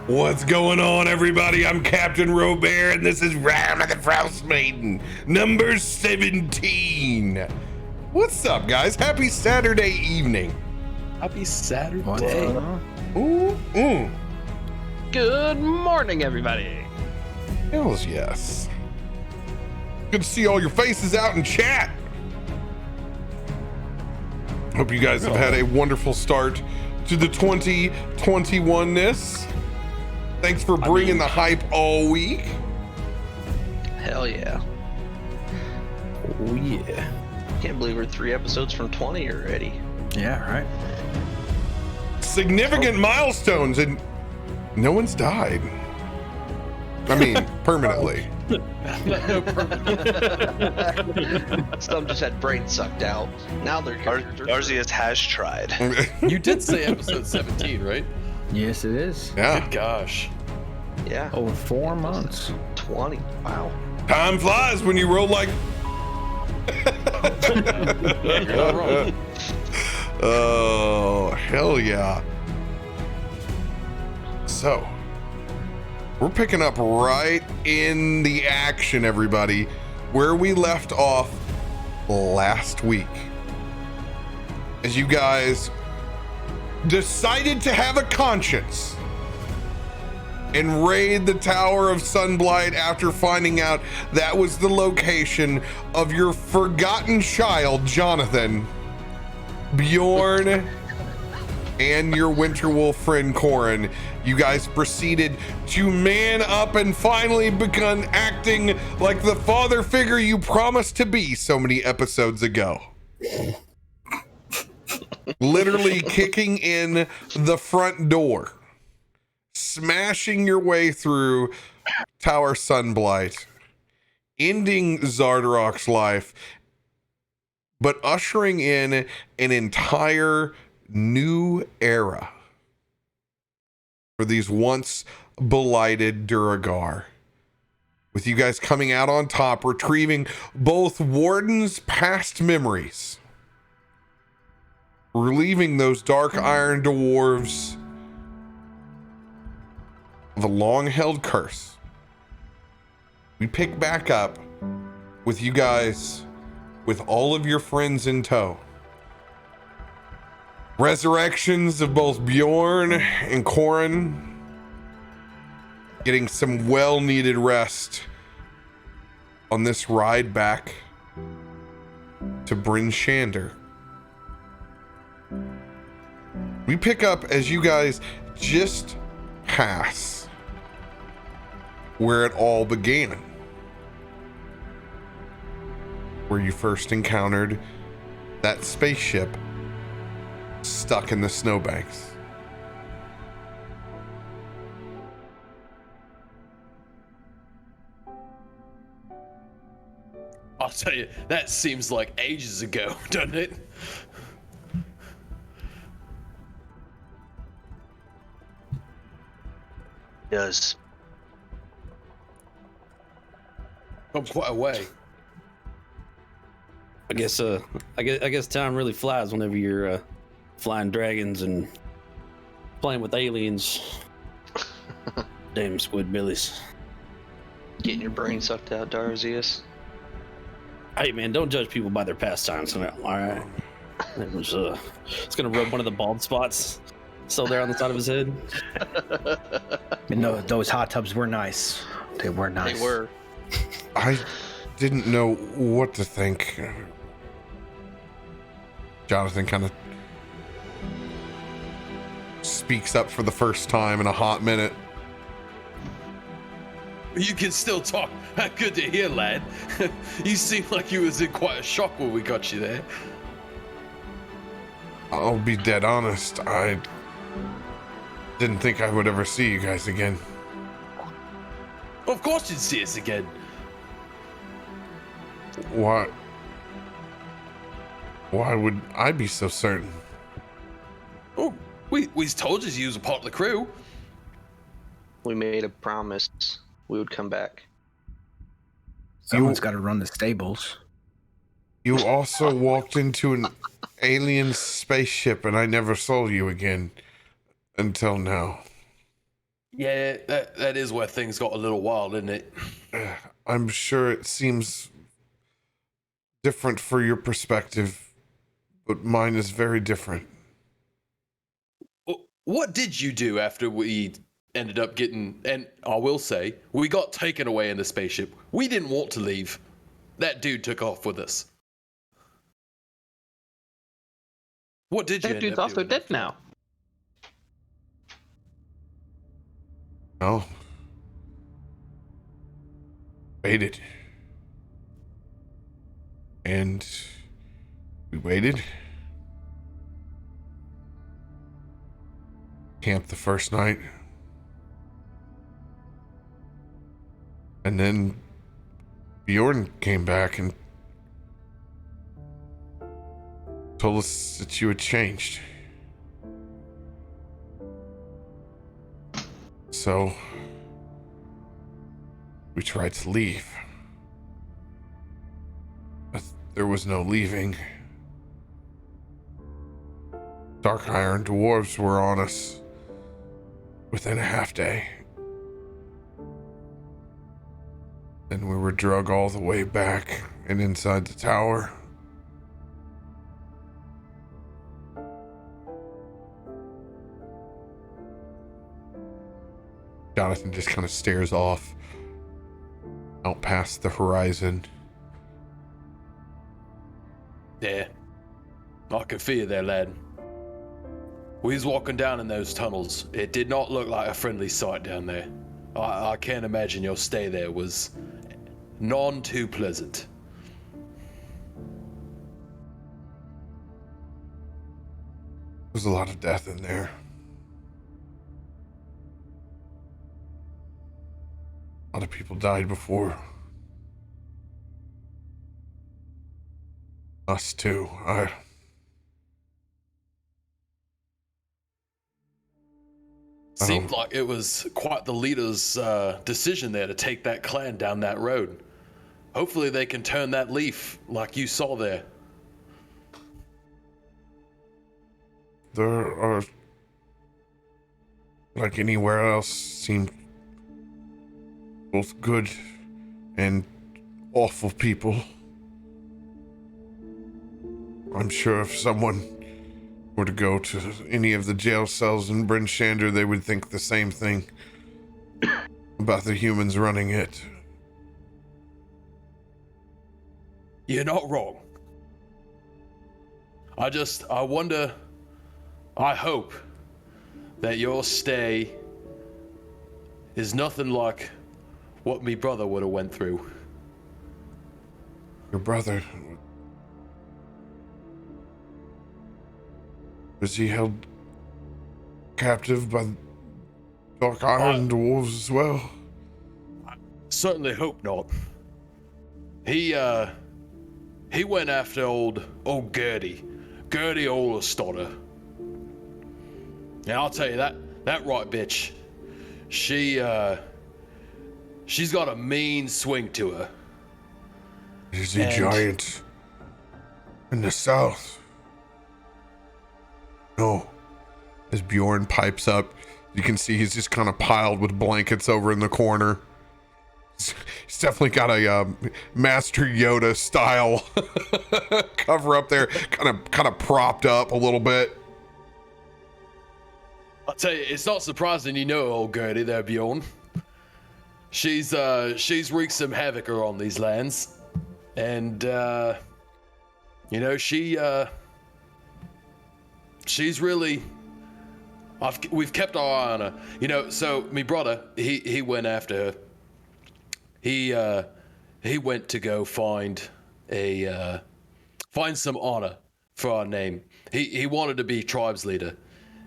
What's going on, everybody? I'm CaptainRoBear, and this is Rime of the Frostmaiden, number 17. What's up, guys? Happy Saturday evening. Happy Saturday. Ooh. Good morning, everybody. Hells yes. Good to see all your faces out in chat. Hope you guys have had a wonderful start to the 2021-ness. Thanks for bringing the hype all week. Hell yeah. Oh yeah. Can't believe we're 3 episodes from 20 already. Yeah, right. Significant milestones, and no one's died. I mean, permanently. Some just had brains sucked out. Now they're Arceus has tried. You did say episode 17, right? Yes, it is. Yeah. Good gosh. Yeah. Over 4 months. 20. Wow. Time flies when you roll like... You're not wrong. Oh, hell yeah. So, we're picking up right in the action, everybody, where we left off last week. As you guys decided to have a conscience and raid the Tower of Sunblight after finding out that was the location of your forgotten child, Jonathan, Bjorn, and your Winterwolf friend, Corin. You guys proceeded to man up and finally begun acting like the father figure you promised to be so many episodes ago. Literally kicking in the front door, smashing your way through Tower Sunblight, ending Zardarok's life, but ushering in an entire new era for these once blighted Duragar. With you guys coming out on top, retrieving both Warden's past memories, relieving those dark iron dwarves of a long-held curse. We pick back up with you guys with all of your friends in tow. Resurrections of both Bjorn and Corin, getting some well-needed rest on this ride back to Bryn Shander. We pick up as you guys just pass where it all began, where you first encountered that spaceship stuck in the snowbanks. I'll tell you, that seems like ages ago, doesn't it? Does. Come quite a way. I guess time really flies whenever you're flying dragons and playing with aliens. Damn squidbillies. Getting your brain sucked out, Darzius. Hey man, don't judge people by their pastimes. All right. It was it's gonna rub one of the bald spots still there on the side of his head. And no, those hot tubs were nice. They were nice. They were. I didn't know what to think. Jonathan kind of speaks up for the first time in a hot minute. You can still talk. Good to hear, lad. You seem like you was in quite a shock when we got you there. I'll be dead honest. I didn't think I would ever see you guys again. Of course you'd see us again. Why would I be so certain? Oh, we told you was a part of the crew. We made a promise we would come back. Someone's got to run the stables. You also walked into an alien spaceship and I never saw you again until now. Yeah, that is where things got a little wild, isn't it? I'm sure it seems different for your perspective, but mine is very different. What did you do after we ended up getting, and I will say, we got taken away in the spaceship? We didn't want to leave. That dude took off with us. What did you That end dude's up also doing dead after now. No. Waited. And we waited. Camped the first night. And then Bjorn came back and told us that you had changed. So we tried to leave. But there was no leaving. Dark Iron dwarves were on us within a half day. And we were drug all the way back and inside the tower. Jonathan just kind of stares off out past the horizon. Yeah. I can feel you there, lad. We was walking down in those tunnels. It did not look like a friendly sight down there. I can't imagine your stay there was none too pleasant. There's a lot of death in there. A lot of people died before us too. Seemed like it was quite the leader's decision there to take that clan down that road. Hopefully they can turn that leaf like you saw there. There are, like anywhere else, seem both good and awful people. I'm sure if someone were to go to any of the jail cells in Bryn Shander, they would think the same thing about the humans running it. You're not wrong. I wonder, I hope that your stay is nothing like what me brother would have went through. Your brother, was he held captive by Dark Iron dwarves as well? Certainly hope not. He went after old Gertie Ollerstotter. And I'll tell you that right bitch, she's got a mean swing to her. Is he giant in the south? No. As Bjorn pipes up, you can see he's just kind of piled with blankets over in the corner. He's definitely got a Master Yoda style cover up there, kind of propped up a little bit. I'll tell you, it's not surprising you know old Gertie there, Bjorn. She's wreaked some havoc on these lands, and you know she's really. We've kept our eye on her, you know. So me brother, he went after her. He went to go find some honor for our name. He wanted to be tribes leader,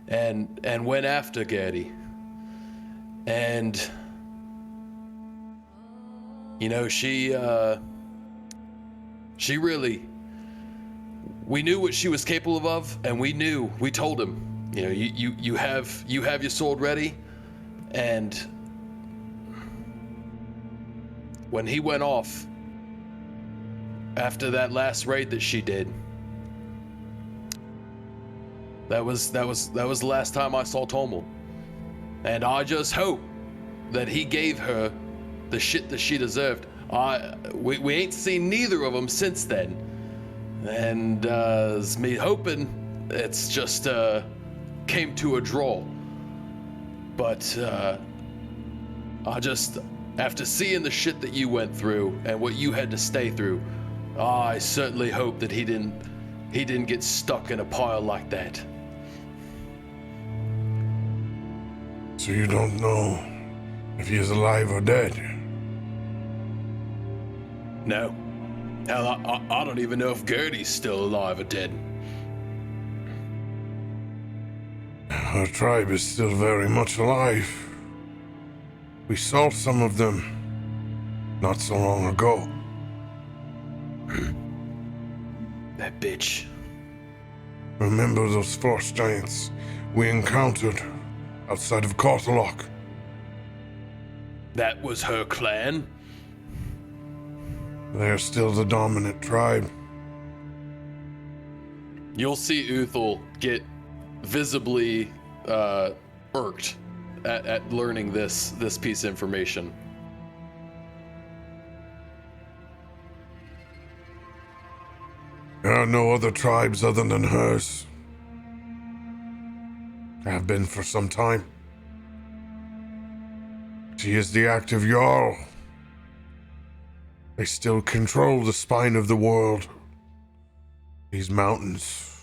and went after Gertie. And you know she really. We knew what she was capable of, and we told him, you know, you have your sword ready, and when he went off after that last raid that she did, that was the last time I saw Tomel. And I just hope that he gave her the shit that she deserved. We ain't seen neither of them since then. And it's me hoping it's just came to a draw. But I just, after seeing the shit that you went through and what you had to stay through, I certainly hope that he didn't get stuck in a pile like that. So you don't know if he is alive or dead? No. Hell, I don't even know if Gertie's still alive or dead. Our tribe is still very much alive. We saw some of them not so long ago. That bitch. Remember those frost giants we encountered outside of Korthalok? That was her clan? They're still the dominant tribe. You'll see Uthal get visibly irked at learning this piece of information. There are no other tribes other than hers. Have been for some time. She is the active Jarl. They still control the spine of the world. These mountains.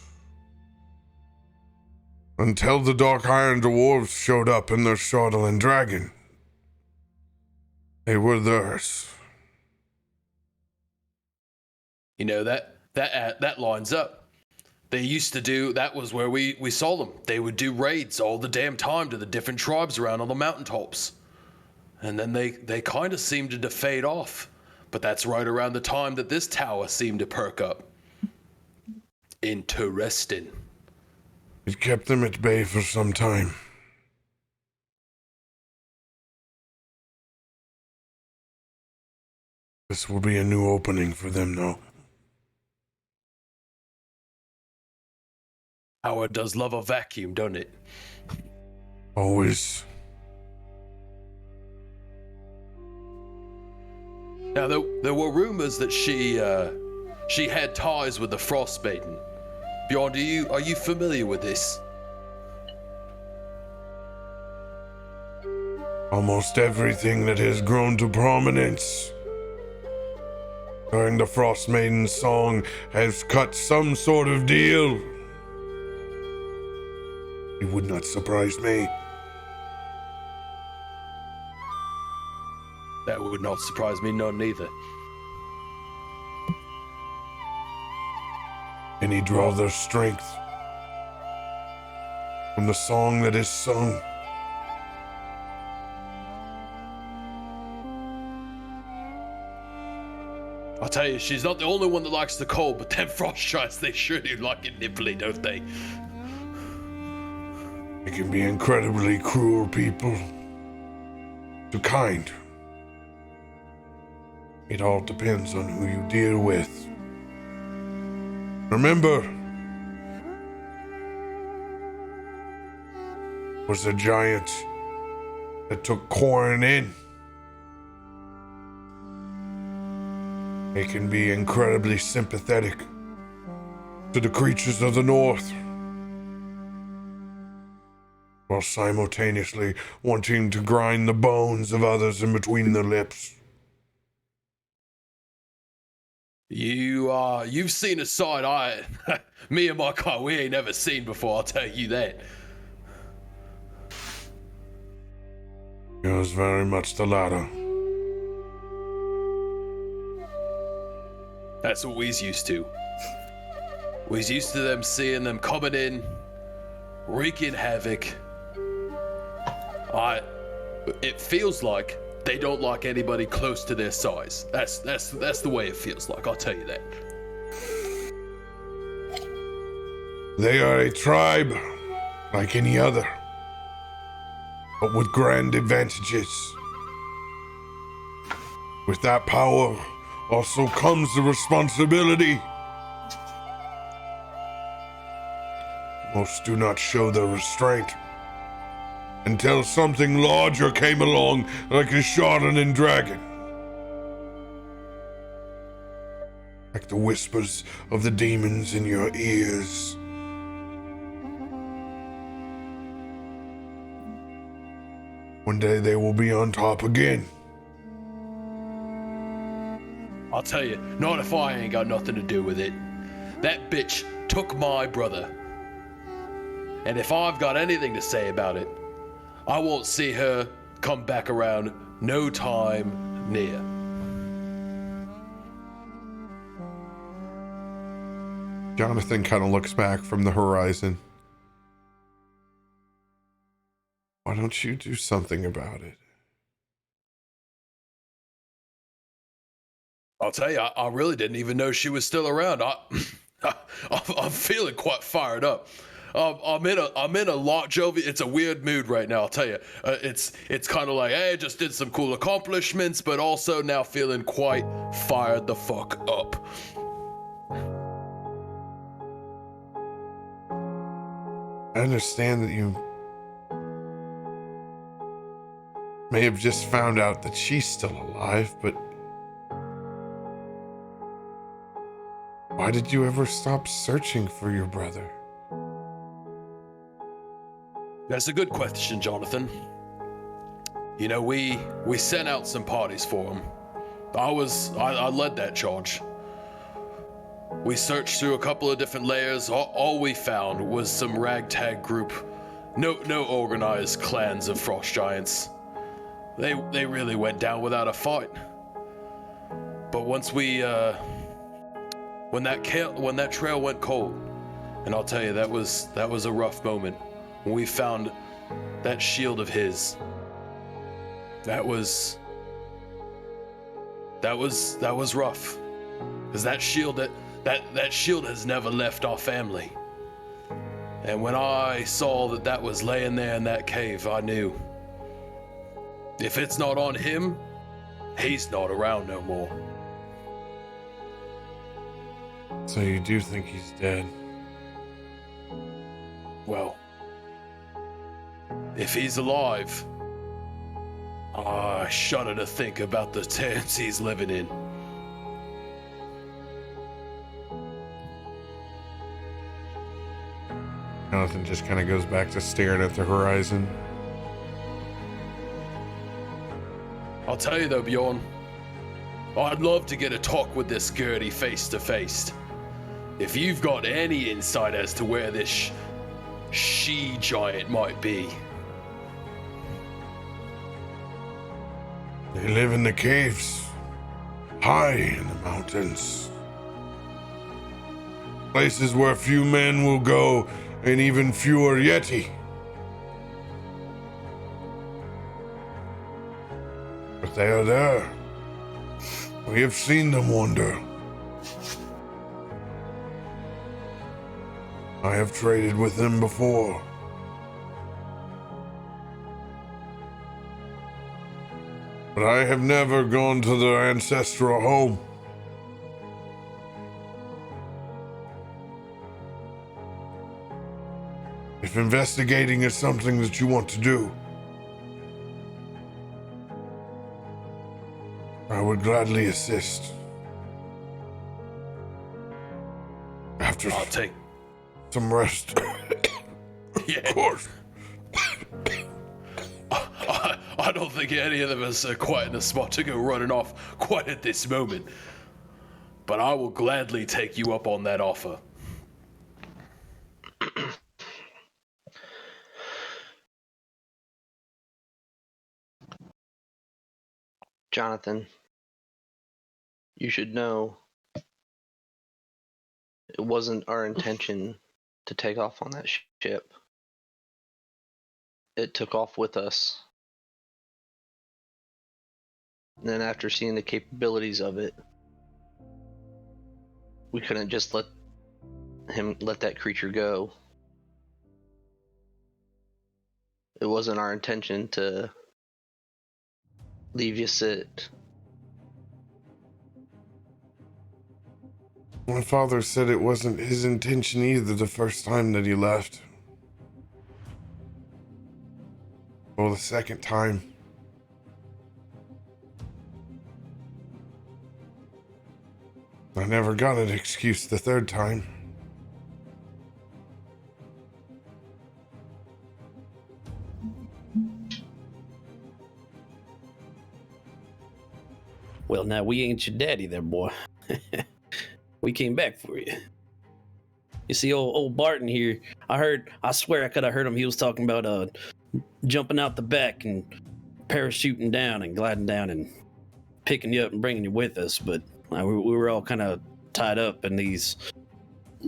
Until the Dark Iron Dwarves showed up in their Shardalin dragon. They were theirs. You know, that lines up. They used to do, that was where we saw them. They would do raids all the damn time to the different tribes around on the mountaintops. And then they kind of seemed to fade off. But that's right around the time that this tower seemed to perk up. Interesting. It kept them at bay for some time. This will be a new opening for them, though. Howard does love a vacuum, don't it? Always. Now, there were rumors that she had ties with the Frostmaiden. Beyond, are you familiar with this? Almost everything that has grown to prominence during the Frostmaiden song has cut some sort of deal. It would not surprise me. That would not surprise me none neither. Many draw their strength from the song that is sung. I'll tell you, she's not the only one that likes the cold, but them frost giants, they sure do like it nipply, don't they? They can be incredibly cruel people. To kind. It all depends on who you deal with. Remember, was a giant that took Corrin in. They can be incredibly sympathetic to the creatures of the North, while simultaneously wanting to grind the bones of others in between their lips. You've seen a side me and my car, we ain't never seen before, I'll tell you that. Yours very much the latter. That's what we's used to. We's used to them seeing them coming in, wreaking havoc. It feels like they don't like anybody close to their size. That's the way it feels like, I'll tell you that. They are a tribe like any other, but with grand advantages. With that power also comes the responsibility. Most do not show their restraint. until something larger came along like a sharpening dragon. Like the whispers of the demons in your ears. One day they will be on top again. I'll tell you, not if I ain't got nothing to do with it. That bitch took my brother. And if I've got anything to say about it, I won't see her come back around no time near. Jonathan kind of looks back from the horizon. Why don't you do something about it? I'll tell you, I really didn't even know she was still around. I'm feeling quite fired up. I'm in a lot jovial. It's a weird mood right now. I'll tell you. It's kind of like, hey, just did some cool accomplishments, but also now feeling quite fired the fuck up. I understand that you may have just found out that she's still alive, but why did you ever stop searching for your brother? That's a good question, Jonathan. You know, we sent out some parties for him. I led that charge. We searched through a couple of different layers. All we found was some ragtag group. No organized clans of frost giants. They really went down without a fight. But once we when that trail went cold, and I'll tell you that was a rough moment. When we found that shield of his, that was rough. Cause that shield has never left our family. And when I saw that was laying there in that cave, I knew if it's not on him, he's not around no more. So you do think he's dead? Well, if he's alive, I shudder to think about the times he's living in. Jonathan just kind of goes back to staring at the horizon. I'll tell you though, Bjorn, I'd love to get a talk with this Gertie face to face. If you've got any insight as to where this she giant might be. They live in the caves, high in the mountains. Places where few men will go, and even fewer Yeti. But they are there. We have seen them wander. I have traded with them before. But I have never gone to their ancestral home. If investigating is something that you want to do, I would gladly assist. After I'll take. some rest. Yeah. Of course. I don't think any of us are quite in the spot to go running off quite at this moment. But I will gladly take you up on that offer. Jonathan, you should know it wasn't our intention to take off on that ship. It took off with us. And then after seeing the capabilities of it, we couldn't just let that creature go. It wasn't our intention to leave you sit. My father said it wasn't his intention either the first time that he left. For the second time. I never got an excuse the third time. Well, now we ain't your daddy there, boy. We came back for you. You see, old Barton here, I swear I could have heard him. He was talking about jumping out the back and parachuting down and gliding down and picking you up and bringing you with us, but we were all kind of tied up in these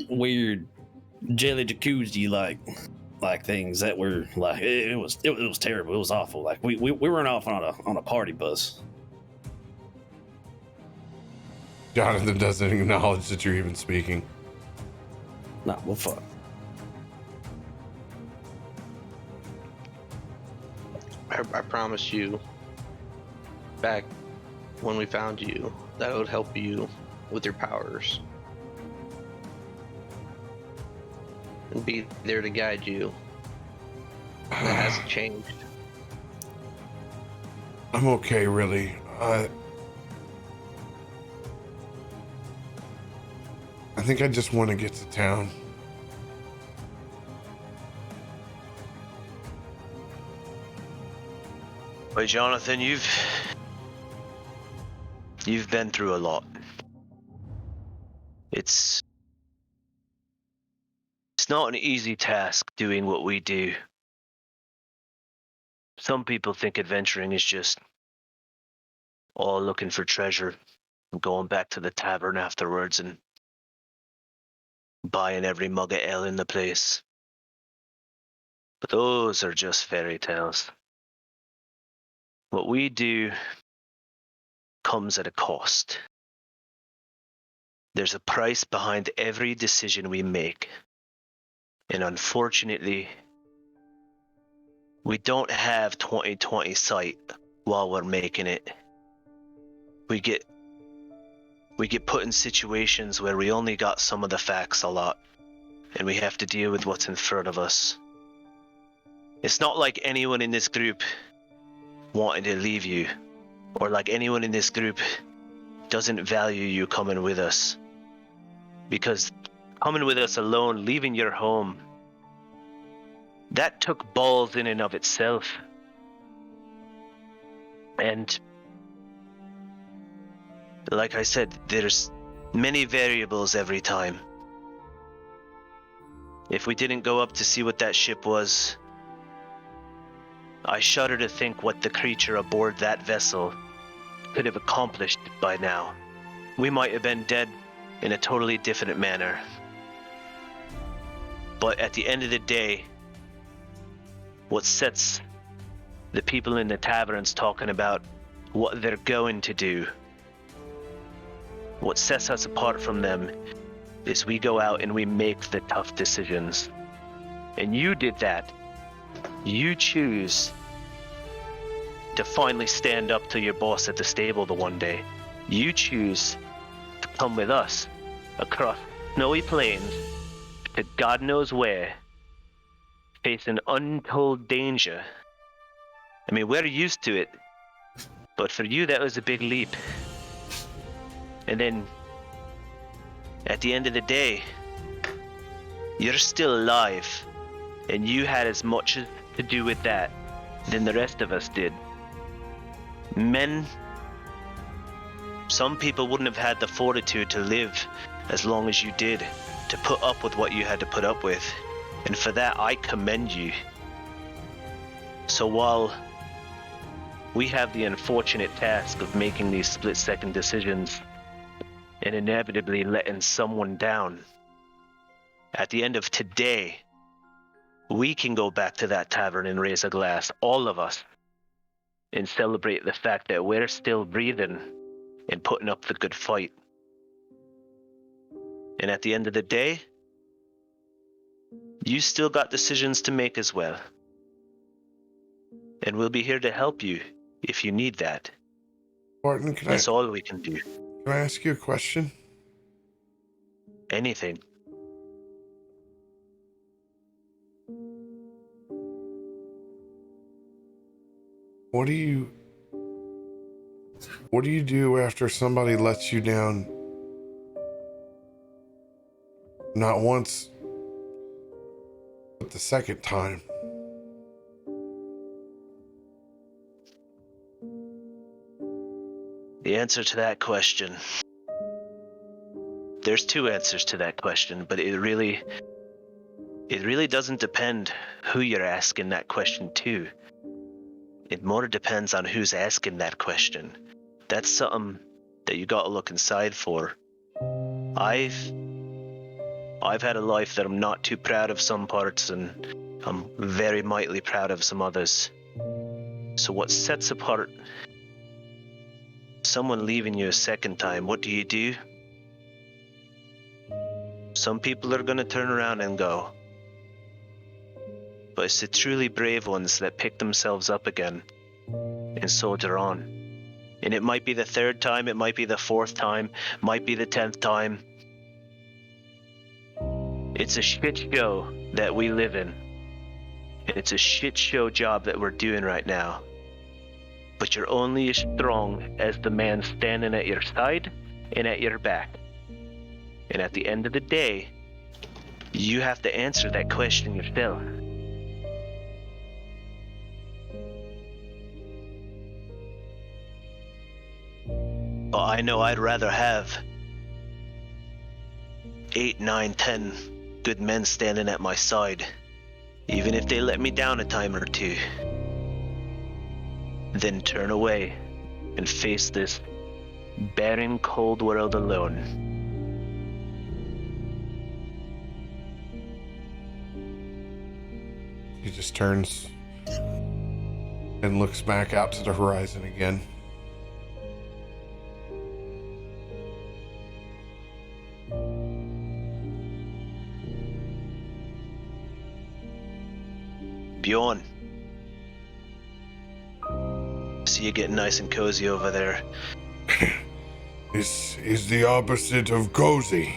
weird jelly jacuzzi like things that were like it was terrible. It was awful. Like we weren't off on a party bus. Jonathan doesn't acknowledge that you're even speaking. Nah, well, fuck. I promised you back when we found you that I would help you with your powers and be there to guide you. That hasn't changed. I'm okay, really. I think I just want to get to town. Wait, Jonathan, you've been through a lot. It's not an easy task doing what we do. Some people think adventuring is just all looking for treasure and going back to the tavern afterwards and buying every mug of ale in the place. But those are just fairy tales. What we do comes at a cost. There's a price behind every decision we make. And unfortunately, we don't have 20/20 sight while we're making it. We get put in situations where we only got some of the facts a lot, and we have to deal with what's in front of us. It's not like anyone in this group wanted to leave you, or like anyone in this group doesn't value you coming with us. Because coming with us alone, leaving your home, that took balls in and of itself. And like I said, there's many variables every time. If we didn't go up to see what that ship was, I shudder to think what the creature aboard that vessel could have accomplished by now. We might have been dead in a totally different manner. But at the end of the day, what sets the people in the taverns talking about what they're going to do, what sets us apart from them, is we go out and we make the tough decisions. And you did that. You choose to finally stand up to your boss at the stable the one day. You choose to come with us across snowy plains to God knows where, facing untold danger. I mean, we're used to it, but for you that was a big leap. And then at the end of the day, you're still alive, and you had as much to do with that than the rest of us did. Men, some people wouldn't have had the fortitude to live as long as you did, to put up with what you had to put up with. And for that, I commend you. So while we have the unfortunate task of making these split-second decisions and inevitably letting someone down, at the end of today, we can go back to that tavern and raise a glass, all of us, and celebrate the fact that we're still breathing and putting up the good fight. And at the end of the day, you still got decisions to make as well. And we'll be here to help you if you need that. Barton, That's all we can do. Can I ask you a question? Anything. What do you do after somebody lets you down? Not once, but the second time. The answer to that question. There's two answers to that question, but it really doesn't depend who you're asking that question to. It more depends on who's asking that question. That's something that you gotta look inside for. I've had a life that I'm not too proud of some parts, and I'm very mightily proud of some others. So what sets apart someone leaving you a second time, what do? Some people are gonna turn around and go. But it's the truly brave ones that pick themselves up again and soldier on. And it might be the third time, it might be the fourth time, might be the 10th time. It's a shit show that we live in. And it's a shit show job that we're doing right now. But you're only as strong as the man standing at your side and at your back. And at the end of the day, you have to answer that question yourself. But I know I'd rather have 8, 9, 10 good men standing at my side, even if they let me down a time or two, than turn away and face this barren, cold world alone. He just turns and looks back out to the horizon again. Bjorn. See you getting nice and cozy over there. This is the opposite of cozy.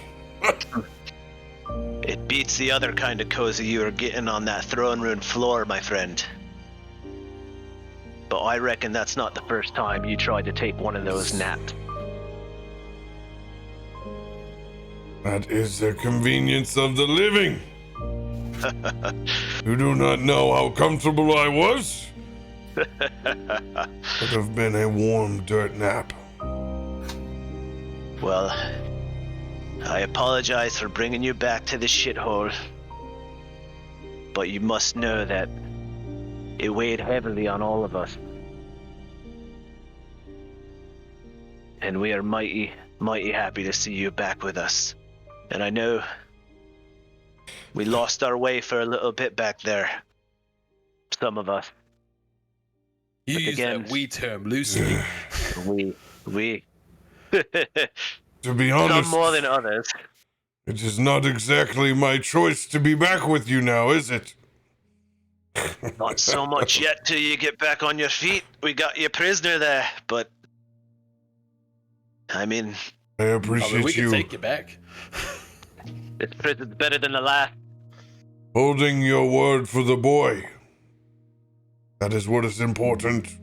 It beats the other kind of cozy you were getting on that throne room floor, my friend. But I reckon that's not the first time you tried to take one of those naps. That is the convenience of the living. You do not know how comfortable I was. Could have been a warm dirt nap. Well, I apologize for bringing you back to this shithole. But you must know that it weighed heavily on all of us. And we are mighty, mighty happy to see you back with us. And I know we lost our way for a little bit back there. Some of us. You But use again, that we term loosely. we. To be Some honest, more than others. it is not exactly my choice to be back with you now, is it? Not so much yet till you get back on your feet. We got you prisoner there, but I mean, I appreciate we can you take you back. this prison's better than the last. holding your word for the boy. That is what is important.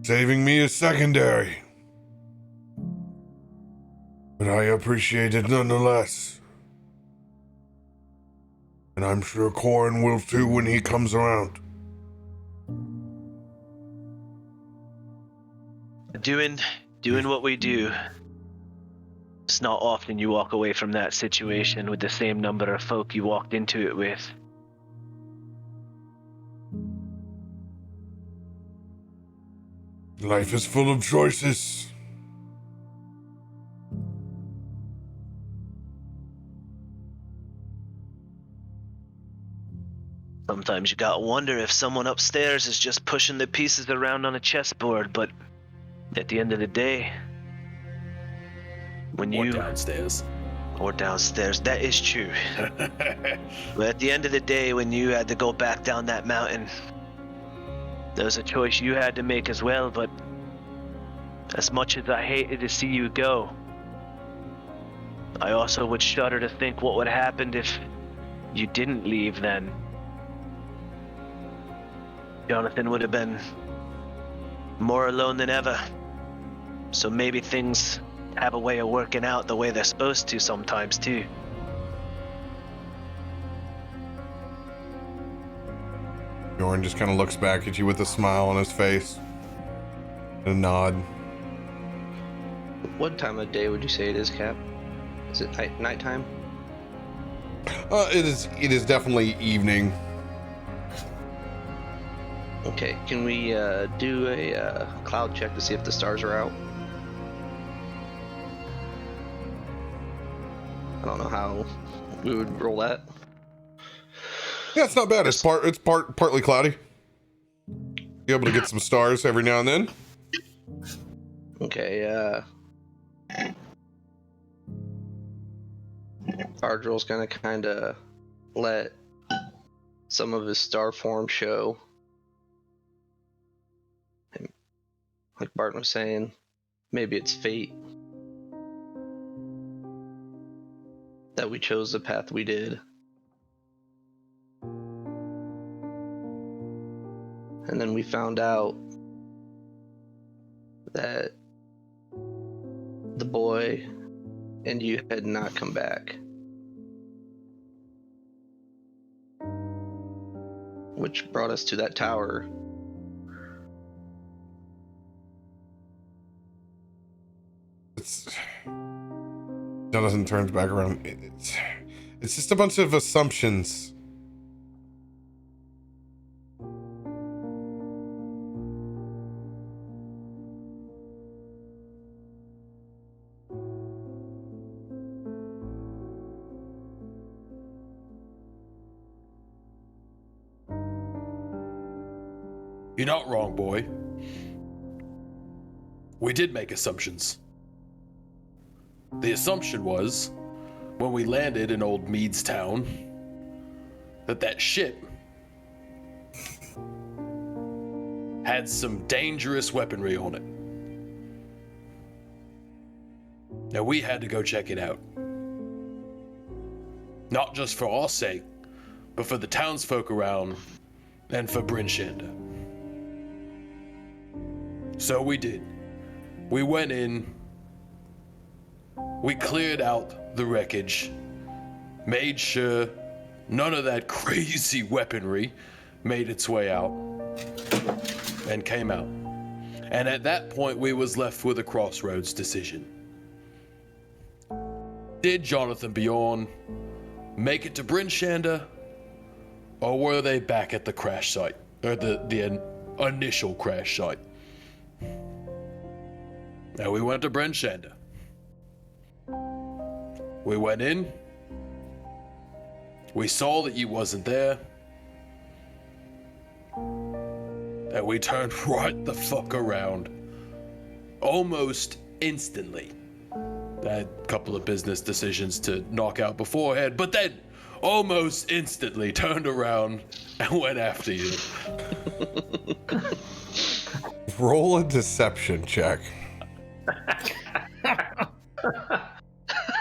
Saving me is secondary. But I appreciate it nonetheless. And I'm sure Corin will too when he comes around. Doing what we do. It's not often you walk away from that situation with the same number of folk you walked into it with. Life is full of choices. Sometimes you gotta wonder if someone upstairs is just pushing the pieces around on a chessboard, but at the end of the day, when Or you... downstairs. Or downstairs, that is true. But at the end of the day, when you had to go back down that mountain, there was a choice you had to make as well, but as much as I hated to see you go, I also would shudder to think what would happen if you didn't leave then. Jonathan would have been more alone than ever. So maybe things have a way of working out the way they're supposed to sometimes, too. Bjorn just kind of looks back at you with a smile on his face and a nod. What time of day would you say it is, Cap? Is it nighttime? It is definitely evening. Okay, can we do a cloud check to see if the stars are out? I don't know how we would roll that. Yeah, it's not bad. It's partly cloudy. Be able to get some stars every now and then. Okay, Ardrill's gonna kind of let some of his star form show. And like Barton was saying, maybe it's fate that we chose the path we did. And then we found out that the boy and you had not come back. Which brought us to that tower. Jonathan turns back around. It's just a bunch of assumptions. You're not wrong, boy. We did make assumptions. The assumption was, when we landed in old Meadstown, that ship had some dangerous weaponry on it. Now we had to go check it out. Not just for our sake, but for the townsfolk around and for Bryn Shanda. So we did. We went in, we cleared out the wreckage, made sure none of that crazy weaponry made its way out, and came out. And at that point, we was left with a crossroads decision. Did Jonathan Beyond make it to Bryn Shanda, or were they back at the crash site, or the initial crash site? Now we went to Bryn Shanda. We went in. We saw that you wasn't there. And we turned right the fuck around. Almost instantly. I had a couple of business decisions to knock out beforehand, but then almost instantly turned around and went after you. Roll a deception check.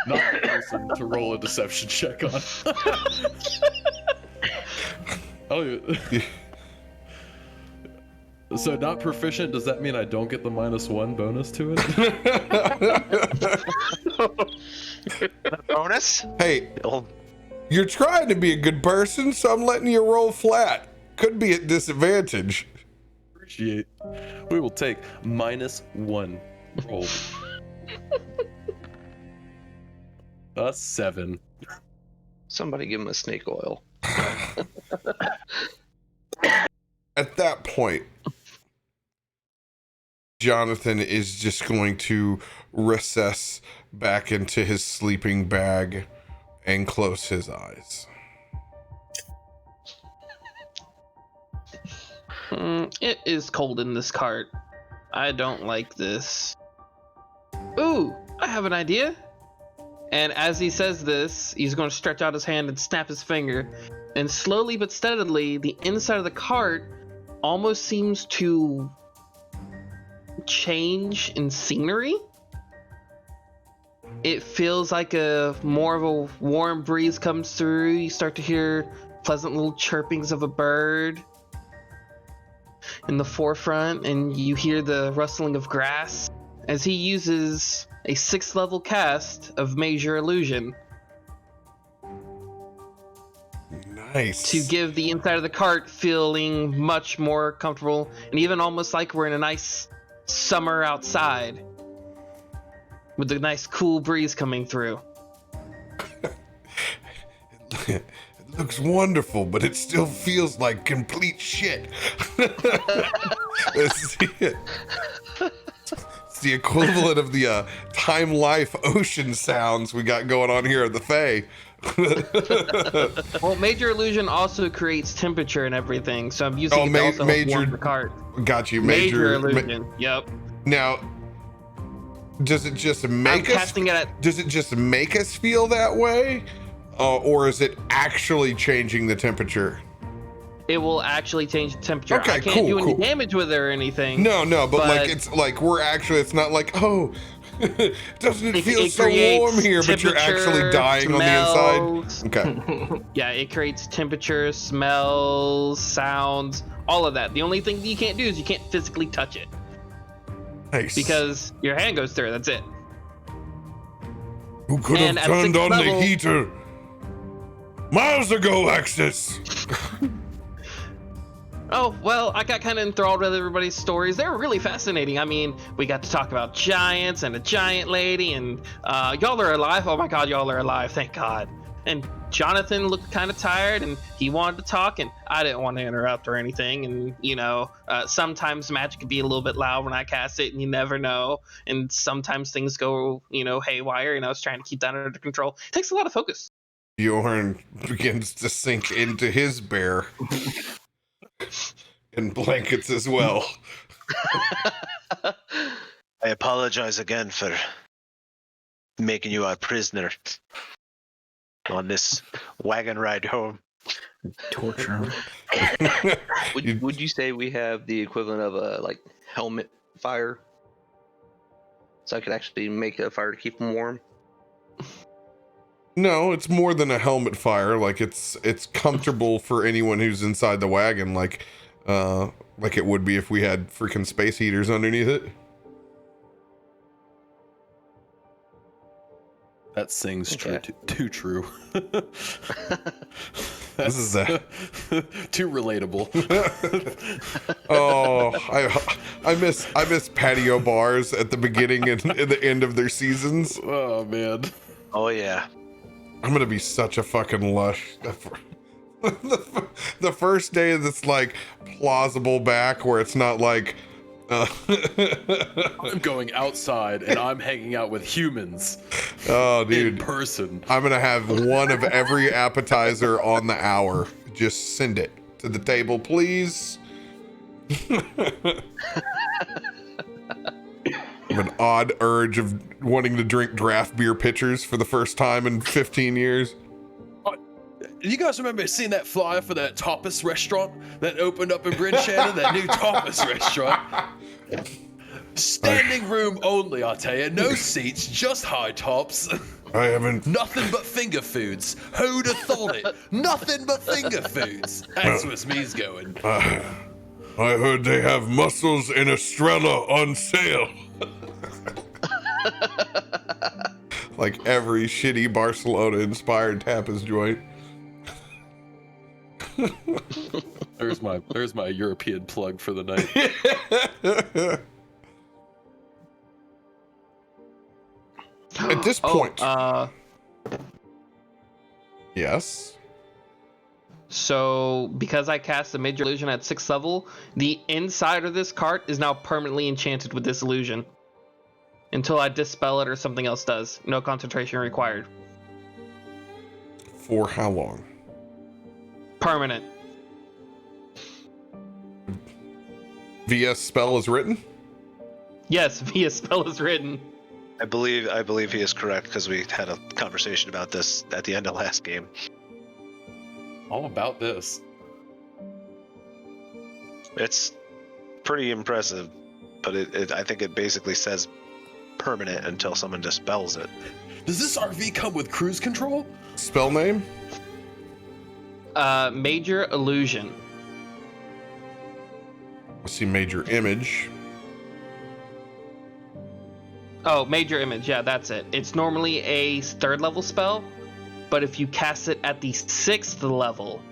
Not the person to roll a deception check on. Oh, so not proficient, does that mean I don't get the -1 bonus to it? Bonus? Hey, you're trying to be a good person, so I'm letting you roll flat. Could be at disadvantage. Appreciate. We will take -1 roll. A 7. Somebody give him a snake oil. At that point, Jonathan is just going to recess back into his sleeping bag and close his eyes. It is cold in this cart. I don't like this. Ooh, I have an idea. And as he says this, he's going to stretch out his hand and snap his finger. And slowly but steadily, the inside of the cart almost seems to change in scenery. It feels like more of a warm breeze comes through. You start to hear pleasant little chirpings of a bird. in the forefront, and you hear the rustling of grass as he uses a 6th level cast of Major Illusion Nice. to give the inside of the cart feeling much more comfortable, and even almost like we're in a nice summer outside with a nice cool breeze coming through. It looks wonderful, but it still feels like complete shit. It's the equivalent of the time life ocean sounds we got going on here at the Fae. Well, Major Illusion also creates temperature and everything, so I'm using it to also help warm the cart. Got you. Major Illusion. Yep. Now, does it just make us? Casting it at. Does it just make us feel that way, or is it actually changing the temperature? It will actually change the temperature. Okay, I can't cool, do any cool. damage with it or anything. No, but like it's like we're actually. It's not like doesn't it feel so warm here, but you're actually dying on the inside. Okay. Yeah, it creates temperature, smells, sounds, all of that. The only thing that you can't do is you can't physically touch it Nice. because your hand goes through. That's it. Who could have And at turned 6th on level- the heater miles ago, Axis? Oh, well, I got kind of enthralled with everybody's stories. They were really fascinating. I mean, we got to talk about giants and a giant lady, and y'all are alive. Oh my God, y'all are alive. Thank God. And Jonathan looked kind of tired, and he wanted to talk, and I didn't want to interrupt or anything. And, you know, sometimes magic can be a little bit loud when I cast it, and you never know. And sometimes things go, you know, haywire, and I was trying to keep that under control. It takes a lot of focus. Bjorn begins to sink into his bear and blankets as well. I apologize again for making you our prisoner on this wagon ride home. Torture. Would you say we have the equivalent of a like helmet fire? So I could actually make a fire to keep them warm. No, it's more than a helmet fire. Like it's comfortable for anyone who's inside the wagon, like it would be if we had freaking space heaters underneath it. That sings Okay. too true. This is too relatable. Oh, I miss patio bars at the beginning and the end of their seasons. Oh man. Oh yeah. I'm gonna be such a fucking lush. The first day that's like plausible back, where it's not like I'm going outside and I'm hanging out with humans oh in dude, person. I'm gonna have one of every appetizer on the hour. Just send it to the table, please. I have an odd urge of wanting to drink draft beer pitchers for the first time in 15 years. You guys remember seeing that flyer for that tapas restaurant that opened up in Bryn Shannon? That new tapas restaurant? Standing room only, I tell you. No seats, just high tops. I haven't. Nothing but finger foods. Who'd have thought it? Nothing but finger foods. That's where me's going. I heard they have mussels in Estrella on sale. Like every shitty Barcelona-inspired tapas joint. There's my European plug for the night. At this point, yes. So, because I cast a Major Illusion at 6th level, the inside of this cart is now permanently enchanted with this illusion. Until I dispel it or something else does. No concentration required. For how long? Permanent. VS spell is written? Yes, via spell is written. I believe he is correct because we had a conversation about this at the end of last game. All about this. It's pretty impressive, but I think it basically says permanent until someone dispels it. Does this RV come with cruise control? Spell name? Major Illusion. I see major image. Oh, major image. Yeah, that's it. It's normally a 3rd level spell, but if you cast it at the 6th level,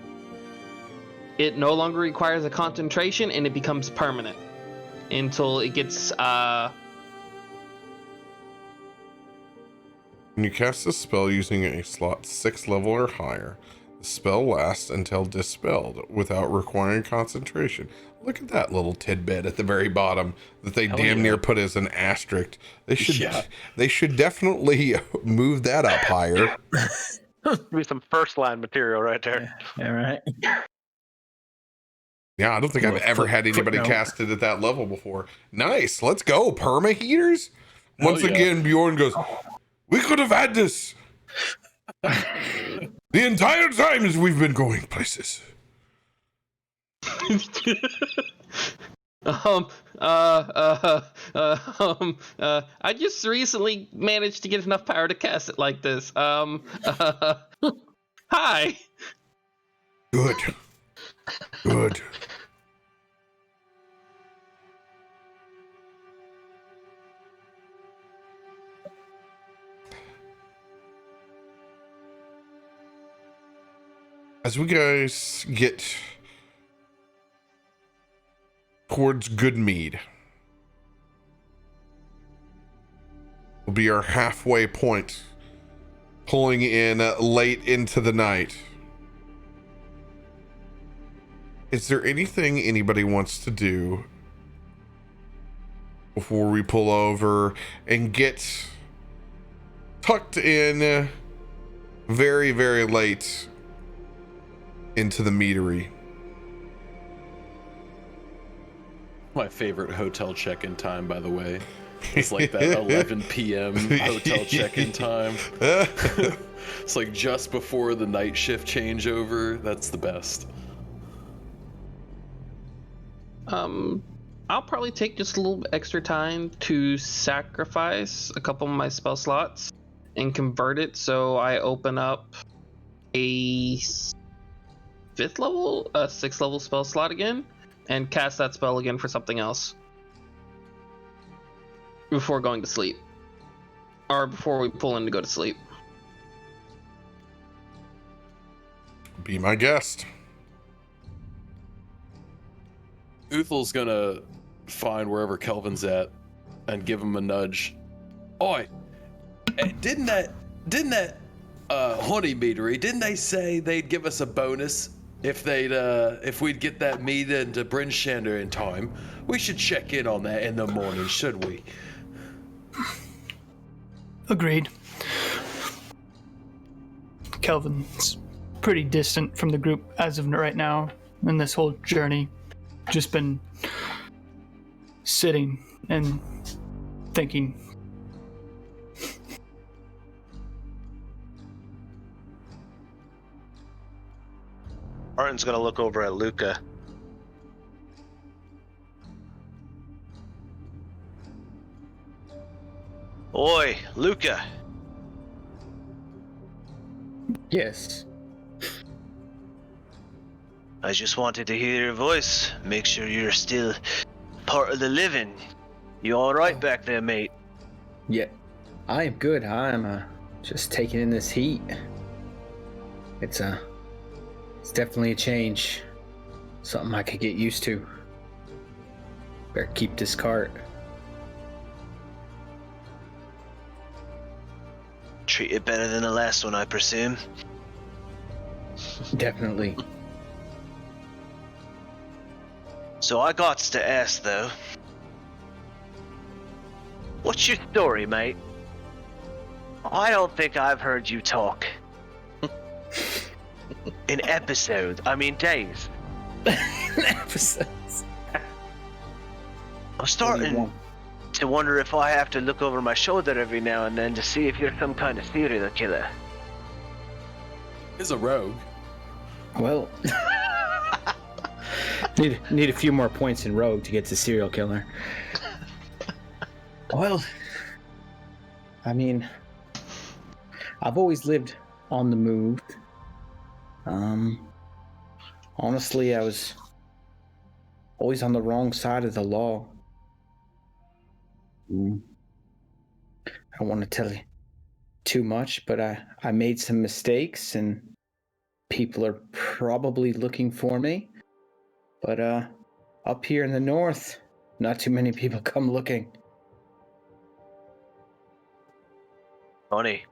it no longer requires a concentration and it becomes permanent until it gets When you cast a spell using a slot 6 level or higher, the spell lasts until dispelled without requiring concentration. Look at that little tidbit at the very bottom that they damn near put as an asterisk. They should definitely move that up higher. Be some first line material right there. All right. Yeah, I don't think I've ever had anybody cast it at that level before. Nice, let's go, perma heaters. Once again, Bjorn goes, we could have had this the entire time as we've been going places. I just recently managed to get enough power to cast it like this. Hi. Good. As we guys get towards Goodmead, will be our halfway point, pulling in late into the night. Is there anything anybody wants to do before we pull over and get tucked in very, very late into the meadery? My favorite hotel check-in time, by the way. It's like that 11 p.m. hotel check-in time. It's like just before the night shift changeover. That's the best. I'll probably take just a little extra time to sacrifice a couple of my spell slots and convert it so I open up a 6th level spell slot again and cast that spell again for something else before going to sleep, or before we pull in to go to sleep. Be my guest. Uthel's gonna find wherever Kelvin's at and give him a nudge. Oi, didn't that honey meadery, didn't they say they'd give us a bonus if we'd get that meat into Brinshander in time? We should check in on that in the morning, should we? Agreed. Kelvin's pretty distant from the group as of right now in this whole journey. Just been sitting and thinking. Martin's gonna look over at Luca. Oi, Luca. Yes. I just wanted to hear your voice. Make sure you're still part of the living. You all right back there, mate? Yeah, I am good. I am just taking in this heat. It's definitely a change. Something I could get used to. Better keep this cart. Treat it better than the last one, I presume. Definitely. So I got to ask, though. What's your story, mate? I don't think I've heard you talk. In episodes, I mean days. Episodes. I'm starting to wonder if I have to look over my shoulder every now and then to see if you're some kind of serial killer. He's a rogue. Well, need a few more points in Rogue to get to serial killer. Well, I mean, I've always lived on the move. Honestly, I was always on the wrong side of the law. I don't want to tell you too much, but I made some mistakes, and people are probably looking for me. But up here in the north, not too many people come looking. Funny.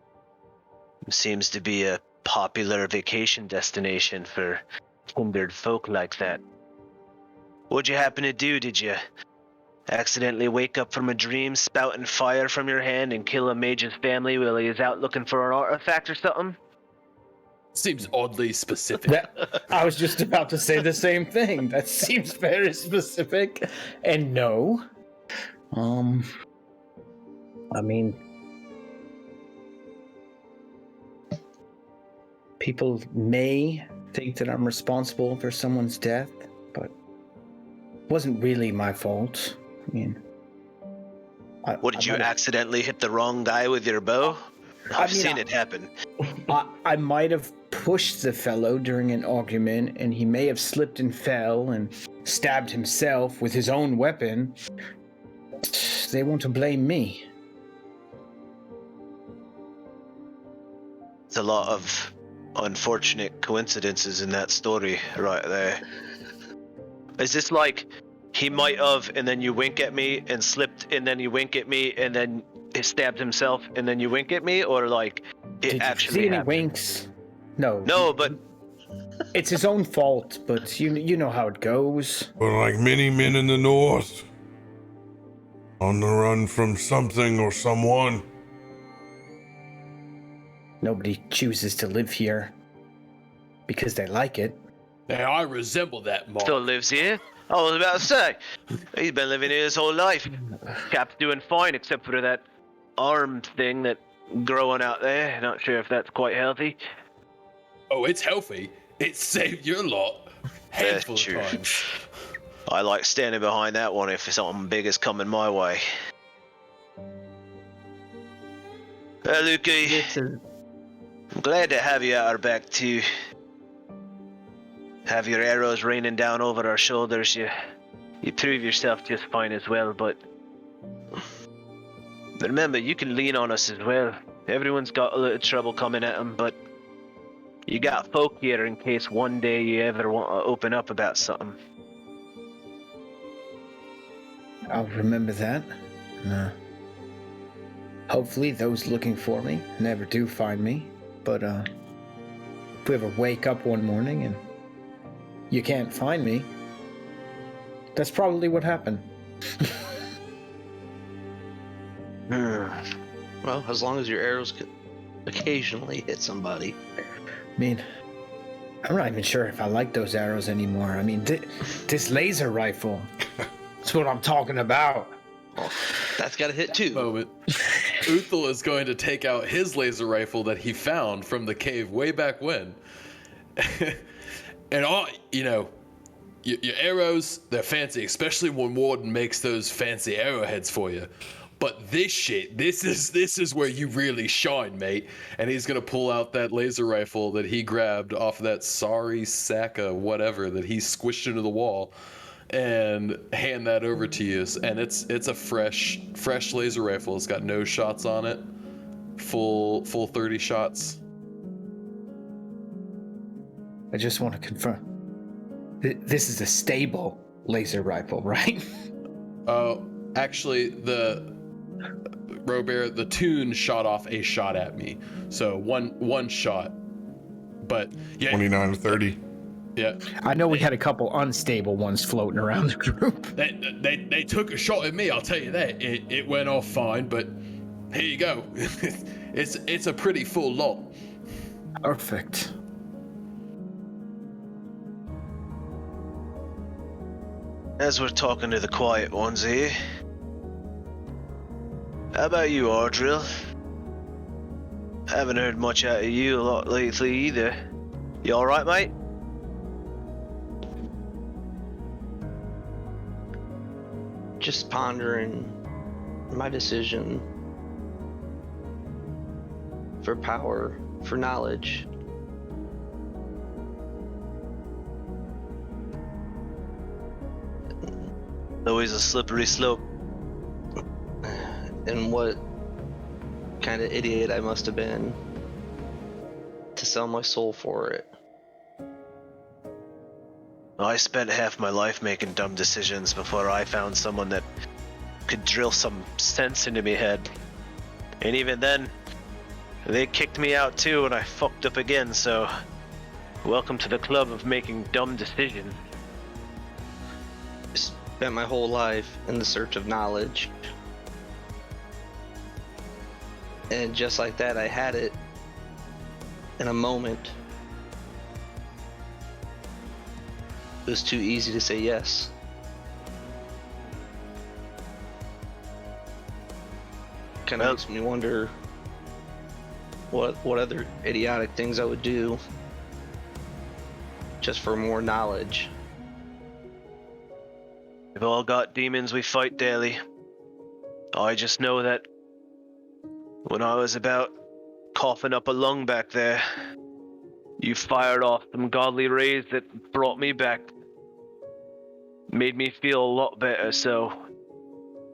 Seems to be a popular vacation destination for hindered folk like that. What'd you happen to do? Did you accidentally wake up from a dream spouting fire from your hand and kill a mage's family while he was out looking for an artifact or something? Seems oddly specific. I was just about to say the same thing. That seems very specific. And no. I mean, people may think that I'm responsible for someone's death, but it wasn't really my fault. I mean, What, did you accidentally hit the wrong guy with your bow? I've seen it happen. I might have pushed the fellow during an argument, and he may have slipped and fell and stabbed himself with his own weapon. They want to blame me. It's a lot of unfortunate coincidences in that story right there. Is this like he might have, and then you wink at me, and slipped, and then you wink at me, and then he stabbed himself, and then you wink at me, or like it Did actually you see any happened? winks? No. No, but It's his own fault, but you know how it goes. But like many men in the north, on the run from something or someone. Nobody chooses to live here because they like it. Now, I resemble that mark. still lives here. I was about to say, he's been living here his whole life. Cap's doing fine, except for that arm thing that growing out there. Not sure if that's quite healthy. Oh, it's healthy. It saved your lot. Handful of true. times. I like standing behind that one if something big is coming my way. Lukey, This is I'm glad to have you at our back too. Have your arrows raining down over our shoulders. You prove yourself just fine as well, but remember, you can lean on us as well. Everyone's got a little trouble coming at them, but you got folk here in case one day you ever want to open up about something. I'll remember that. Hopefully those looking for me never do find me. But if we ever wake up one morning and you can't find me, that's probably what happened. Well, as long as your arrows could occasionally hit somebody. I mean, I'm not even sure if I like those arrows anymore. I mean, this laser rifle, that's what I'm talking about. That's got to hit too. Moment. Uthal is going to take out his laser rifle that he found from the cave way back when. And all, your arrows, they're fancy, especially when Warden makes those fancy arrowheads for you. But this shit, this is where you really shine, mate. And he's gonna pull out that laser rifle that he grabbed off of that sorry sack of whatever that he squished into the wall, and hand that over to you. And it's a fresh laser rifle. It's got no shots on it. Full 30 shots. I just want to confirm. This is a stable laser rifle, right? Actually, the RoBear, the tune shot off a shot at me. So one shot. But yeah. 29 or 30. Yeah. I know we had a couple unstable ones floating around the group. They took a shot at me, I'll tell you that. It went off fine, but here you go. It's a pretty full lot. Perfect. As we're talking to the quiet ones here, how about you, Ardrill? Haven't heard much out of you a lot lately either. You alright, mate? Just pondering my decision for power, for knowledge. Always a slippery slope. And what kind of idiot I must have been to sell my soul for it. I spent half my life making dumb decisions before I found someone that could drill some sense into me head. And even then, they kicked me out too and I fucked up again, so welcome to the club of making dumb decisions. Spent my whole life in the search of knowledge. And just like that, I had it in a moment. It was too easy to say yes. Kind of makes me wonder what other idiotic things I would do just for more knowledge. We've all got demons we fight daily. I just know that when I was about coughing up a lung back there, you fired off some godly rays that brought me back. Made me feel a lot better, so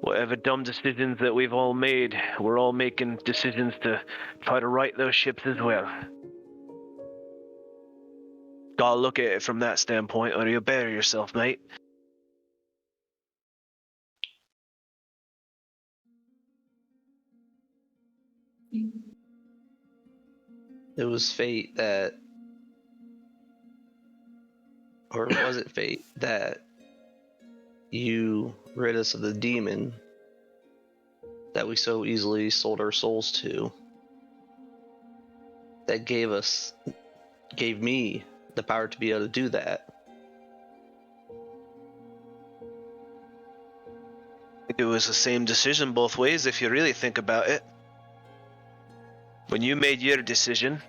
whatever dumb decisions that we've all made, we're all making decisions to try to right those ships as well. Gotta look at it from that standpoint, or you'll bury yourself, mate. It was fate that, or was it fate that you rid us of the demon that we so easily sold our souls to, that gave me the power to be able to do that? It was the same decision both ways if you really think about it. When you made your decision,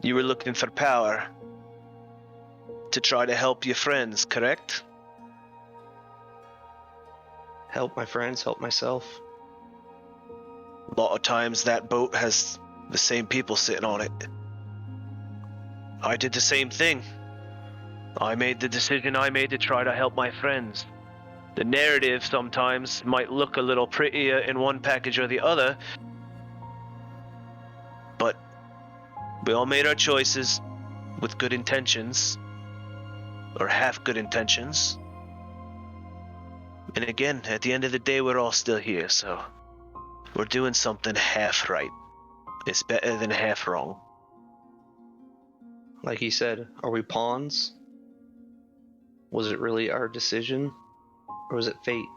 you were looking for power to try to help your friends, correct? Help my friends, help myself. A lot of times that boat has the same people sitting on it. I did the same thing. I made the decision I made to try to help my friends. The narrative sometimes might look a little prettier in one package or the other, but we all made our choices with good intentions, or half good intentions. And again, at the end of the day, we're all still here, so we're doing something half right. It's better than half wrong. Like he said, are we pawns? Was it really our decision? Or was it fate?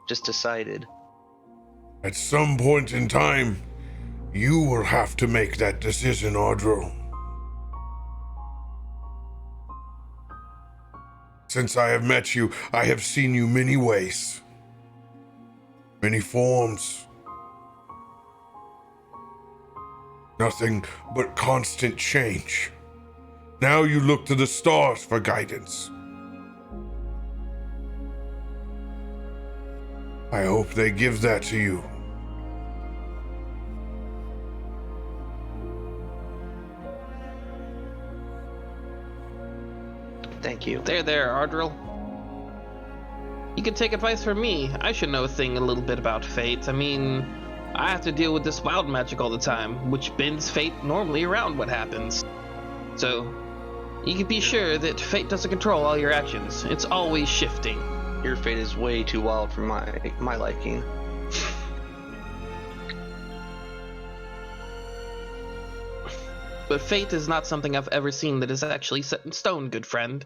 Just decided. At some point in time, you will have to make that decision, Audro. Since I have met you, I have seen you many ways, many forms. Nothing but constant change. Now you look to the stars for guidance. I hope they give that to you. Thank you. There, Ardril. You can take advice from me. I should know a little bit about fate. I mean, I have to deal with this wild magic all the time, which bends fate normally around what happens. So, you can be sure that fate doesn't control all your actions. It's always shifting. Your fate is way too wild for my liking. But fate is not something I've ever seen that is actually set in stone, good friend.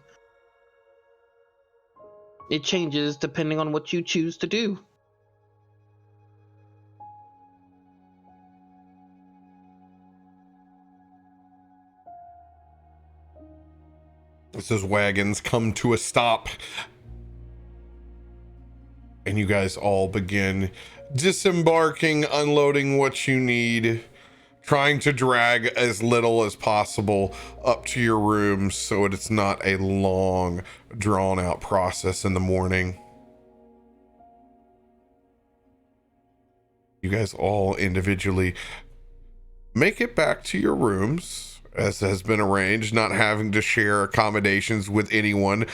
It changes depending on what you choose to do. As those wagons come to a stop, and you guys all begin disembarking, unloading what you need, trying to drag as little as possible up to your rooms so it's not a long, drawn-out process in the morning. You guys all individually make it back to your rooms, as has been arranged, not having to share accommodations with anyone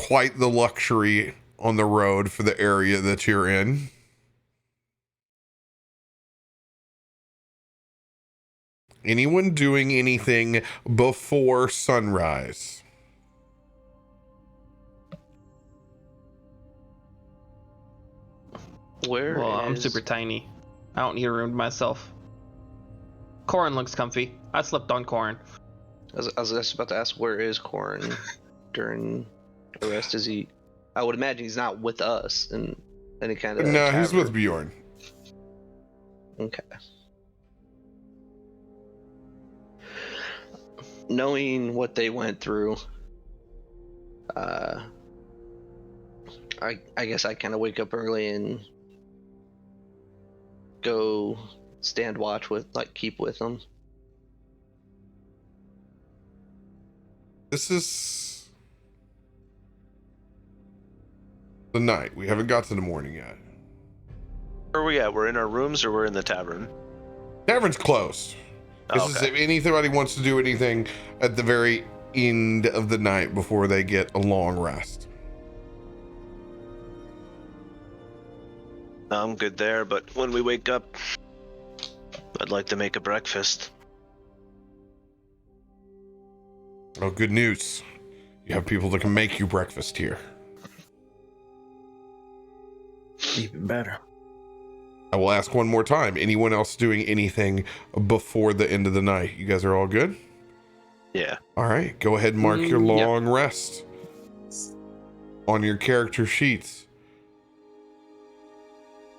quite the luxury on the road for the area that you're in. Anyone doing anything before sunrise? Where Well, I'm is- super tiny. I don't need a room to myself. Corin looks comfy. I slept on Corin. I was just about to ask, where is Corin during the rest? Is he? I would imagine he's not with us in any kind of. No, he's with tavern. Bjorn. Okay. Knowing what they went through, I guess I kind of wake up early and go stand watch with, like, keep with them. This is the night. We haven't got to the morning yet. Where are we at? We're in our rooms or we're in the tavern? Tavern's closed. This is if anybody wants to do anything at the very end of the night before they get a long rest. I'm good there, but when we wake up, I'd like to make a breakfast. Oh, good news. You have people that can make you breakfast here. Even better. I will ask one more time. Anyone else doing anything before the end of the night? You guys are all good? Yeah. All right. Go ahead and mark your Yep. long rest on your character sheets.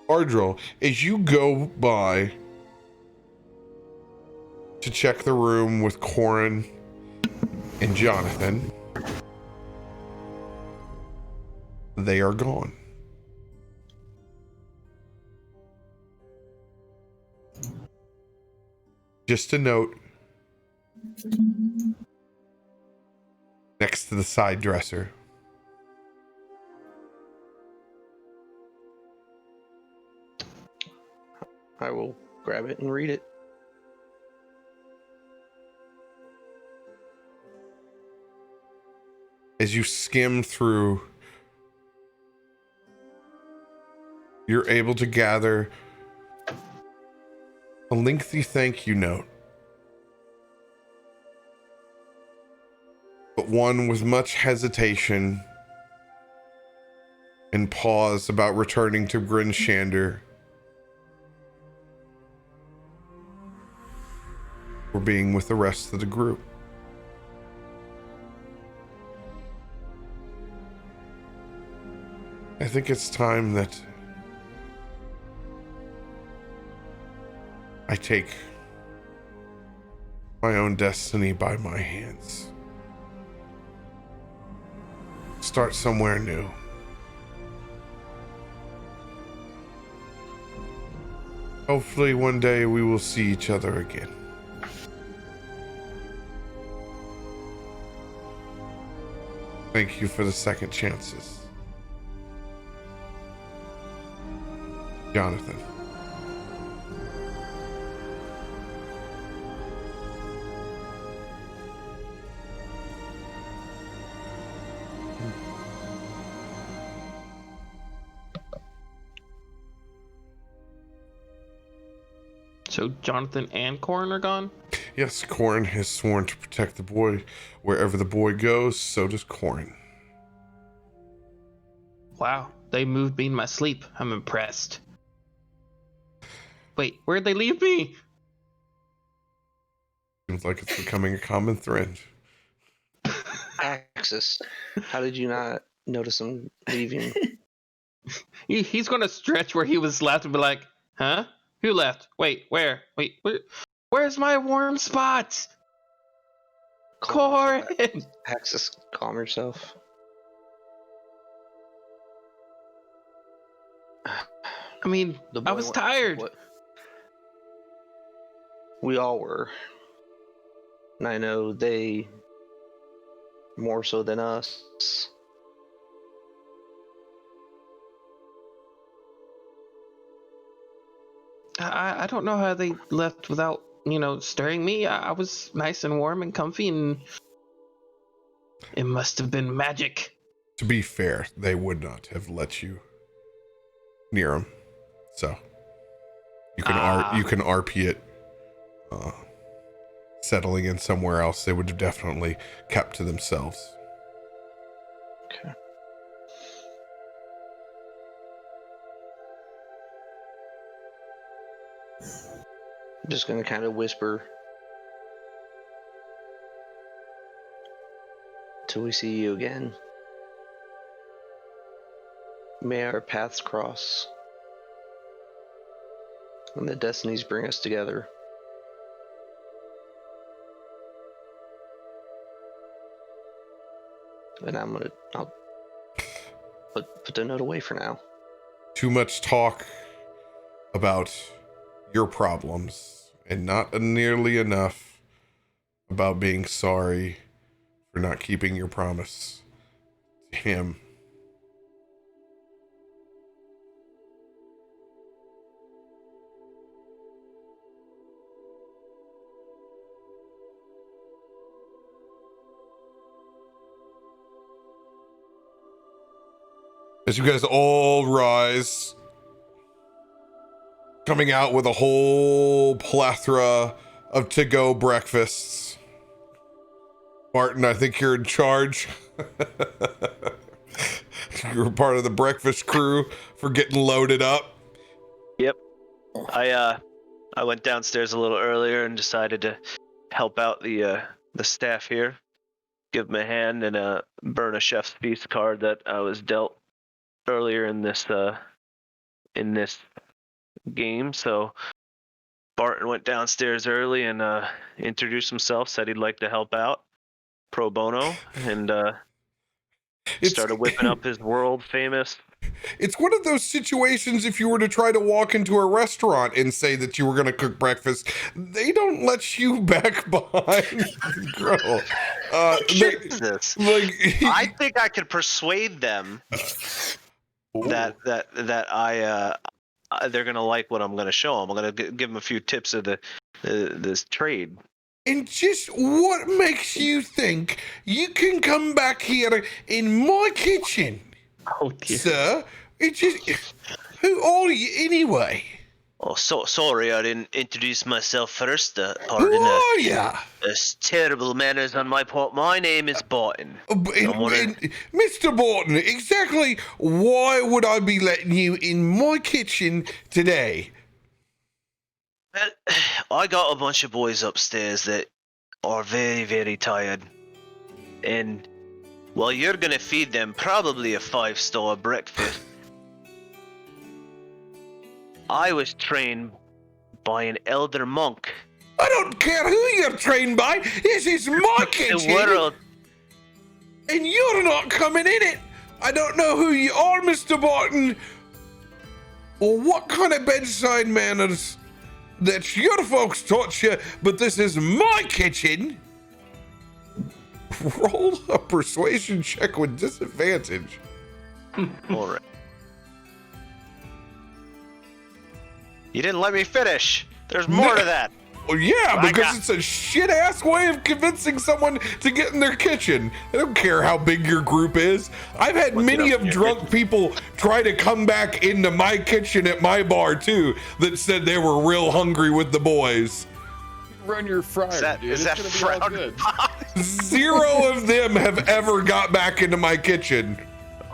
Ardril, as you go by to check the room with Corin and Jonathan, they are gone. Just a note, next to the side dresser, I will grab it and read it. as you skim through, you're able to gather a lengthy thank you note, but one with much hesitation and pause about returning to Bryn Shander or being with the rest of the group. I think it's time that I take my own destiny by my hands. Start somewhere new. Hopefully one day we will see each other again. Thank you for the second chances. Jonathan. So Jonathan and Corin are gone? Yes, Corin has sworn to protect the boy. Wherever the boy goes, so does Corin. Wow, they moved me in my sleep. I'm impressed. Wait, where'd they leave me? Seems like it's becoming a common thread. Axis, how did you not notice him leaving? He's gonna stretch where he was left and be like, huh? Who left? Wait, where? Where's my warm spot? Corin! Axis, calm yourself. I mean, The I boy was went- tired. what- We all were. And I know they more so than us. I don't know how they left without, stirring me. I was nice and warm and comfy, and it must have been magic. to be fair, they would not have let you near them. So you can you can RP it, settling in somewhere else. They would have definitely kept to themselves. Okay. I'm just gonna kind of whisper till we see you again. May our paths cross and the destinies bring us together. And I'll put the note away for now. Too much talk about your problems and not nearly enough about being sorry for not keeping your promise to him. As you guys all rise, coming out with a whole plethora of to-go breakfasts. Martin, I think you're in charge. You're part of the breakfast crew for getting loaded up. Yep. I went downstairs a little earlier and decided to help out the staff here, give them a hand, and burn a chef's feast card that I was dealt earlier in this game. So Barton went downstairs early and introduced himself, said he'd like to help out pro bono, and started whipping up his world famous. It's one of those situations, if you were to try to walk into a restaurant and say that you were going to cook breakfast, they don't let you back behind the grill. I think I could persuade them that they're gonna like what I'm gonna show them. I'm gonna give them a few tips of this trade. And just what makes you think you can come back here in my kitchen? Oh dear. Sir, it just, who are you anyway? Oh, so sorry I didn't introduce myself first. Who Pardon are you? There's terrible manners on my part. My name is Barton. Mr. Barton, exactly why would I be letting you in my kitchen today? Well, I got a bunch of boys upstairs that are very, very tired. And while you're gonna feed them probably a 5-star breakfast, I was trained by an elder monk. I don't care who you're trained by. This is my kitchen. The world. And you're not coming in it. I don't know who you are, Mr. Barton, or what kind of bedside manners that your folks taught you, but this is my kitchen. Roll a persuasion check with disadvantage. All right. You didn't let me finish. There's more to that. Well, yeah, because it's a shit-ass way of convincing someone to get in their kitchen. I don't care how big your group is. I've had many of drunk people try to come back into my kitchen at my bar, too, that said they were real hungry with the boys. Run your fryer, dude. Is that frowned upon? 0 of them have ever got back into my kitchen.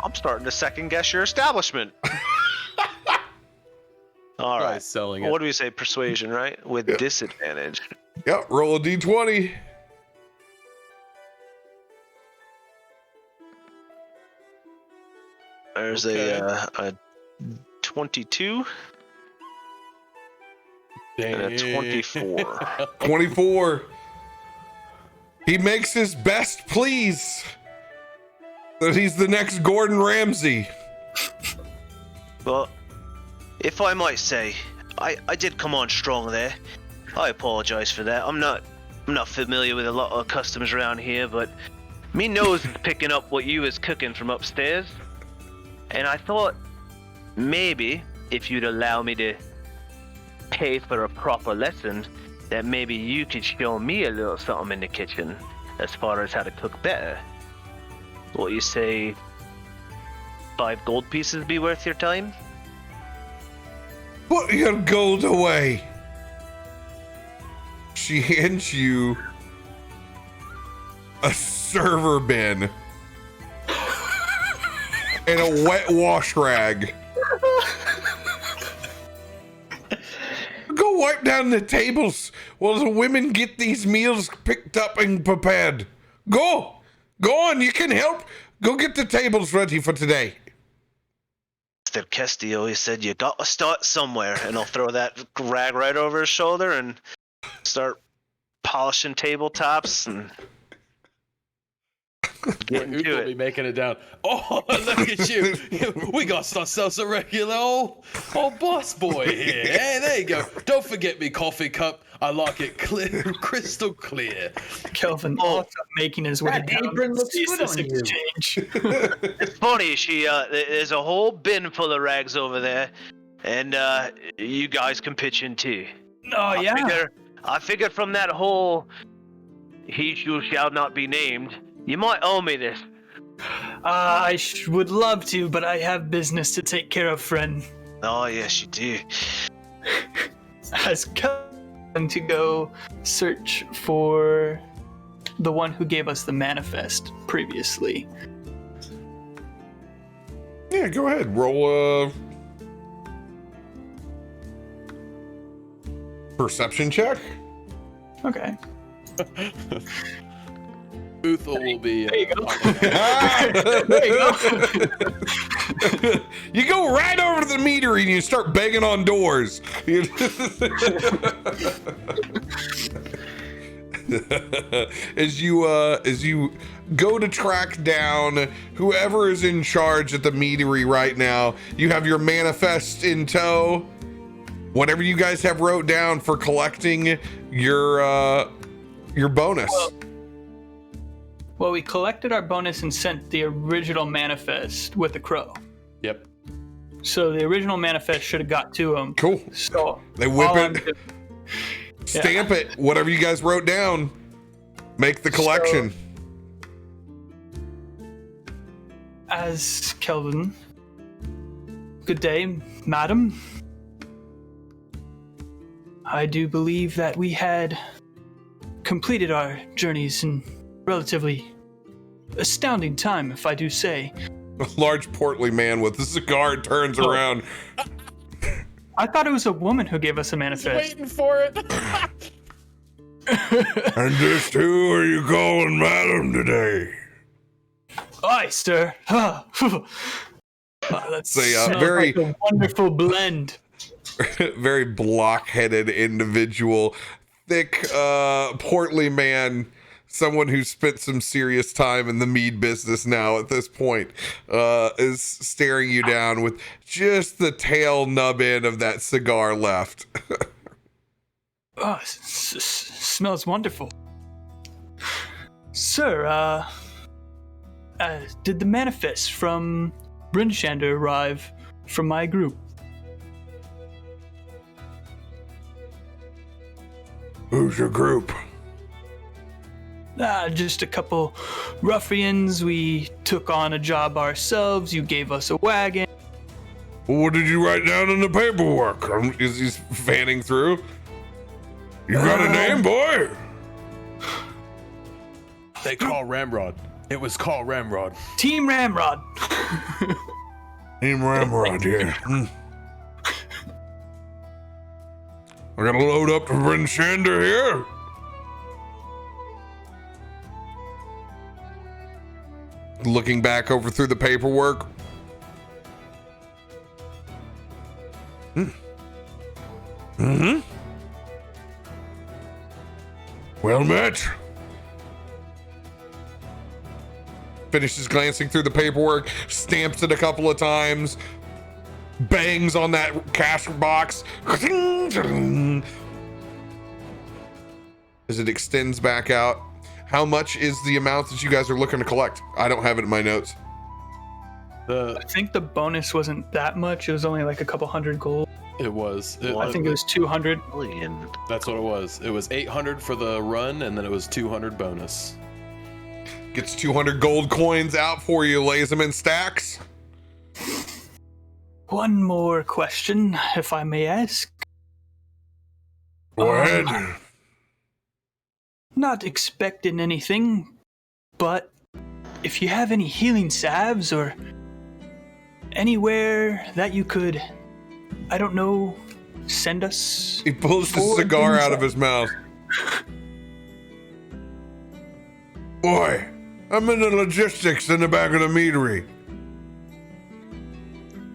I'm starting to second guess your establishment. All right. Selling it. What do we say? Persuasion, right? With disadvantage. Yep, roll a d20. There's a 22 and a 24. 24. He makes his best pleas that he's the next Gordon Ramsay. Well, if I might say, I did come on strong there. I apologize for that. I'm not familiar with a lot of customs around here, but me nose is picking up what you was cooking from upstairs. And I thought maybe if you'd allow me to pay for a proper lesson, that maybe you could show me a little something in the kitchen as far as how to cook better. What you say, 5 gold pieces be worth your time? Put your gold away. She hands you a server bin and a wet wash rag. Go wipe down the tables while the women get these meals picked up and prepared. Go on, you can help. Go get the tables ready for today. Mr. Castillo, he said you got to start somewhere, and I'll throw that rag right over his shoulder and start polishing tabletops and getting Who's to gonna be it. making it down? Oh, look at you! We got ourselves a regular old boss boy here. Hey, there you go. Don't forget me coffee cup. I like it clear, crystal clear. Kelvin Oh. also making his way That down. apron looks sees good this on you. exchange. It's funny, there's a whole bin full of rags over there, and you guys can pitch in too. Oh yeah. I figured from that whole he who shall not be named, you might owe me this. I would love to, but I have business to take care of, friend. Oh, yes, you do. As Kelvin to go search for the one who gave us the manifest previously. Yeah, go ahead. Roll a perception check. Okay. Uthal will be. There you go. There you go. You go right over to the meadery and you start banging on doors. As you go to track down whoever is in charge at the meadery right now, you have your manifest in tow. Whatever you guys have wrote down for collecting your bonus. Well, we collected our bonus and sent the original manifest with the crow. Yep. So the original manifest should have got to him. Cool. So They whip all I'm it, do- stamp it, whatever you guys wrote down. Make the collection. As Kelvin, good day, madam. I do believe that we had completed our journeys in relatively astounding time, if I do say. A large portly man with a cigar turns around. I thought it was a woman who gave us a manifest. Waiting for it. And this who are you calling madam today? Aye, sir. That's very- like a wonderful blend. Very block-headed individual, thick, portly man, someone who spent some serious time in the mead business now at this point, is staring you down with just the tail nub end of that cigar left. Oh, smells wonderful. Sir, did the manifest from Brinshander arrive from my group? Who's your group? Just a couple ruffians. We took on a job ourselves. You gave us a wagon. Well, what did you write down in the paperwork? He's fanning through. You got a name, boy? They call Ramrod. It was called Ramrod. Team Ramrod. Team Ramrod, yeah. I gotta load up the Brinshander here. Looking back over through the paperwork. Mm-hmm. Well met. Finishes glancing through the paperwork, stamps it a couple of times, bangs on that cash box as it extends back out. How much is the amount that you guys are looking to collect? I don't have it in my notes. I think the bonus wasn't that much. It was only like a couple hundred gold. It was. I think it was 200. Million. That's what it was. It was 800 for the run, and then it was 200 bonus. Gets 200 gold coins out for you, lays them in stacks. One more question, if I may ask. Go ahead. Not expecting anything, but if you have any healing salves or anywhere that you could, I don't know, send us. He pulls the 4 cigar things out of his mouth. Boy, I'm in the logistics in the back of the meadery.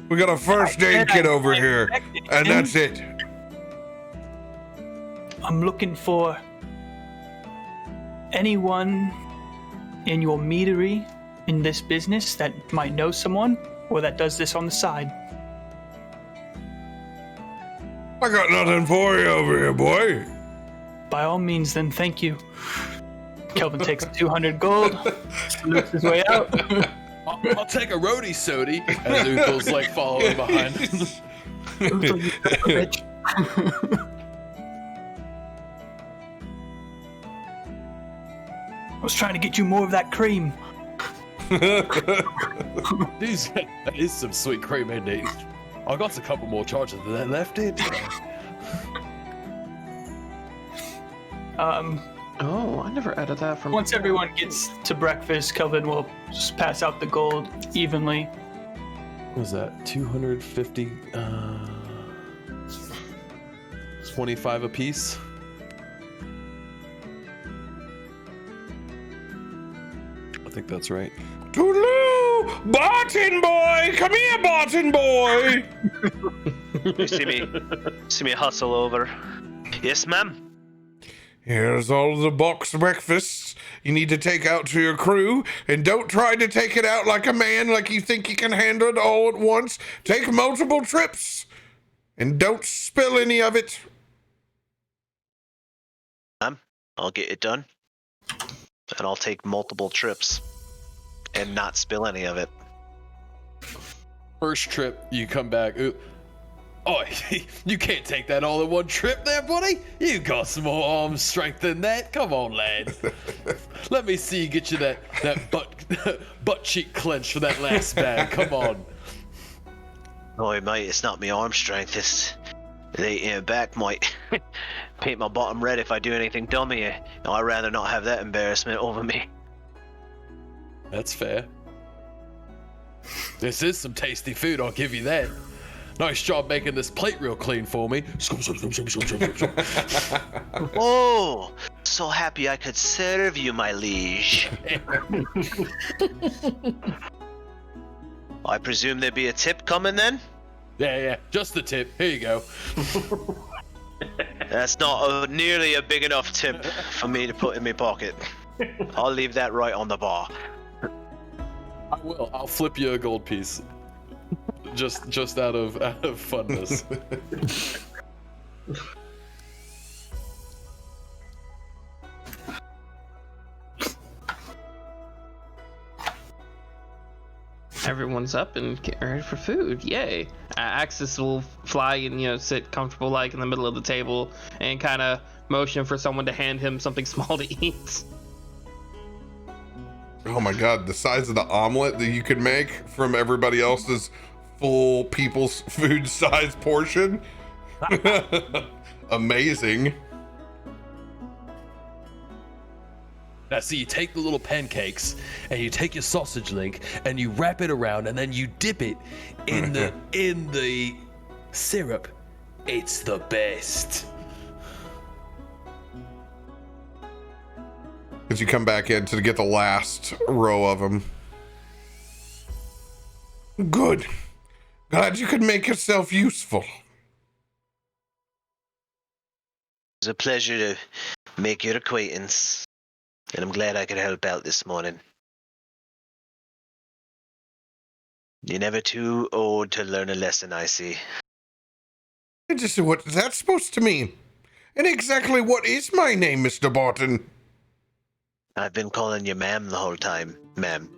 We got a first aid kit over here, and that's it. I'm looking for anyone in your meadery in this business that might know someone or that does this on the side. I got nothing for you over here, boy. By all means, then thank you. Kelvin takes 200 gold, salutes his way out. I'll take a roadie sody as Uthel's like following behind. Rich. I was trying to get you more of that cream. That is some sweet cream, isn't it? I got a couple more charges than that left in. Oh, I never added that from. Once everyone gets to breakfast, Kelvin will just pass out the gold evenly. What was that? 250, 25 apiece? I think that's right. Toodaloo! Barton boy! Come here, Barton boy! You see me hustle over. Yes, ma'am. Here's all the box breakfasts you need to take out to your crew, and don't try to take it out like a man, like you think you can handle it all at once. Take multiple trips, and don't spill any of it. Ma'am, I'll get it done. And I'll take multiple trips and not spill any of it. First trip, you come back. Oh, you can't take that all in one trip there, buddy. You got some more arm strength than that. Come on, lad. Let me see you get you that butt cheek clench for that last bag. Come on. Oh, mate, it's not my arm strength. It's the back might paint my bottom red if I do anything dumb here. No, I'd rather not have that embarrassment over me. That's fair. This is some tasty food, I'll give you that. Nice job making this plate real clean for me. Oh, so happy I could serve you, my liege. I presume there'd be a tip coming then? Yeah, just the tip. Here you go. That's not nearly a big enough tip for me to put in my pocket. I'll leave that right on the bar. I will. I'll flip you a gold piece. Just out of funness. Everyone's up and getting ready for food. Yay! Axis will fly and sit comfortable like in the middle of the table and kind of motion for someone to hand him something small to eat. Oh my god, the size of the omelet that you could make from everybody else's full people's food size portion. Amazing. Now see, you take the little pancakes and you take your sausage link and you wrap it around and then you dip it in the syrup. It's the best. As you come back in to get the last row of them. Good. Glad you could make yourself useful. It's a pleasure to make your acquaintance, and I'm glad I could help out this morning. You're never too old to learn a lesson, I see. Just what that's supposed to mean. And exactly what is my name, Mr. Barton? I've been calling you ma'am the whole time, ma'am.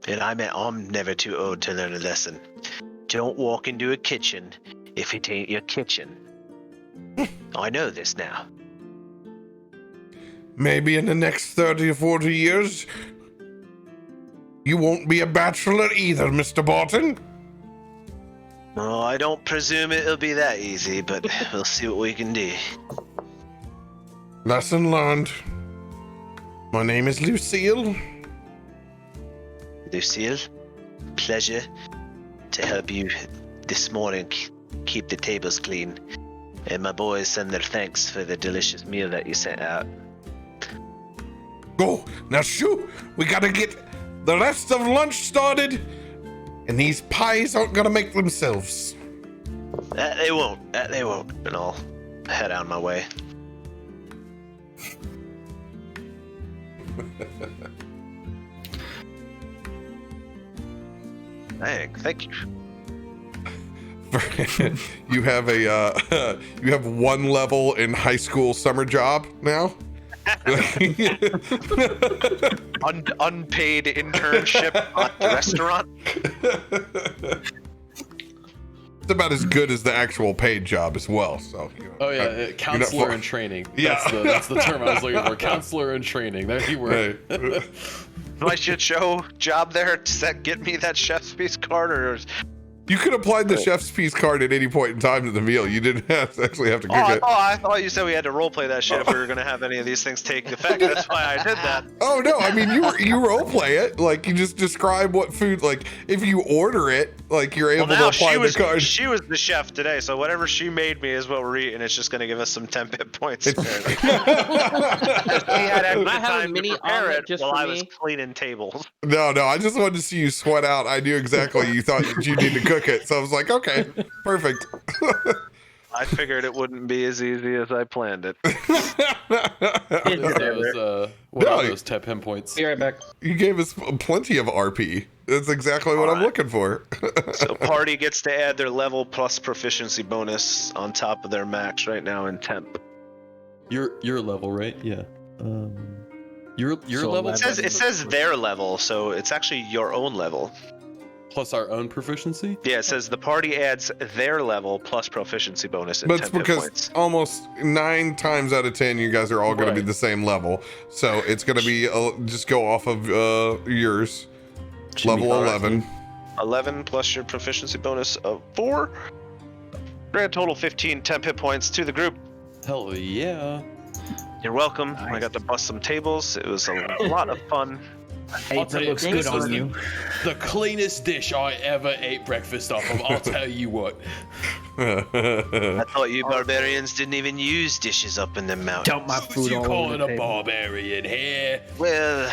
And I'm never too old to learn a lesson. Don't walk into a kitchen if it ain't your kitchen. I know this now. Maybe in the next 30 or 40 years, you won't be a bachelor either, Mr. Barton. Oh, I don't presume it'll be that easy, but we'll see what we can do. Lesson learned. My name is Lucille. Lucille, pleasure to help you this morning keep the tables clean. And my boys send their thanks for the delicious meal that you sent out. Go. Now shoot. We gotta get the rest of lunch started. And these pies aren't gonna make themselves. That they won't. And I'll head on my way. Thank you. You have you have one level in high school summer job now. Unpaid internship at the restaurant. It's about as good as the actual paid job as well. So. Oh yeah, counselor in training. That's the term I was looking for. Counselor in training. There you were. Right. My shit show job there. Does that get me that chef's piece card, or? You could apply the chef's piece card at any point in time to the meal. You didn't actually have to cook it. I thought you said we had to roleplay that shit if we were going to have any of these things take effect. That's why I did that. Oh no, I mean you roleplay it. Like you just describe what food. Like if you order it, like you're able to apply the card. She was the chef today, so whatever she made me is what we're eating. It's just going to give us some 10 hit points. Can I have a mini omelet just while for I me? was cleaning tables. No, I just wanted to see you sweat out. I knew exactly you thought that you need to cook it, so I was like, okay, perfect. I figured it wouldn't be as easy as I planned it. What are those tap him points? Be right back. You gave us plenty of RP. That's exactly what I'm looking for. So party gets to add their level plus proficiency bonus on top of their max right now in temp. Your level, right? Yeah. Your So level. It says their level, so it's actually your own level. Plus our own proficiency. Yeah, it says the party adds their level plus proficiency bonus in But it's 10 hit because points. almost 9 times out of 10, you guys are all going to be the same level. So it's going to be just go off of yours. Level 11. 11 plus your proficiency bonus of 4. Grand total 15 temp hit points to the group. Hell yeah. You're welcome. I got to bust some tables. It was a lot of fun. Hey, I'll tell that you, looks this good was on you. The cleanest dish I ever ate breakfast off of. I'll tell you what. I thought you barbarians didn't even use dishes up in the mountains. Dump my food You all call over it the a table. barbarian here? Well,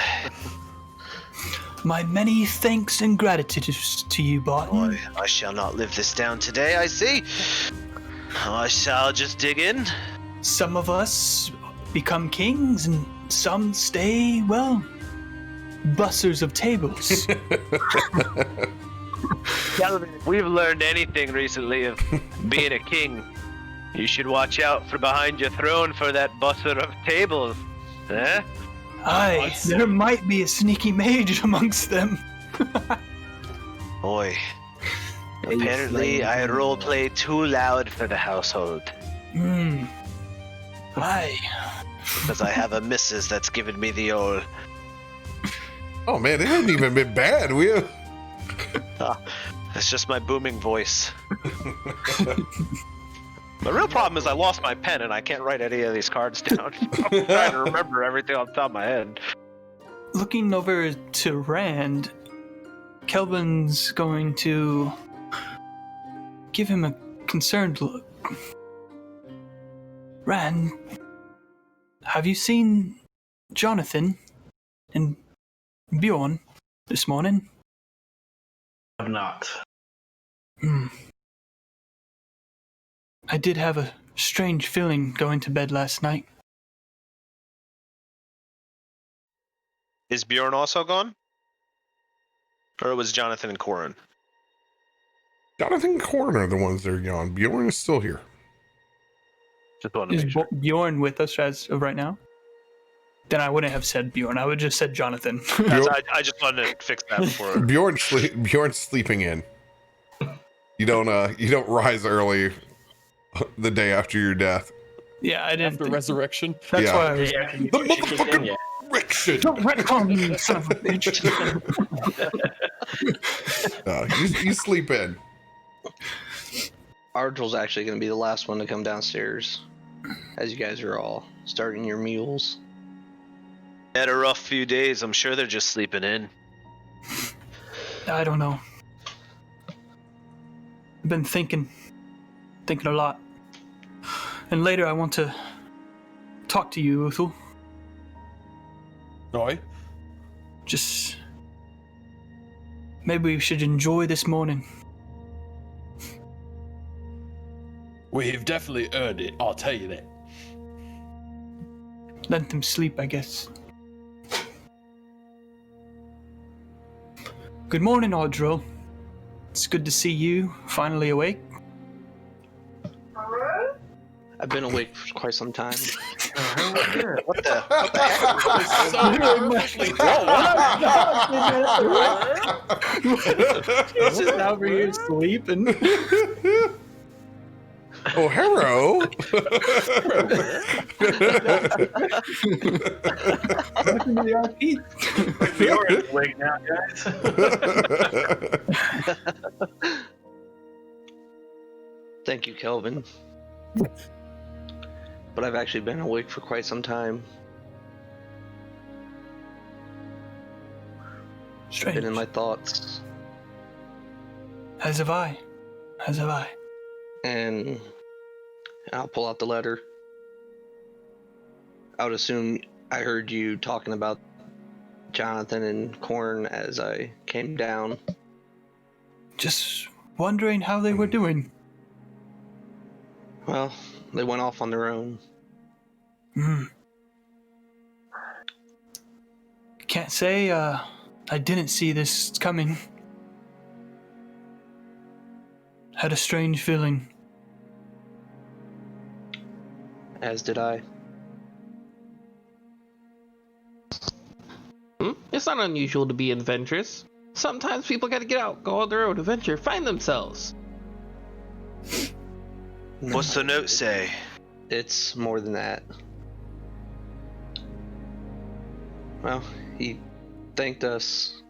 My many thanks and gratitudes to you, Barton. I shall not live this down today, I see. I shall just dig in. Some of us become kings, and some stay, well, bussers of tables. If we've learned anything recently of being a king, you should watch out for behind your throne for that busser of tables. Eh? Aye, there might be a sneaky mage amongst them. Boy, apparently I roleplay too loud for the household. Aye. Because I have a missus that's given me the old... Oh man, it hasn't even been bad. It's just my booming voice. The real problem is I lost my pen and I can't write any of these cards down. I'm trying to remember everything off the top of my head. Looking over to Rand, Kelvin's going to give him a concerned look. Rand, have you seen Jonathan and Bjorn this morning? Have not. I did have a strange feeling going to bed last night. Is Bjorn also gone? Or it was Jonathan and Corin? Jonathan and Corin are the ones that are gone. Bjorn is still here. Just wanted to Is make sure. Bjorn with us as of right now? Then I wouldn't have said Bjorn. I would just said Jonathan. I just wanted to fix that before. Bjorn's sleeping in. You don't rise early the day after your death. Yeah, I didn't. After resurrection. That's Yeah. why I was. Yeah, The motherfucking Rickson. Don't retcon me, you son of a bitch. You sleep in. Ardrill's actually going to be the last one to come downstairs, as you guys are all starting your meals. Had a rough few days. I'm sure they're just sleeping in. I don't know. I've been thinking a lot. And later I want to talk to you, Uthul. Oi. Just maybe we should enjoy this morning. We've definitely earned it, I'll tell you that. Let them sleep, I guess. Good morning, Ardrill. It's good to see you finally awake. I've been awake for quite some time. What the heck? He's just over here sleeping. Oh, hello. Welcome to the RP. You're awake now, guys. Thank you, Kelvin. But I've actually been awake for quite some time. Strange. Been in my thoughts. As have I. As have I. And I'll pull out the letter. I would assume I heard you talking about Jonathan and Corn as I came down. Just wondering how they were doing. Well, they went off on their own. Can't say I didn't see this coming. Had a strange feeling. As did I. It's not unusual to be adventurous. Sometimes people gotta get out, go on their own adventure, find themselves. What's the note say? It's more than that. Well, he thanked us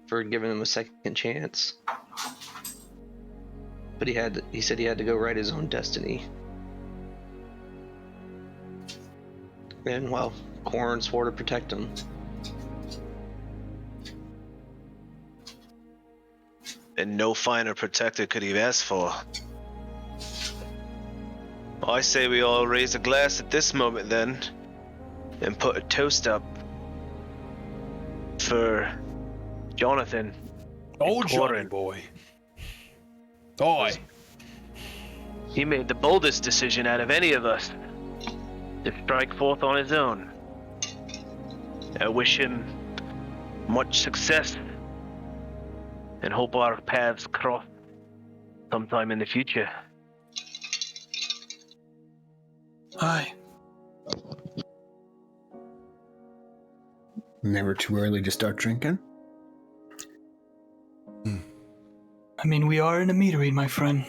for giving him a second chance. But he said he had to go write his own destiny. And well, Corn swore to protect him. And no finer protector could he have asked for. I say we all raise a glass at this moment then, and put a toast up for Jonathan. Oh, Johnny Corin. boy. Oi. He made the boldest decision out of any of us to strike forth on his own. I wish him much success and hope our paths cross sometime in the future. Aye. Never too early to start drinking. I mean, we are in a meadery, my friend.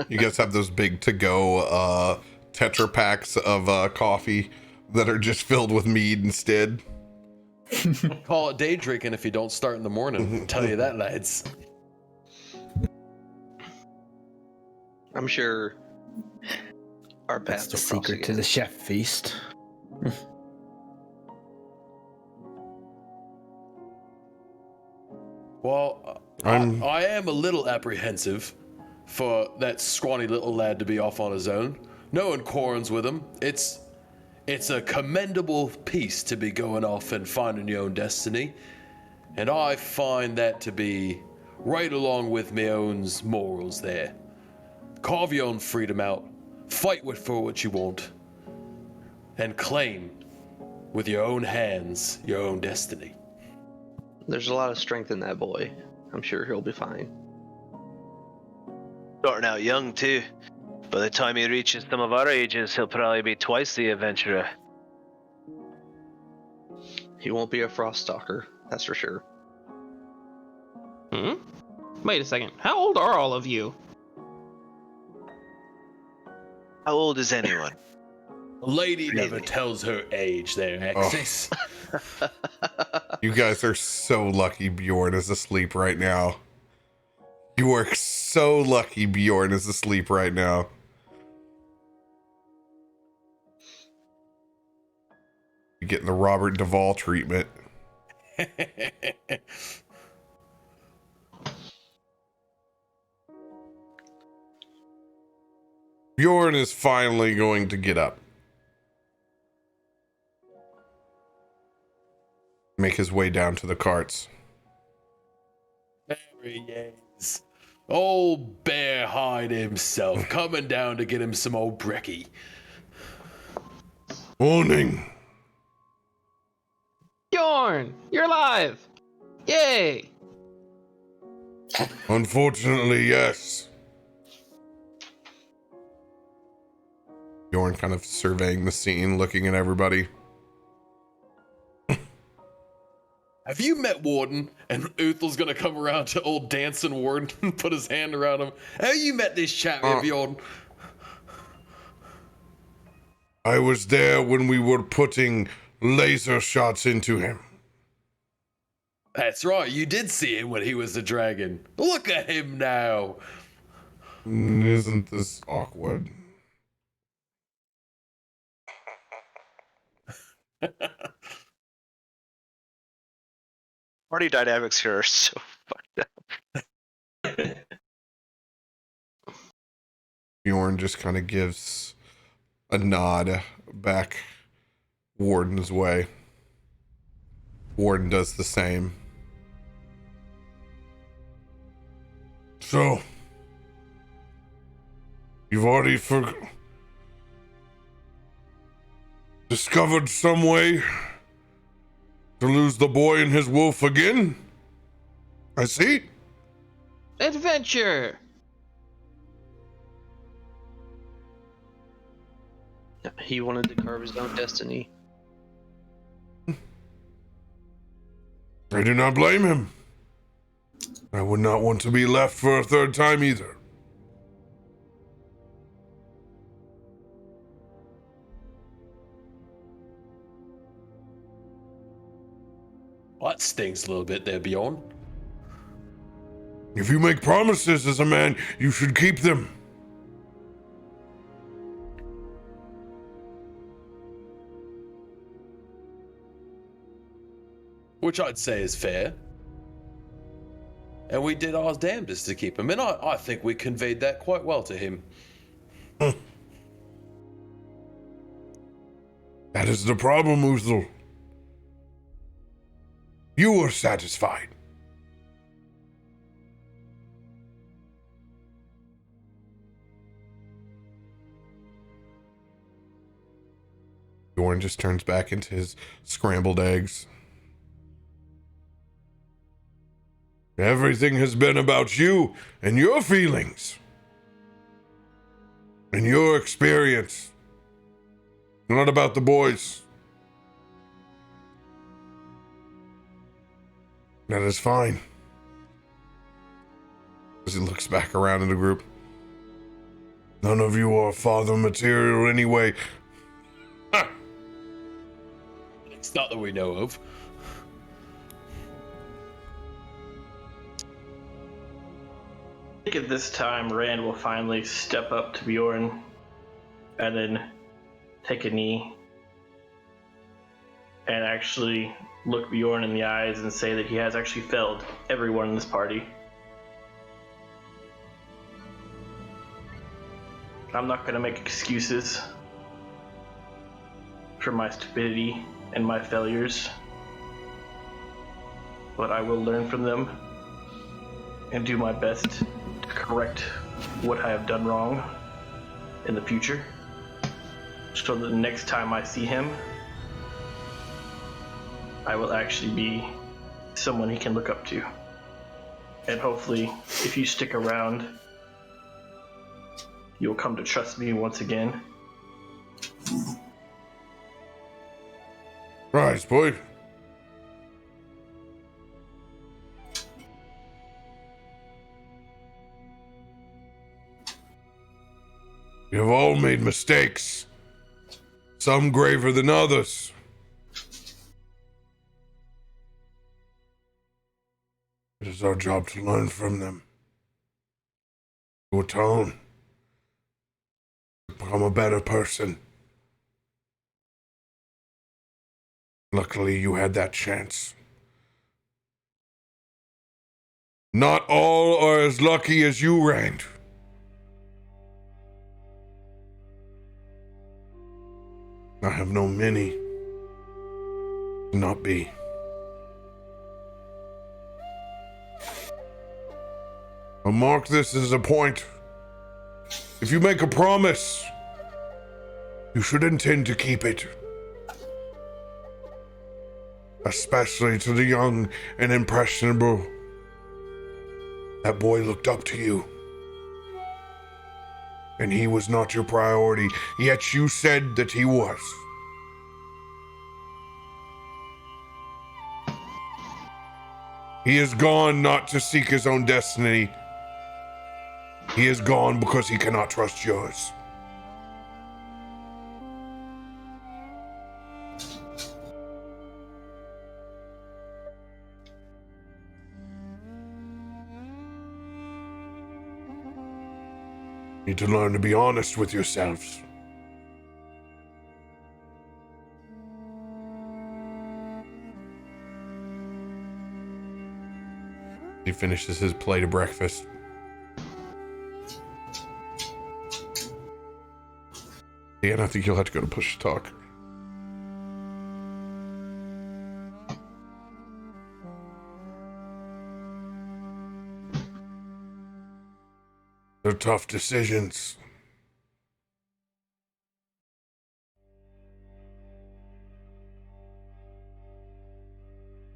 You guys have those big to-go Tetra packs of coffee that are just filled with mead instead. Call it day drinking if you don't start in the morning. I'll tell you that, lads. I'm sure our That's paths the will cross secret to again. the chef feast. Well, I am a little apprehensive for that scrawny little lad to be off on his own. Knowing Corn's with him, it's a commendable piece to be going off and finding your own destiny. And I find that to be right along with my own morals there. Carve your own freedom out, fight for what you want, and claim with your own hands your own destiny. There's a lot of strength in that boy. I'm sure he'll be fine. Starting out young too. By the time he reaches some of our ages, he'll probably be twice the adventurer. He won't be a frost stalker, that's for sure. Wait a second. How old are all of you? How old is anyone? A lady never Really? tells her age there, Axis. You guys are so lucky Bjorn is asleep right now. You are so lucky Bjorn is asleep right now. You're getting the Robert Duvall treatment. Bjorn is finally going to get up. Make his way down to the carts. There he is. Old Bear Hide himself, coming down to get him some old brekkie. Morning. Bjorn, you're alive! Yay! Unfortunately, yes. Bjorn kind of surveying the scene, looking at everybody. Have you met Warden? And Uthel's gonna come around to old dancing Warden and put his hand around him. Have you met this chap here, Bjorn? I was there when we were putting laser shots into him. That's right, you did see him when he was the dragon. Look at him now. Isn't this awkward? Party dynamics here are so fucked up. Bjorn just kind of gives a nod back Warden's way. Warden does the same. So, you've already discovered some way to lose the boy and his wolf again? I see. Adventure! He wanted to carve his own destiny. I do not blame him. I would not want to be left for a third time either. Well, that stings a little bit there, Bjorn. If you make promises as a man, you should keep them. Which I'd say is fair. And we did our damnedest to keep him, and I think we conveyed that quite well to him. That is the problem, Uthal. You were satisfied. Bjorn just turns back into his scrambled eggs. Everything has been about you and your feelings and your experience, not about the boys. That is fine. As he looks back around in the group. None of you are father material anyway. It's not that we know of. I think at this time, Rand will finally step up to Bjorn and then take a knee and actually look Bjorn in the eyes and say that he has actually failed everyone in this party. I'm not going to make excuses for my stupidity and my failures, but I will learn from them and do my best to correct what I have done wrong in the future, so that the next time I see him, I will actually be someone he can look up to. And hopefully, if you stick around, you'll come to trust me once again. Rise, boy. We have all made mistakes, some graver than others. It is our job to learn from them. to atone, to become a better person. Luckily, you had that chance. Not all are as lucky as you, Rand. I have known many to not be. I'll mark this as a point. If you make a promise, you should intend to keep it. Especially to the young and impressionable. That boy looked up to you. And he was not your priority, yet you said that he was. He is gone not to seek his own destiny. He is gone because he cannot trust yours. You need to learn to be honest with yourselves. He finishes his plate of breakfast. Dan, I think you'll have to go to push to talk. They're tough decisions.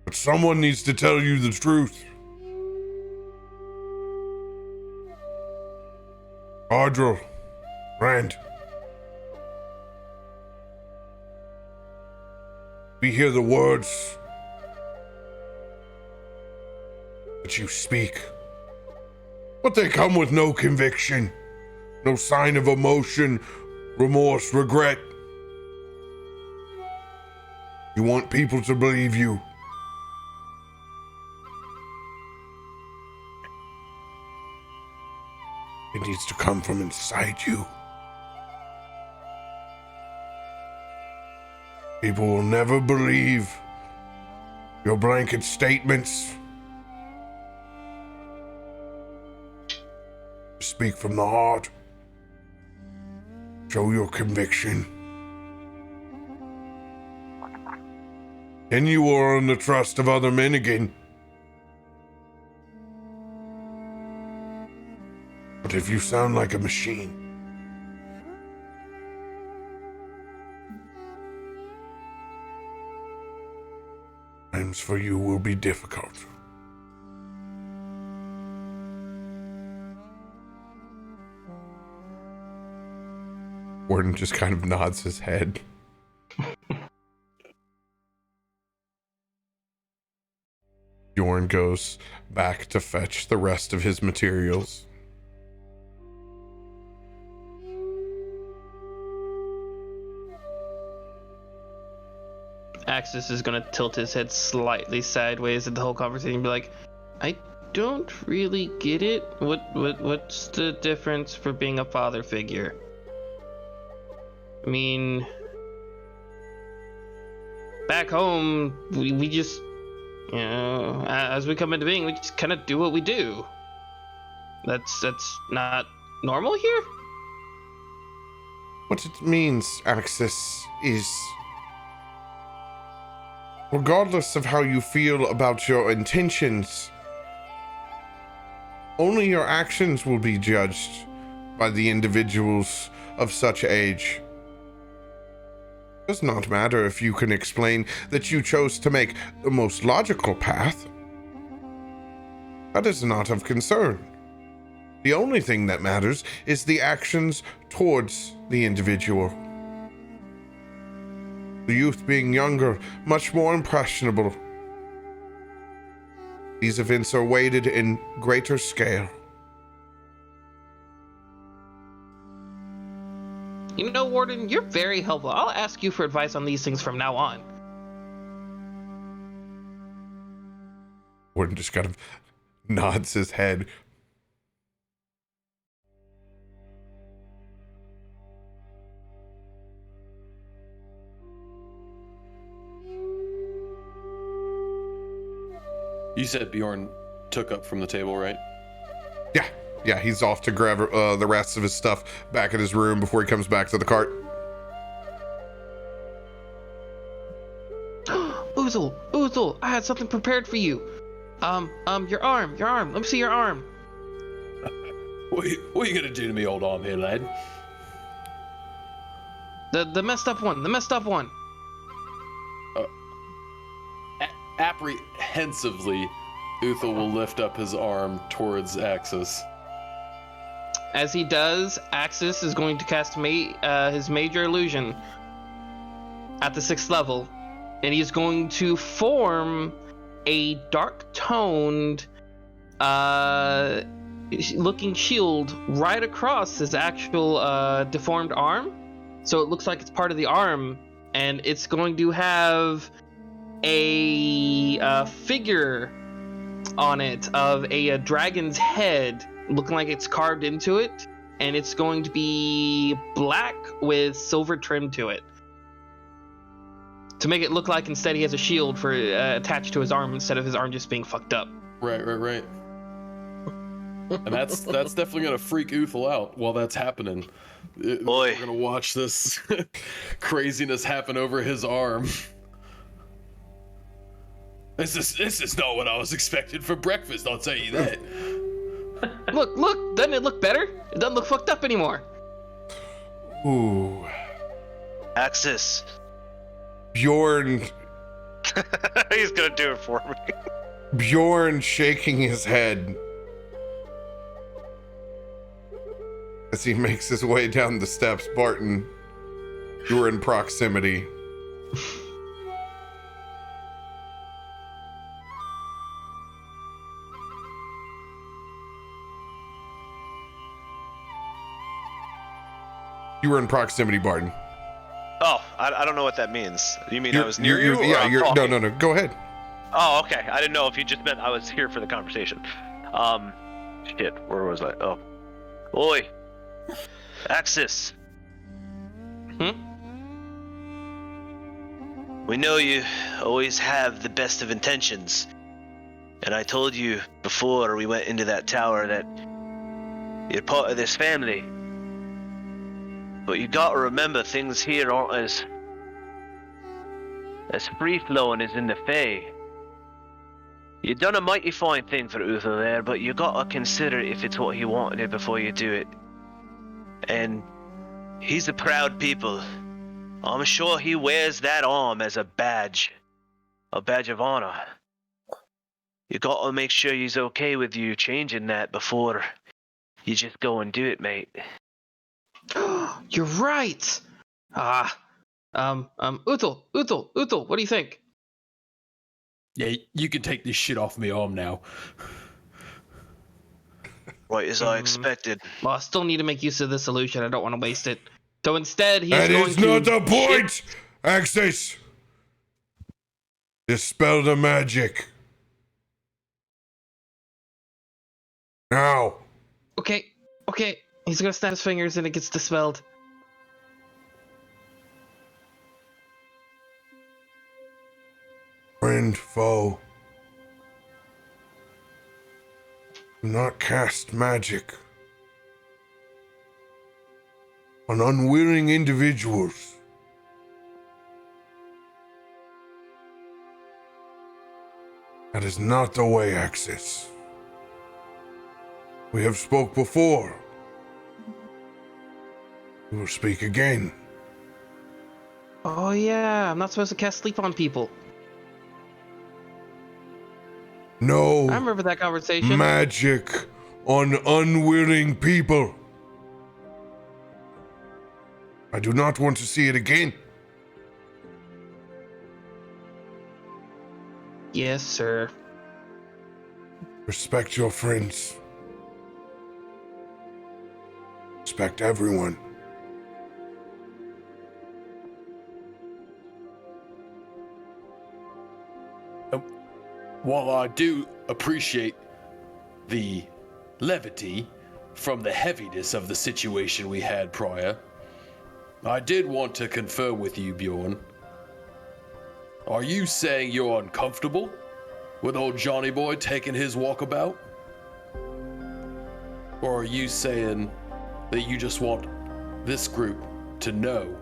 But someone needs to tell you the truth. Audril, Rand. We hear the words that you speak, but they come with no conviction, no sign of emotion, remorse, regret. You want people to believe you. It needs to come from inside you. People will never believe your blanket statements. Speak from the heart. Show your conviction. Then you will earn the trust of other men again. But if you sound like a machine, times for you will be difficult. Warden just kind of nods his head. Bjorn goes back to fetch the rest of his materials. Axis is gonna tilt his head slightly sideways at the whole conversation and be like, I don't really get it. What's the difference for being a father figure? I mean, back home, we just, you know, as we come into being, we just kind of do what we do. That's not normal here? What it means, Axis, is regardless of how you feel about your intentions, only your actions will be judged by the individuals of such age. It does not matter if you can explain that you chose to make the most logical path. That is not of concern. The only thing that matters is the actions towards the individual. The youth being younger, much more impressionable. These events are weighted in greater scale. You know, Warden, you're very helpful. I'll ask you for advice on these things from now on. Warden just kind of nods his head. You said Bjorn took up from the table, right? Yeah, he's off to grab the rest of his stuff back in his room before he comes back to the cart. Uzul, I had something prepared for you. Your arm. Let me see your arm. What are you gonna do to me, old arm here, lad? The messed up one. Apprehensively, Uthal will lift up his arm towards Axis. As he does, Axis is going to cast his major illusion at the 6th level, and he's going to form a dark-toned looking shield right across his actual deformed arm. So it looks like it's part of the arm, and it's going to have a figure on it of a dragon's head looking like it's carved into it, and it's going to be black with silver trim to it to make it look like instead he has a shield for attached to his arm instead of his arm just being fucked up. Right. And that's definitely gonna freak Uthal out while that's happening. Boy. We're gonna watch this craziness happen over his arm. This is not what I was expecting for breakfast, I'll tell you that. Look, doesn't it look better? It doesn't look fucked up anymore. Ooh. Axis. Bjorn He's gonna do it for me. Bjorn shaking his head as he makes his way down the steps. Barton, you're in proximity. You were in proximity, Barton. Oh, I don't know what that means. You mean I was near you? Yeah, or I'm talking? No. Go ahead. Oh, okay. I didn't know if you just meant I was here for the conversation. Shit, where was I? Oh. Oi. Axis. We know you always have the best of intentions. And I told you before we went into that tower that you're part of this family. But you gotta remember, things here aren't as free-flowing as in the Fae. You done a mighty fine thing for Uthal there, but you gotta consider if it's what he wanted before you do it. And he's a proud people. I'm sure he wears that arm as a badge of honor. You gotta make sure he's okay with you changing that before you just go and do it, mate. You're right. Uthal, what do you think? Yeah, you can take this shit off me arm now. Right as I expected. Well, I still need to make use of this illusion. I don't want to waste it. So instead, he's That going is to... not the point! Axis! Dispel the magic. Now. Okay. He's gonna snap his fingers and it gets dispelled. Friend, foe. Do not cast magic on unwilling individuals. That is not the way, Axis. We have spoke before. We will speak again. Oh yeah, I'm not supposed to cast sleep on people. No I remember that conversation. magic on unwilling people. I do not want to see it again. Yes, sir. Respect your friends. Respect everyone. While I do appreciate the levity from the heaviness of the situation we had prior, I did want to confirm with you, Bjorn. Are you saying you're uncomfortable with old Johnny Boy taking his walkabout? Or are you saying that you just want this group to know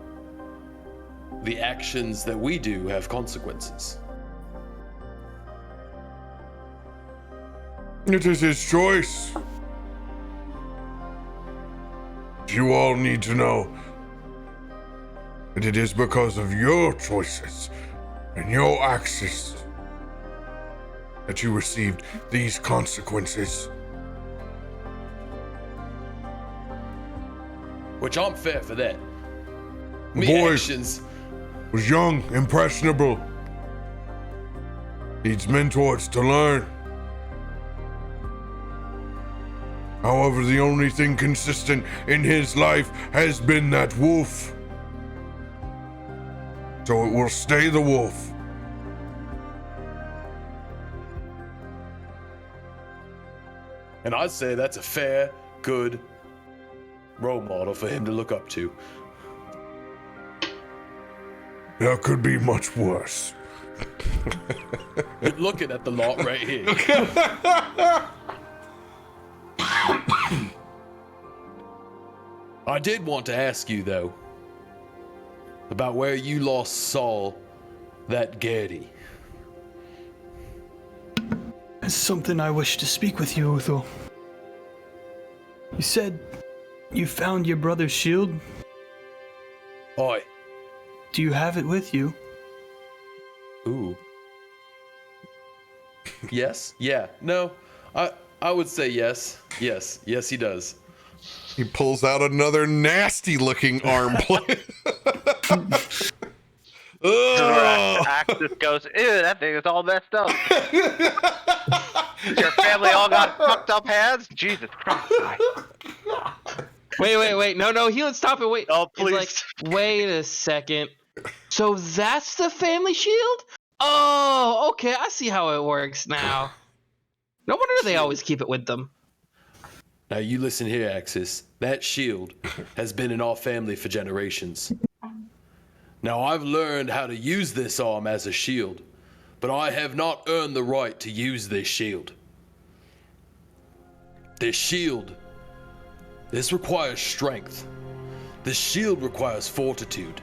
the actions that we do have consequences? It is his choice. You all need to know that it is because of your choices and your actions that you received these consequences. Which I'm fair for that. The Me boy actions. was young, impressionable. Needs mentors to learn. However, the only thing consistent in his life has been that wolf. So it will stay the wolf. And I'd say that's a fair, good role model for him to look up to. That could be much worse. You're looking at the lot right here. I did want to ask you, though, about where you lost Saul that Gertie. It's something I wish to speak with you, Utho. You said you found your brother's shield. Oi. Do you have it with you? Ooh. Yes? Yeah. No. I would say yes. Yes. Yes, he does. He pulls out another nasty looking arm plate. Axis goes, ew, that thing is all messed up. Your family all got fucked up hands? Jesus Christ. Wait. No, he would stop and wait. Oh, please. It's like, wait a second. So that's the family shield? Oh, okay. I see how it works now. No wonder they always keep it with them. Now you listen here, Axis. That shield has been in our family for generations. Now I've learned how to use this arm as a shield, but I have not earned the right to use this shield. This requires strength. This shield requires fortitude.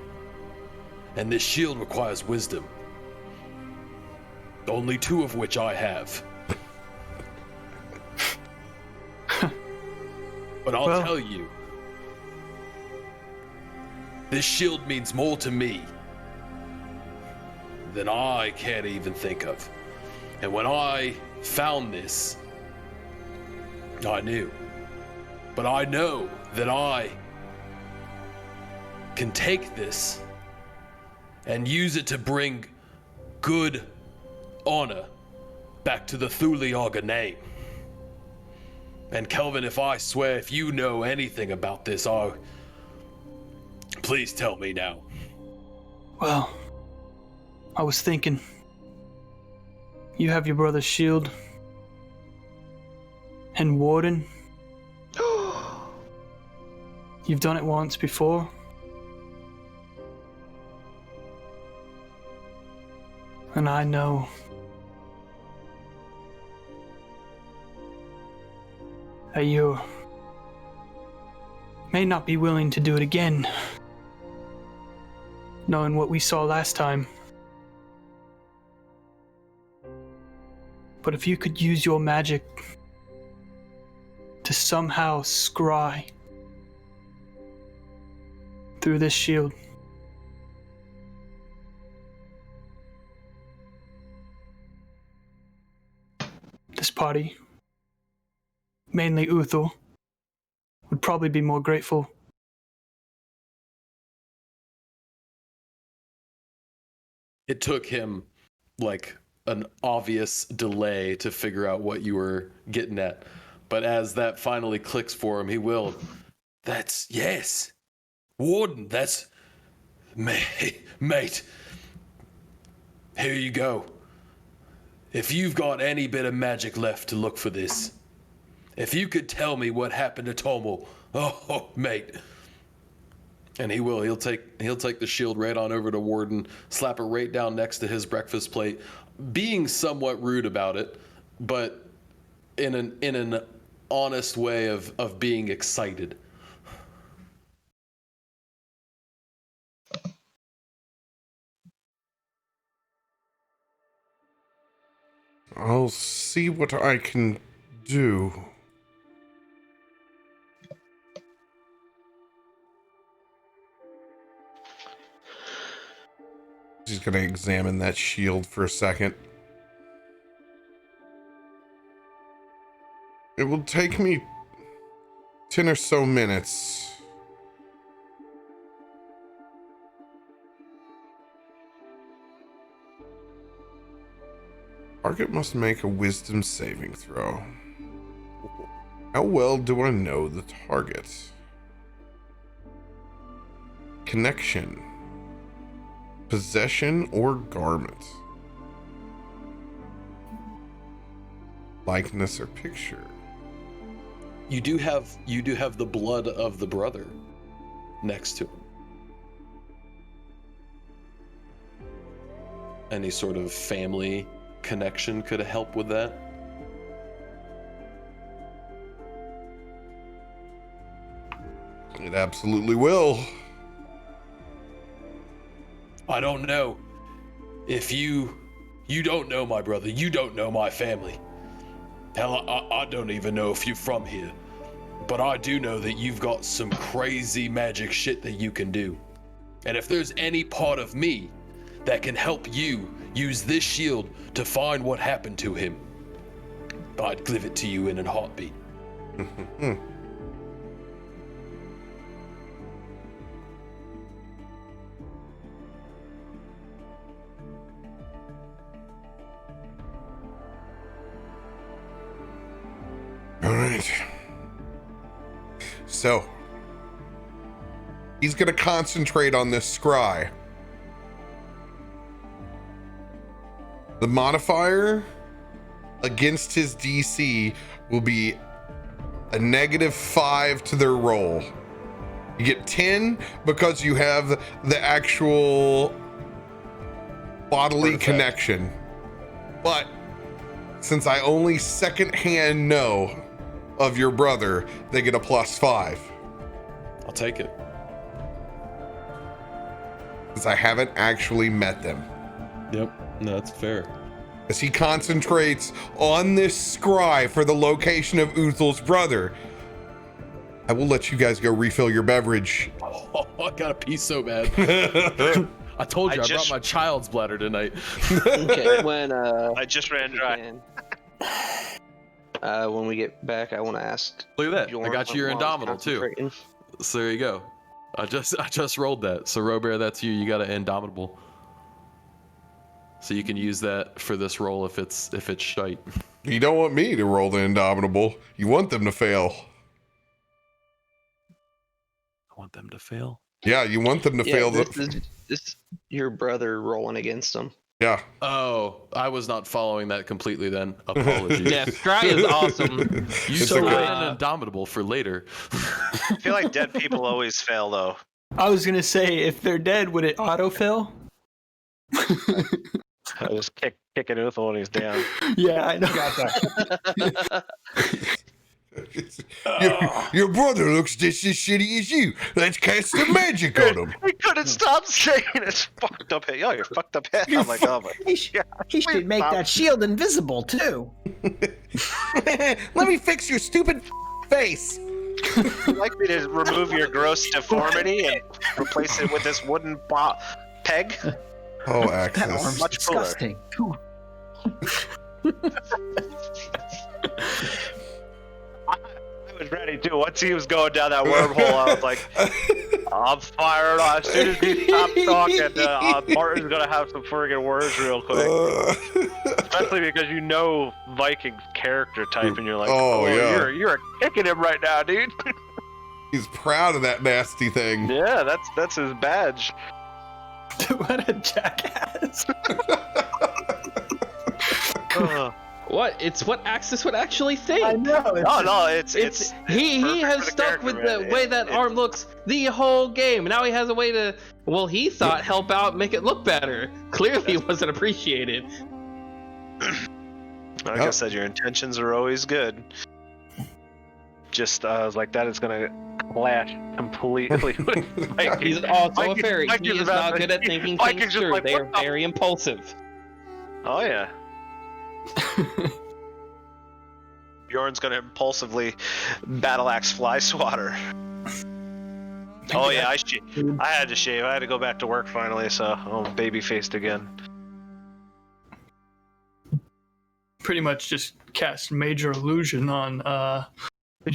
And this shield requires wisdom. Only two of which I have. But I'll tell you, this shield means more to me than I can't even think of. And when I found this, I knew. But I know that I can take this and use it to bring good honor back to the Thuliaga name. And Kelvin, if you know anything about this, please tell me now. Well, I was thinking, you have your brother's shield and Warden. You've done it once before. And I know that you may not be willing to do it again, knowing what we saw last time. But if you could use your magic to somehow scry through this shield, this party, mainly Utho, would probably be more grateful. It took him like an obvious delay to figure out what you were getting at. But as that finally clicks for him, he will. That's, yes. Warden, that's... Mate. Here you go. If you've got any bit of magic left to look for this, if you could tell me what happened to Tomo, oh, mate. And he will. He'll take the shield right on over to Warden, slap it right down next to his breakfast plate, being somewhat rude about it, but in an honest way of being excited. I'll see what I can do. She's gonna examine that shield for a second. It will take me 10 or so minutes. Target must make a wisdom saving throw. How well do I know the target? Connection. Possession or garment. Likeness or picture. You do have the blood of the brother next to him. Any sort of family connection could help with that. It absolutely will. I don't know. If you don't know my brother, you don't know my family. Hell, I don't even know if you're from here. But I do know that you've got some crazy magic shit that you can do. And if there's any part of me that can help you use this shield to find what happened to him, I'd give it to you in a heartbeat. All right. So, he's going to concentrate on this scry. The modifier against his DC will be a -5 to their roll. You get 10 because you have the actual bodily connection. But since I only secondhand know of your brother, they get a +5. I'll take it. Since I haven't actually met them. Yep, no, that's fair. As he concentrates on this scry for the location of Uthel's brother, I will let you guys go refill your beverage. Oh, I got a pee so bad. I told you I brought my child's bladder tonight. Okay, when I just ran dry. When we get back, I want to ask. Look at that! I got you your Indomitable too. So there you go. I just rolled that. So RoBear, that's you. You got an Indomitable. So you can use that for this roll if it's shite. You don't want me to roll the Indomitable. You want them to fail. I want them to fail. Yeah, you want them to fail. This your brother rolling against them. Yeah. Oh, I was not following that completely then. Apologies. Yeah, Scry is awesome. You It's still okay. got an Indomitable for later. I feel like dead people always fail, though. I was gonna say, if they're dead, would it autofill? I just kick it Uthel when he's down. Yeah, I know. Your brother looks just as shitty as you. Let's cast some magic on him. He couldn't stop saying it's fucked up head. Yo, you're fucked up head. I'm like, oh my. He should make that shield invisible too. Let me fix your stupid face. Would you like me to remove your gross deformity and replace it with this wooden peg? Oh, That Axis. arm's Much cooler. disgusting. I was ready too. Once he was going down that wormhole, I was like, I'm fired. As soon as he stopped talking, Martin's gonna have some friggin' words real quick. Especially because you know Viking's character type, and you're like, Oh, yeah. you're kicking him right now, dude. He's proud of that nasty thing. Yeah, that's his badge. What a jackass. What? It's what Axis would actually think. I know. No, it's He perfect has for the stuck character, with man. the way that arm looks the whole game. Now he has a way to, well, he thought help out, make it look better. Clearly, it wasn't appreciated. Like I said, your intentions are always good. Just I was like, that is gonna clash completely with Mike. He's also Mike a fairy. Mike He is about not good at thinking Mike things is just through. like, They are what the- very impulsive. Oh yeah. Bjorn's gonna impulsively battle axe fly swatter. Oh yeah, I had to shave. I had to go back to work finally, so I'm baby faced again. Pretty much just cast Major Illusion on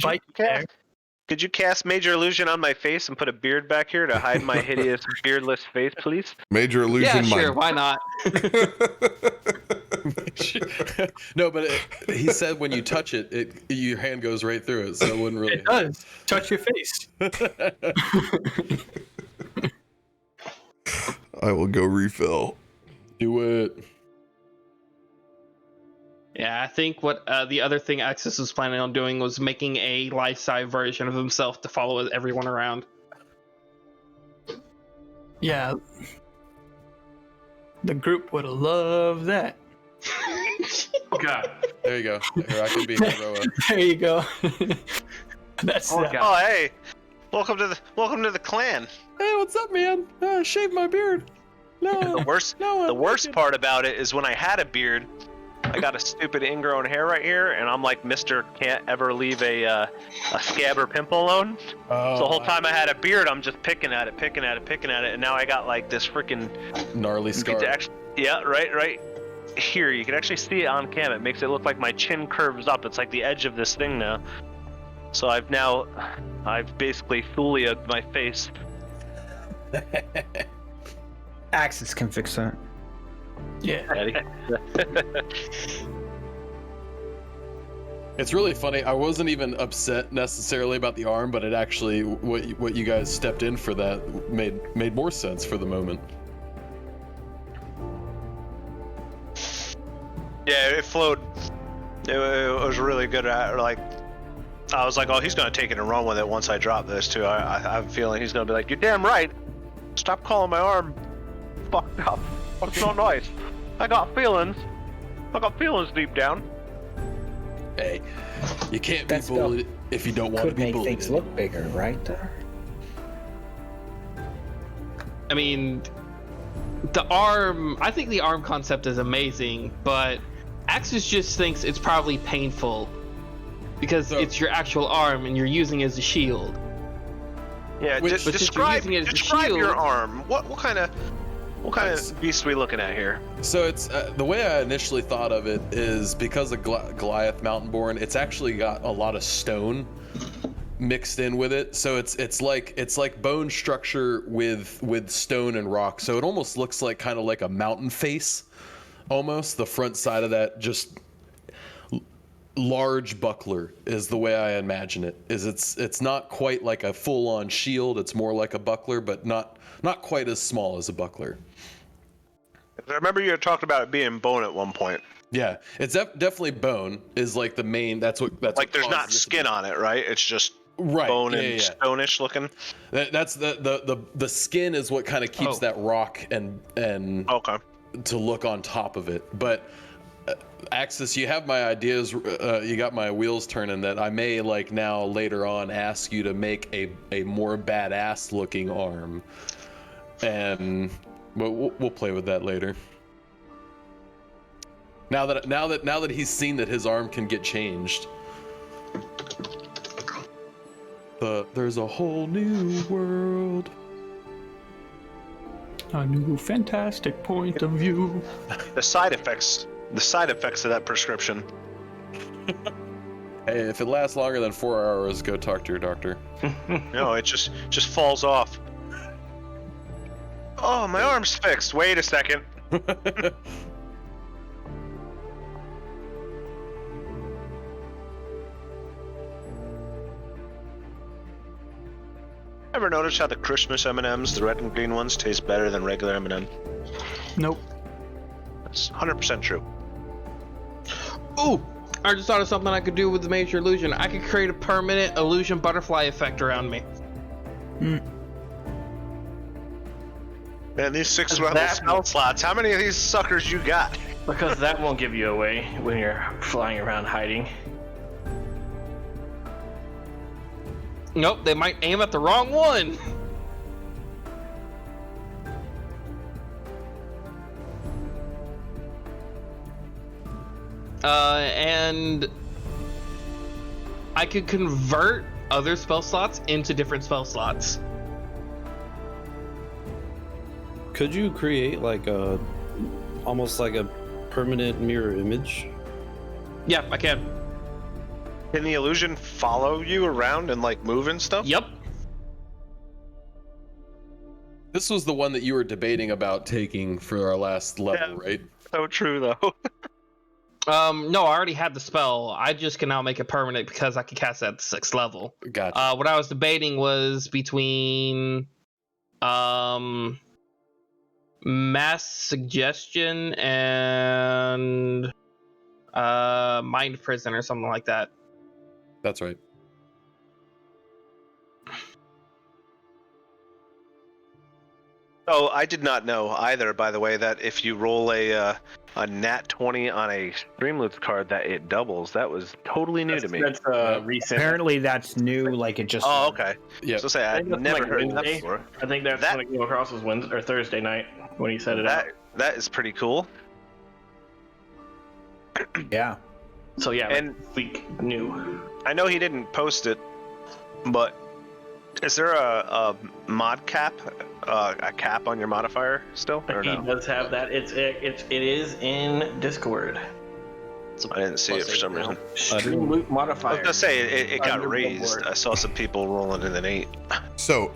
Bite there. Could you cast Major Illusion on my face and put a beard back here to hide my hideous beardless face, please? Major Yeah, illusion. sure. Why not? No, but he said when you touch it, your hand goes right through it, so it wouldn't really. It does. Touch your face. I will go refill. Do it. Yeah, I think what the other thing Axis was planning on doing was making a life-size version of himself to follow everyone around. Yeah. The group would love that. God. There you go. Here, I can be Heroa. There you go. That's that. Oh hey, welcome to the clan. Hey, what's up, man? I shaved my beard. No. The worst part about it is when I had a beard, I got a stupid ingrown hair right here, and I'm like Mr. Can't ever leave a scab or pimple alone. So the whole time I had a beard, I'm just picking at it, and now I got like this freaking Gnarly scar. Yeah, right here. You can actually see it on cam. It makes it look like my chin curves up. It's like the edge of this thing now. So I've basically Thulia'd my face. Axis can fix that. Yeah. It's really funny. I wasn't even upset necessarily about the arm, but it actually what you guys stepped in for that made more sense for the moment. Yeah, it flowed. It was really good. Like, I was like, oh, he's gonna take it and run with it once I drop this too. I have a feeling he's gonna be like, you're damn right. Stop calling my arm fucked up. It's not nice. I got feelings. Deep down. Hey, you can't That's be bullied if you don't want to Could be make bullied. things look bigger, right? I mean, the arm. I think the arm concept is amazing, but Axis just thinks it's probably painful because it's your actual arm and you're using it as a shield. Yeah, But since you're using it as a describe your shield- arm. What kind of beast are we looking at here? So it's the way I initially thought of it is because of Goliath Mountainborn. It's actually got a lot of stone mixed in with it. So it's like bone structure with stone and rock. So it almost looks like kind of like a mountain face, almost. The front side of that just large buckler is the way I imagine it. It's not quite like a full-on shield. It's more like a buckler, but not quite as small as a buckler. I remember you had talked about it being bone at one point. Yeah, it's definitely bone is like the main. That's Like what there's not causes it to skin on it, right? It's just Right, bone yeah, and yeah. stone-ish looking. That's the skin is what kind of keeps that rock and Okay. to look on top of it. But Axis, you have my ideas. You got my wheels turning. That I may like now later on ask you to make a more badass looking arm, and we'll play with that later. Now that he's seen that his arm can get changed. There's a whole new world. A new fantastic point of view. The side effects of that prescription. Hey, if it lasts longer than 4 hours, go talk to your doctor. No, it just falls off. Oh, my arm's fixed. Wait a second. Ever notice how the Christmas M&Ms, the red and green ones, taste better than regular M&Ms? Nope. That's 100% true. Ooh, I just thought of something I could do with the Major Illusion. I could create a permanent illusion butterfly effect around me. Man, these 6 level spell slots, how many of these suckers you got? Because that won't give you away when you're flying around hiding. Nope, they might aim at the wrong one. And I could convert other spell slots into different spell slots. Could you create like a, almost like a permanent mirror image? Yeah, I can. Can the illusion follow you around and like move and stuff? Yep. This was the one that you were debating about taking for our last level, right? So true though. No, I already had the spell. I just can now make it permanent because I can cast it at the 6th level. Gotcha. What I was debating was between mass suggestion and mind prison or something like that. That's right. Oh, I did not know either, by the way, that if you roll a nat 20 on a Streamloots card, that it doubles. That was totally new to me. That's recent. Apparently that's new. Like it just. Oh, okay. Yeah. So say I think that's never like heard that Wednesday. before. I think that's when it came across was Wednesday or Thursday night when he said it out. That is pretty cool. Yeah. So yeah, And- like, week new. I know he didn't post it, but is there a mod cap, a cap on your modifier still, or He no? does have that. It is in Discord. I didn't see it for some reason. Stream loop I modifier. was gonna say it got Under raised. billboard. I saw some people rolling in an 8. So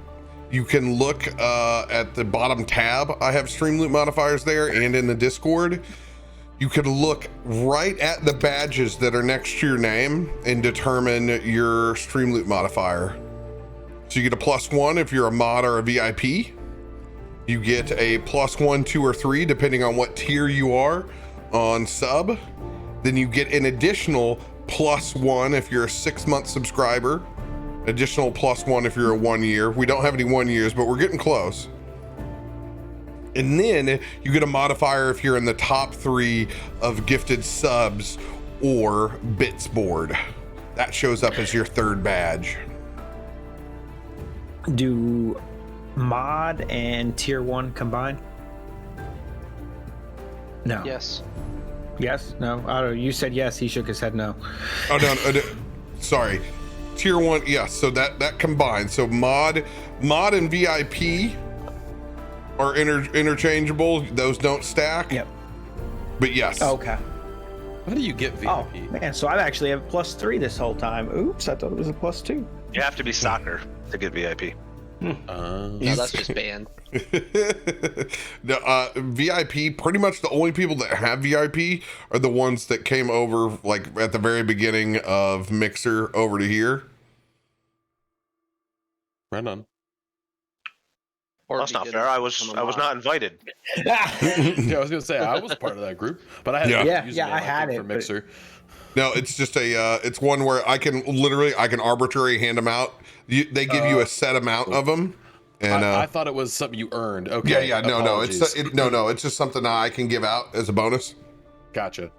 you can look at the bottom tab. I have stream loop modifiers there, and in the Discord, you can look right at the badges that are next to your name and determine your stream loop modifier. So you get a +1 if you're a mod or a VIP. You get a +1, 2, or 3 depending on what tier you are on sub. Then you get an additional +1 if you're a 6-month subscriber. Additional +1 if you're a 1 year. We don't have any 1 years, but we're getting close. And then you get a modifier if you're in the top 3 of gifted subs or bits board. That shows up as your 3rd badge. Do mod and tier 1 combine? No. Yes. Yes? No? I don't know. You said yes. He shook his head no. Oh no, sorry. Tier 1, yes. So that combines. So mod and VIP are interchangeable. Those don't stack. Yep. But yes. Okay. How do you get VIP? Oh man, so I've actually have a +3 this whole time. Oops, I thought it was a +2. You have to be soccer to get VIP. No, that's just banned. The VIP, pretty much the only people that have VIP are the ones that came over like at the very beginning of Mixer over to here. Right on. Or That's be not good fair. at I was becoming a not mod. invited. Yeah, I was gonna say I was part of that group, but I had Yeah. a username, Yeah, I had think, it, for but- Mixer. No, it's just it's one where I can arbitrary hand them out. They give you a set amount of them. And I thought it was something you earned. Okay. yeah, no, apologies. it's just something I can give out as a bonus. Gotcha.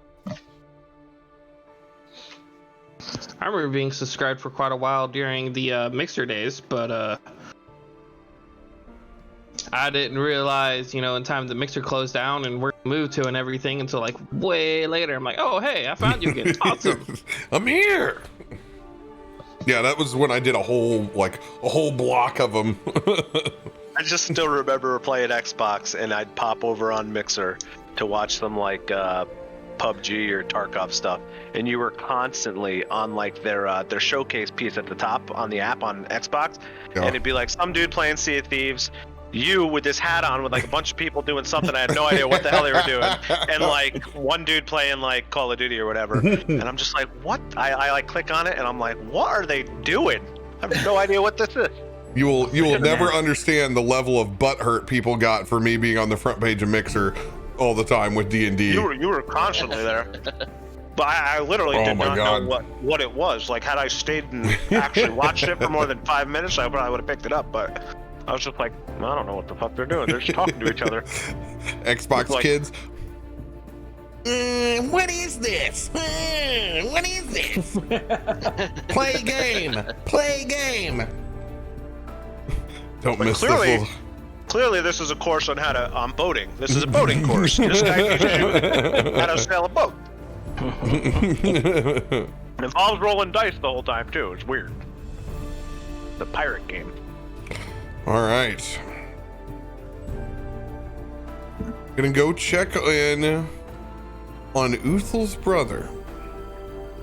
I remember being subscribed for quite a while during the Mixer days, but I didn't realize, in time the Mixer closed down and where it moved to and everything until like way later. I'm like, oh, hey, I found you again. Awesome. I'm here. Yeah, that was when I did a whole block of them. I just still remember playing Xbox, and I'd pop over on Mixer to watch some like PUBG or Tarkov stuff, and you were constantly on like their showcase piece at the top on the app on Xbox, and it'd be like some dude playing Sea of Thieves, you with this hat on with like a bunch of people doing something I had no idea what the hell they were doing, and like one dude playing like Call of Duty or whatever, and I'm just like, what? I like click on it and I'm like, what are they doing? I have no idea what this is. You will never understand the level of butthurt people got for me being on the front page of Mixer all the time with D&D. You were constantly there. But I literally did not know what it was. Like, had I stayed and actually watched it for more than 5 minutes, I probably would have picked it up. But I was just like, I don't know what the fuck they're doing. They're just talking to each other. Xbox like, kids. What is this? What is this? Play game. Play game. Don't But miss clearly- the Clearly, this is a course on on boating. This is a boating course. This guy teaches you how to sail a boat. It involves rolling dice the whole time too. It's weird. The pirate game. All right. Gonna go check in on Uthel's brother.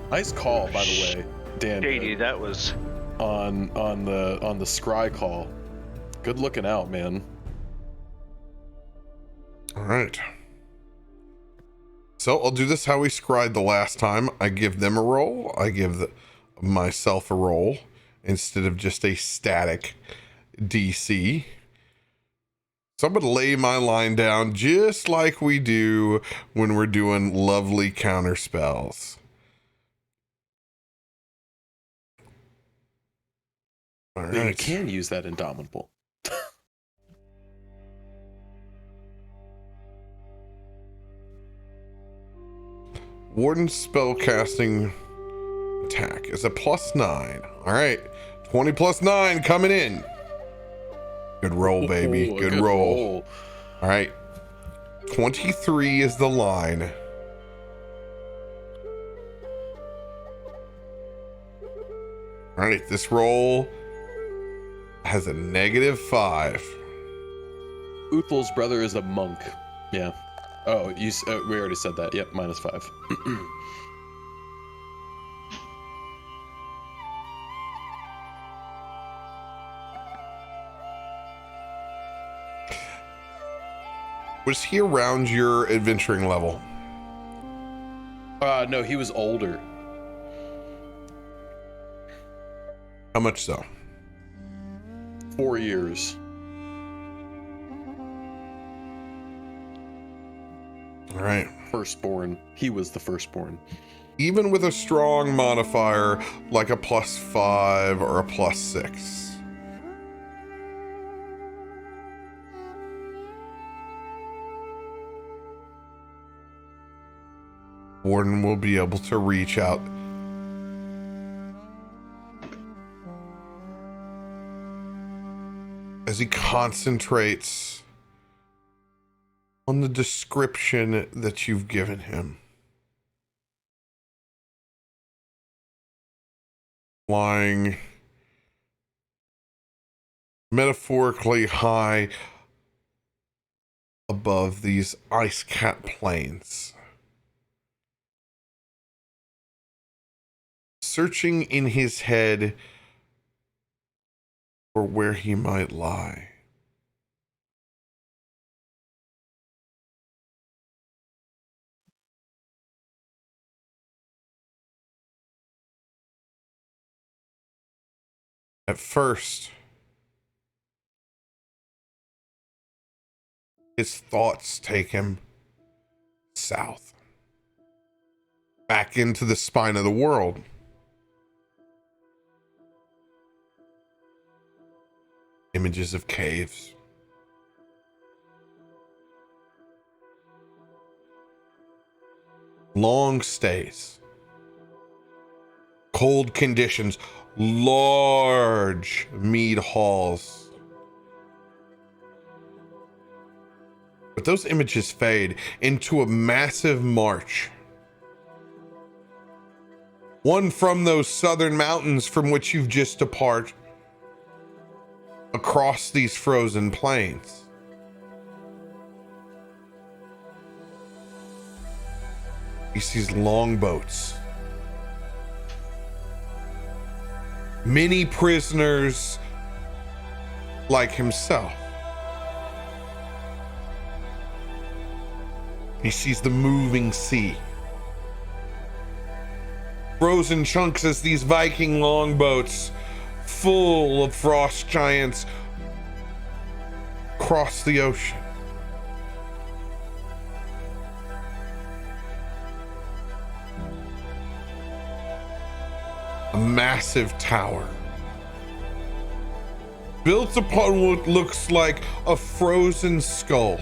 Nice call, by the way, Dan. JD, that was on the scry call. Good looking out, man. All right. So I'll do this how we scried the last time. I give them a roll. I give myself a roll instead of just a static DC. So I'm going to lay my line down just like we do when we're doing lovely counter spells. All You right. can use that Indomitable. Warden's spellcasting attack is a +9. All right. 20 + 9 coming in. Good roll, baby. Ooh, a Good roll. All right. 23 is the line. All right. This roll has a -5. Uthel's brother is a monk. Yeah. Oh, we already said that. Yep, -5. Was he around your adventuring level? No, he was older. How much so? 4 years. All right. Firstborn. He was the firstborn. Even with a strong modifier like a +5 or a +6. Warden will be able to reach out as he concentrates on the description that you've given him. Flying metaphorically high above these ice-capped plains. Searching in his head for where he might lie. At first, his thoughts take him south, back into the spine of the world. Images of caves. Long stays. Cold conditions. Large mead halls. But those images fade into a massive march. One from those southern mountains from which you've just departed. Across these frozen plains. He sees longboats. Many prisoners like himself. He sees the moving sea. Frozen chunks as these Viking longboats full of frost giants cross the ocean. A massive tower built upon what looks like a frozen skull.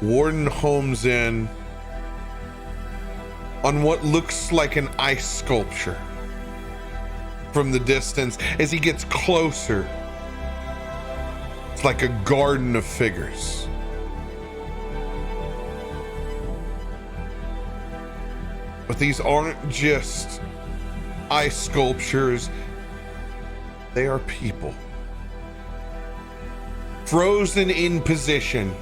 Warden homes in on what looks like an ice sculpture from the distance. As he gets closer, it's like a garden of figures. But these aren't just ice sculptures, they are people. Frozen in position.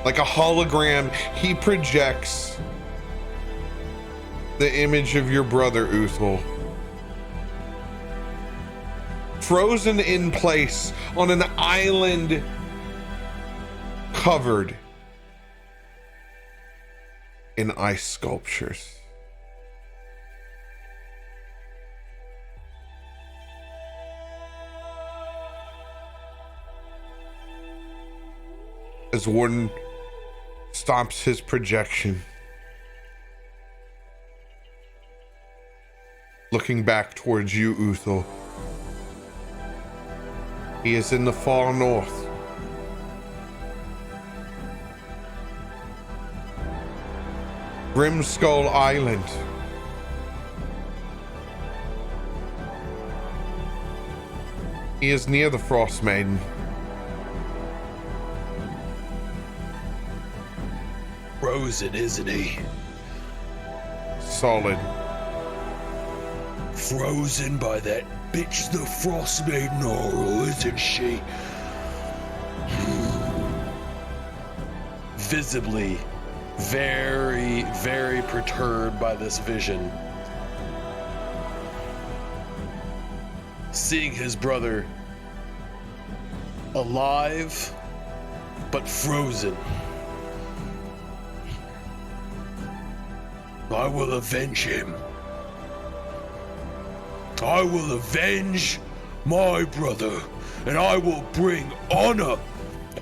Like a hologram, he projects the image of your brother, Uthal. Frozen in place on an island covered in ice sculptures. As Warden stops his projection, looking back towards you, Uthal. He is in the far north. Grimskull Island. He is near the Frostmaiden. Frozen, isn't he? Solid. Frozen by that bitch, the Frostmaiden Oral, isn't she? Visibly very, very perturbed by this vision. Seeing his brother alive, but frozen. I will avenge him. I will avenge my brother, and I will bring honor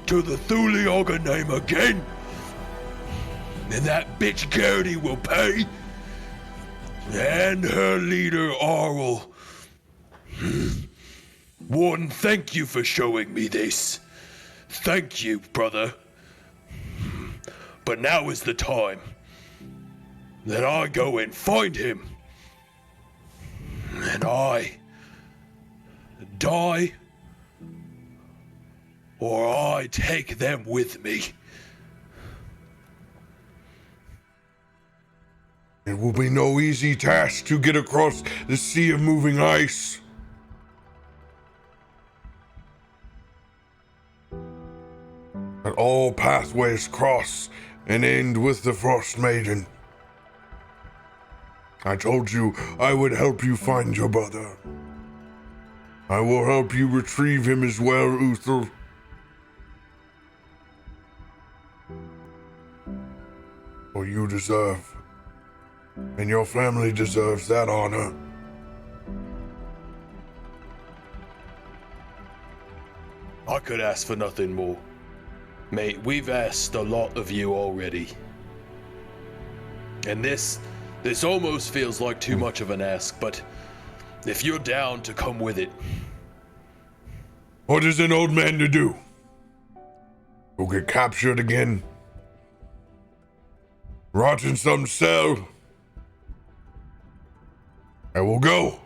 to the Thuliogha name again. And that bitch Gertie will pay. And her leader, Arl. Warden, thank you for showing me this. Thank you, brother. But now is the time that I go and find him. And I die, or I take them with me. It will be no easy task to get across the sea of moving ice. But all pathways cross and end with the Frostmaiden. I told you I would help you find your brother. I will help you retrieve him as well, Uthal. For you deserve, and your family deserves that honor. I could ask for nothing more. Mate, we've asked a lot of you already. And this almost feels like too much of an ask, but if you're down to come with it. What is an old man to do? Go get captured again? Rot in some cell? I will go.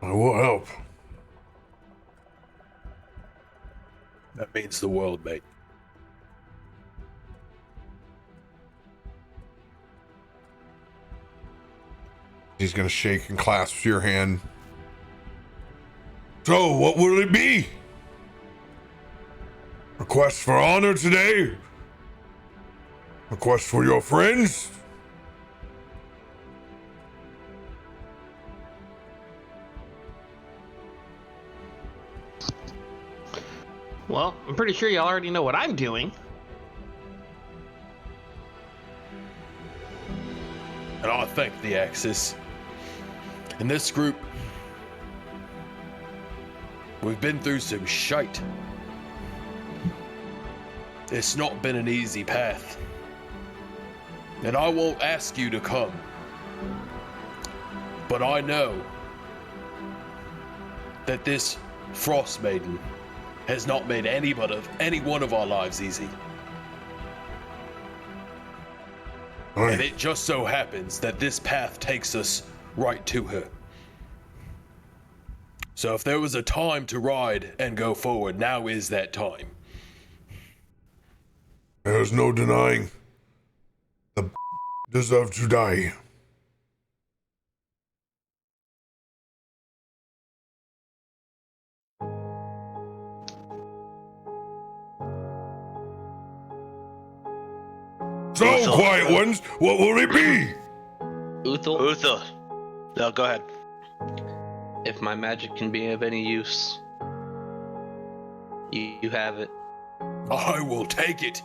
I will help. That means the world, mate. He's gonna shake and clasp your hand. So, what will it be? A quest for honor today? A quest for your friends? Well, I'm pretty sure y'all already know what I'm doing. And I thank the Axis. In this group, we've been through some shite. It's not been an easy path. And I won't ask you to come. But I know that this Frostmaiden has not made any one of our lives easy. And it just so happens that this path takes us right to her. So if there was a time to ride and go forward, now is that time. There's no denying the deserve to die. So, Uthal. quiet ones, what will it be? Uthal, No, go ahead. if my magic can be of any use, you have it. I will take it.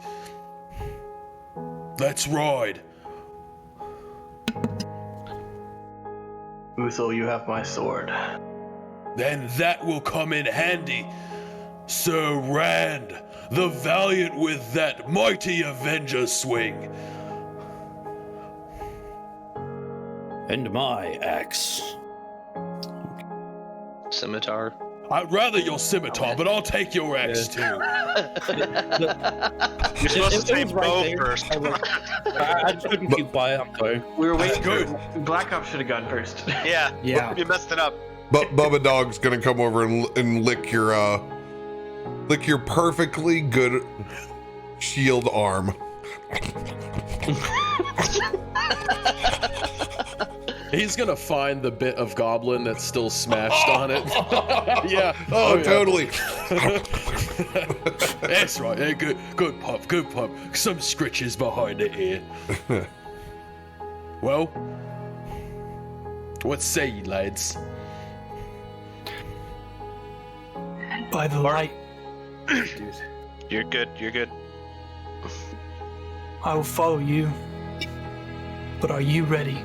Let's ride. Uthal, you have my sword. Then that will come in handy. Sir Rand, the valiant with that mighty Avenger swing. And my axe. Scimitar. I'd rather your scimitar, but I'll take your axe too. You're supposed to say was right bow there. first. I just couldn't keep quiet. I'm sorry. We were waiting. Good. Black Ops should have gone first. Yeah. Yeah. You messed it up. But Bubba Dog's gonna come over and lick your perfectly good shield arm. He's gonna find the bit of goblin that's still smashed on it. Yeah. Oh, yeah. totally. That's right. Yeah, good pop, good pop. Some scritches behind it here. Well, what say ye, lads? By the light, You're good. You're good. I will follow you. But are you ready?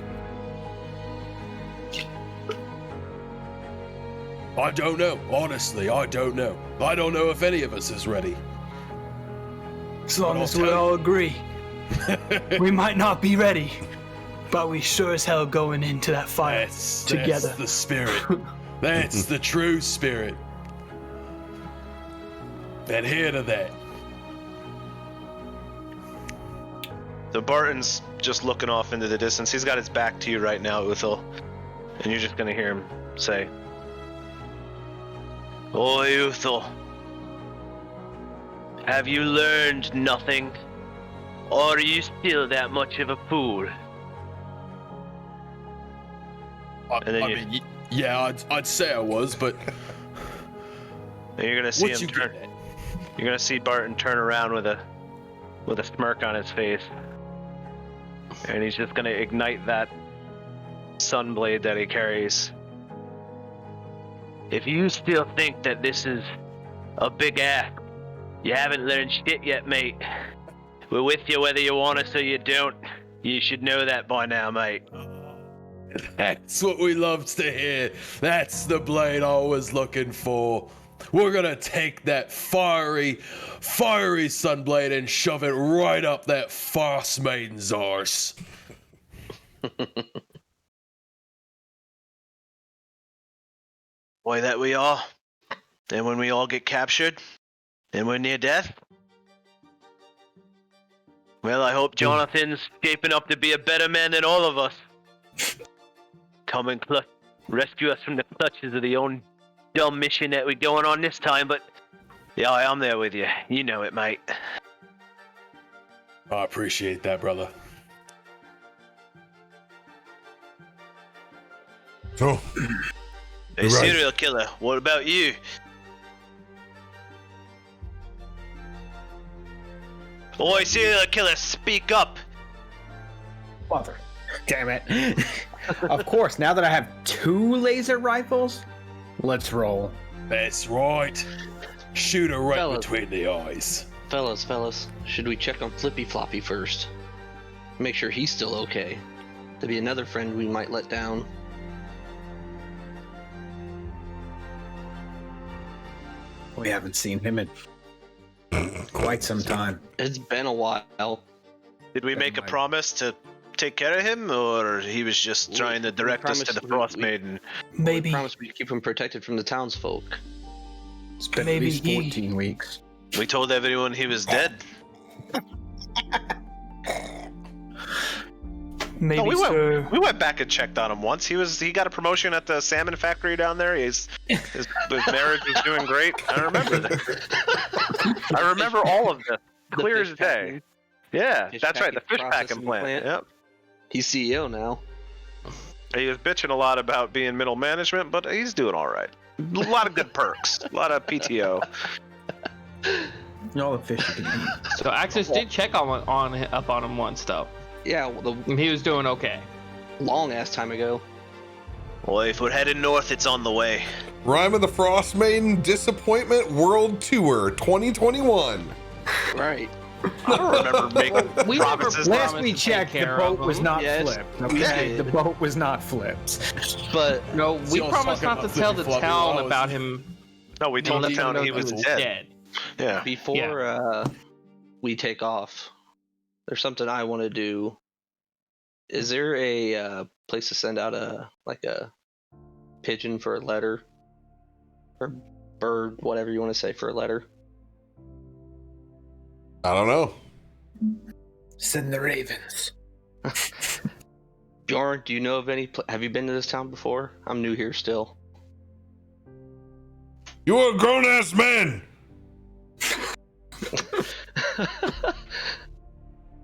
I don't know. Honestly, I don't know. I don't know if any of us is ready. As long I'll as we tell you. all agree. We might not be ready, but we sure as hell going into that fire together. That's the spirit. That's the true spirit. And here to that. So Barton's just looking off into the distance. He's got his back to you right now, Uthal. And you're just gonna hear him say, "Oi, Uthal. Have you learned nothing? Or are you still that much of a fool?" And then I'd say I was, but And you're gonna see what him you turn. get at? You're gonna see Barton turn around with a smirk on his face, and he's just gonna ignite that sunblade that he carries. "If you still think that this is a big act, you haven't learned shit yet, mate. We're with you whether you want us or you don't. You should know that by now, mate." That's what we loved to hear. That's the blade I was looking for. We're gonna take that fiery sunblade and shove it right up that Frostmaiden's arse. Why, that we are. And when we all get captured, and we're near death, well, I hope Jonathan's shaping up to be a better man than all of us. Come and rescue us from the clutches of the own dumb mission that we're going on this time, but yeah, I'm there with you. You know it, mate. I appreciate that, brother. So, Hey, You're right. serial killer, what about you? Oi, serial killer, speak up. Mother. Damn it. Of course, now that I have 2 laser rifles, let's roll. That's right. Shoot her right Fellas. between the eyes. Fellas, should we check on Flippy Floppy first? Make sure he's still okay. To be another friend we might let down. We haven't seen him in quite some time. It's been a while. Did we make a promise to take care of him, or he was just trying to direct us to the Frostmaiden? We promised we'd keep him protected from the townsfolk. It's been Maybe at least he- 14 weeks. We told everyone he was dead. Maybe No, so. we went back and checked on him once. He got a promotion at the salmon factory down there. His marriage was doing great. I remember that. I remember all of this, clear as day. Yeah, that's right. The fish packing plant. Yep. He's CEO now. He was bitching a lot about being middle management, but he's doing all right. A lot of good perks. A lot of PTO. All the fish you can eat. So Axis did check up on him once, though. Yeah, well, And he was doing okay. long ass time ago. Well, if we're heading north, it's on the way. Rime of the Frostmaiden Disappointment World Tour 2021. Right. I don't remember making We never promises. promised Last we to take checked, the care boat of was him. not Yes, flipped. we Okay, did. the boat was not flipped. But No, we Y'all promised talking not to about tell the flippy town floppy about laws. him. No, we told the and let them town know he was dead. Yeah. before we take off, there's something I want to do. Is there a place to send out a pigeon for a letter, or bird, whatever you want to say for a letter? I don't know. Send the ravens. Bjorn, do you know of any? Have you been to this town before? I'm new here still. You are a grown ass man.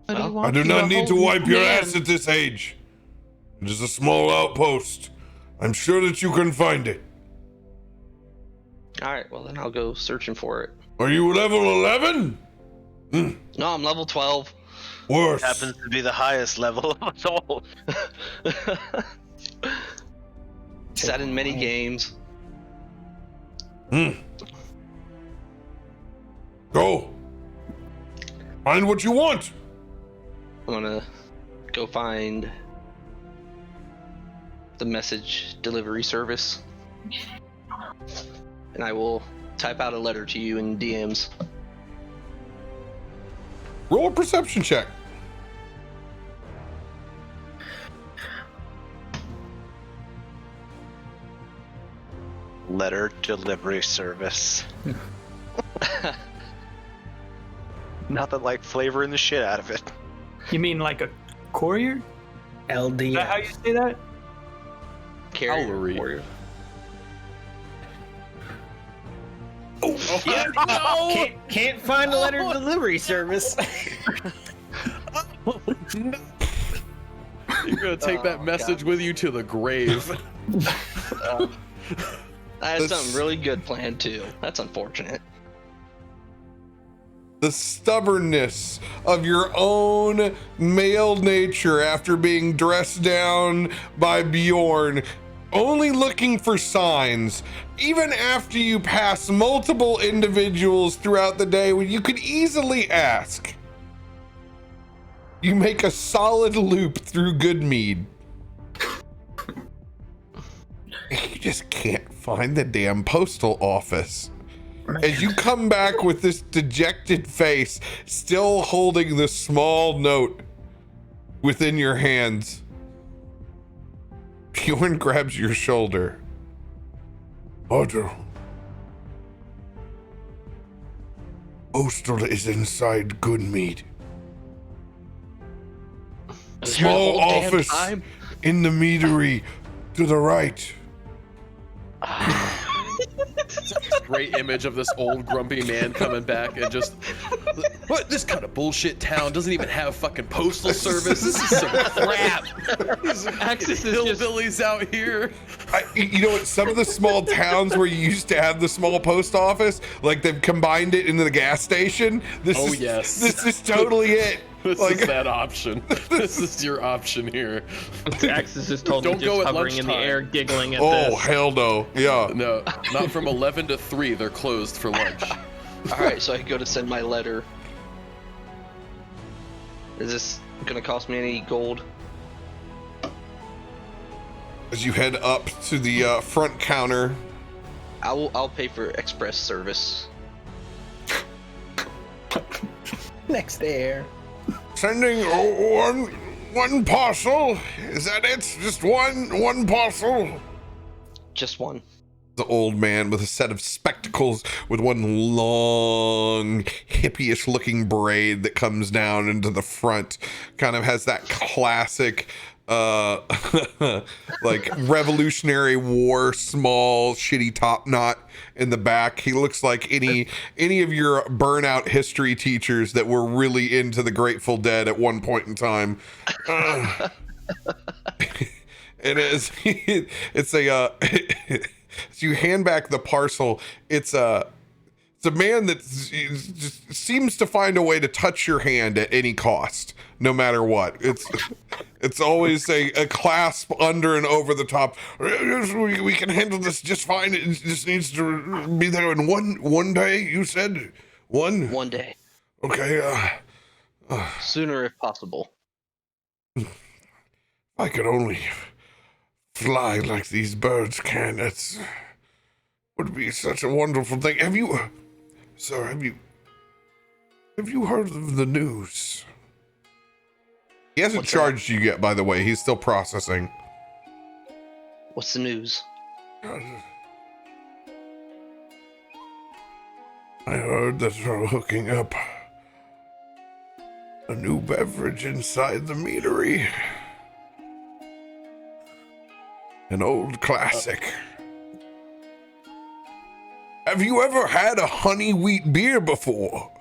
I do not need to wipe your ass at this age. It is a small outpost. I'm sure that you can find it. All right, well then I'll go searching for it. Are you level 11? No, I'm level 12. Worse. Happens to be the highest level of us all. Sat in many games. Go. Find what you want. I'm gonna go find the message delivery service, and I will type out a letter to you in DMs. Roll a perception check. Letter delivery service. Nothing like flavoring the shit out of it. You mean like a courier? LD. Is that how you say that? Carrier. Cavalry. Warrior. Can't find a letter delivery service. You're gonna take that message with you to the grave. I had something really good planned too. That's unfortunate. The stubbornness of your own male nature after being dressed down by Bjorn, only looking for signs, even after you pass multiple individuals throughout the day when you could easily ask. You make a solid loop through Goodmead. You just can't find the damn postal office. As you come back with this dejected face, still holding the small note within your hands, Bjorn grabs your shoulder. Otto. Postal is inside Goodmead. Small office in the meadery to the right. Great image of this old grumpy man coming back and just, what? This kind of bullshit town doesn't even have fucking postal service. This is some crap. These Axis is just hillbillies out here. You know what? Some of the small towns where you used to have the small post office, like they've combined it into the gas station. This is totally it. This Like- is that option. This is your option here. Axis is totally Don't go just at hovering in the lunchtime. air, giggling at Oh, this. hell no. Yeah. No, not from 11 to 3. They're closed for lunch. All right, so I go to send my letter. Is this gonna cost me any gold? As you head up to the front counter, I'll pay for express service. Next air. Sending one parcel. Is that it? Just one parcel? Just one. The old man with a set of spectacles with one long hippie-ish looking braid that comes down into the front, kind of has that classic like Revolutionary War small shitty top knot in the back. He looks like any of your burnout history teachers that were really into the Grateful Dead at one point in time. It is. It's a. So you hand back the parcel. It's a man that just seems to find a way to touch your hand at any cost, no matter what. It's always a clasp under and over the top. We can handle this just fine. It just needs to be there in one day. You said one day. Okay. Sooner if possible. I could only fly like these birds can. It would be such a wonderful thing. Have you heard of the news? He hasn't charged you yet, by the way. He's still processing. What's the news? I heard that they're hooking up a new beverage inside the meadery. An old classic. Have you ever had a honey wheat beer before?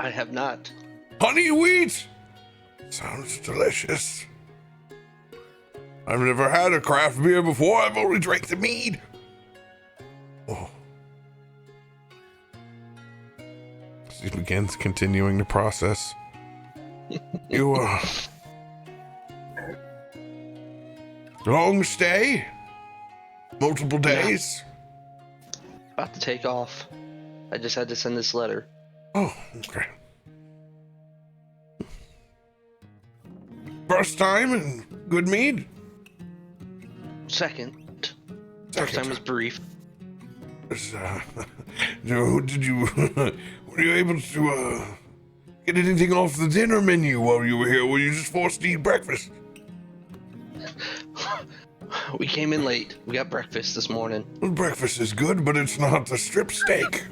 I have not. Honey wheat? Sounds delicious. I've never had a craft beer before. I've only drank the mead. Oh. He begins continuing the process. You, long stay? Multiple days? About to take off. I just had to send this letter. Oh, okay. First time and good mead? Second. First time was brief. Did you were you able to get anything off the dinner menu while you were here? Were you just forced to eat breakfast? We came in late. We got breakfast this morning. Well, breakfast is good, but it's not the strip steak.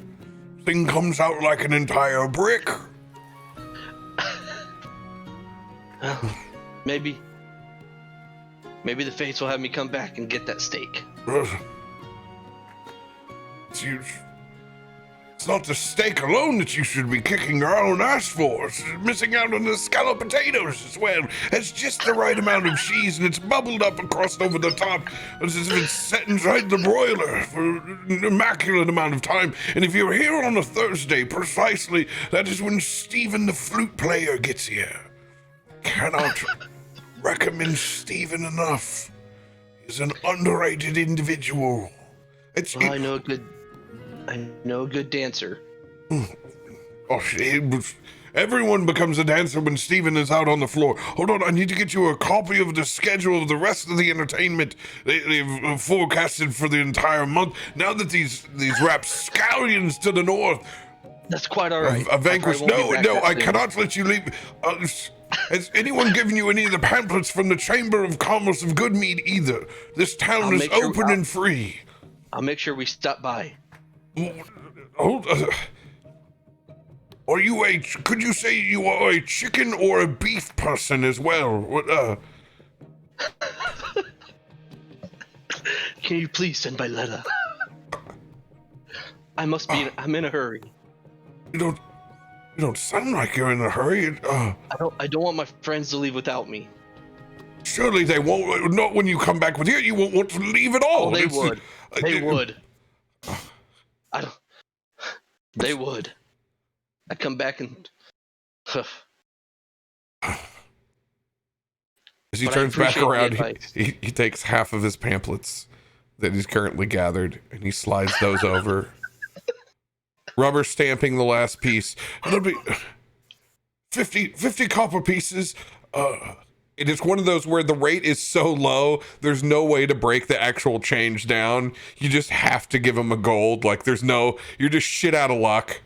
Thing comes out like an entire brick. Well, maybe the fates will have me come back and get that steak. It's huge. It's not the steak alone that you should be kicking your own ass for. It's missing out on the scalloped potatoes as well. It's just the right amount of cheese, and it's bubbled up and crossed over the top. It's as if it's set inside the broiler for an immaculate amount of time. And if you're here on a Thursday, precisely, that is when Stephen the flute player gets here. Cannot recommend Stephen enough. He's an underrated individual. I know a good dancer. Oh, everyone becomes a dancer when Steven is out on the floor. Hold on, I need to get you a copy of the schedule of the rest of the entertainment they've forecasted for the entire month. Now that these rapscallions to the north... That's quite all right. Vanquished. No, I cannot let you leave. Has anyone given you any of the pamphlets from the Chamber of Commerce of Goodmead either? This town is open and free. I'll make sure we stop by. Are you could you say you are a chicken or a beef person as well? What, Can you please send by letter? I'm in a hurry. You don't sound like you're in a hurry. I don't want my friends to leave without me. Surely they won't. Not when you come back with here. You won't want to leave at all. Oh, they would. They would. They would. I come back and. As he turns back around, he takes half of his pamphlets that he's currently gathered and he slides those over. Rubber stamping the last piece. It'll be 50 copper pieces. It is one of those where the rate is so low, there's no way to break the actual change down. You just have to give him a gold. Like, you're just shit out of luck.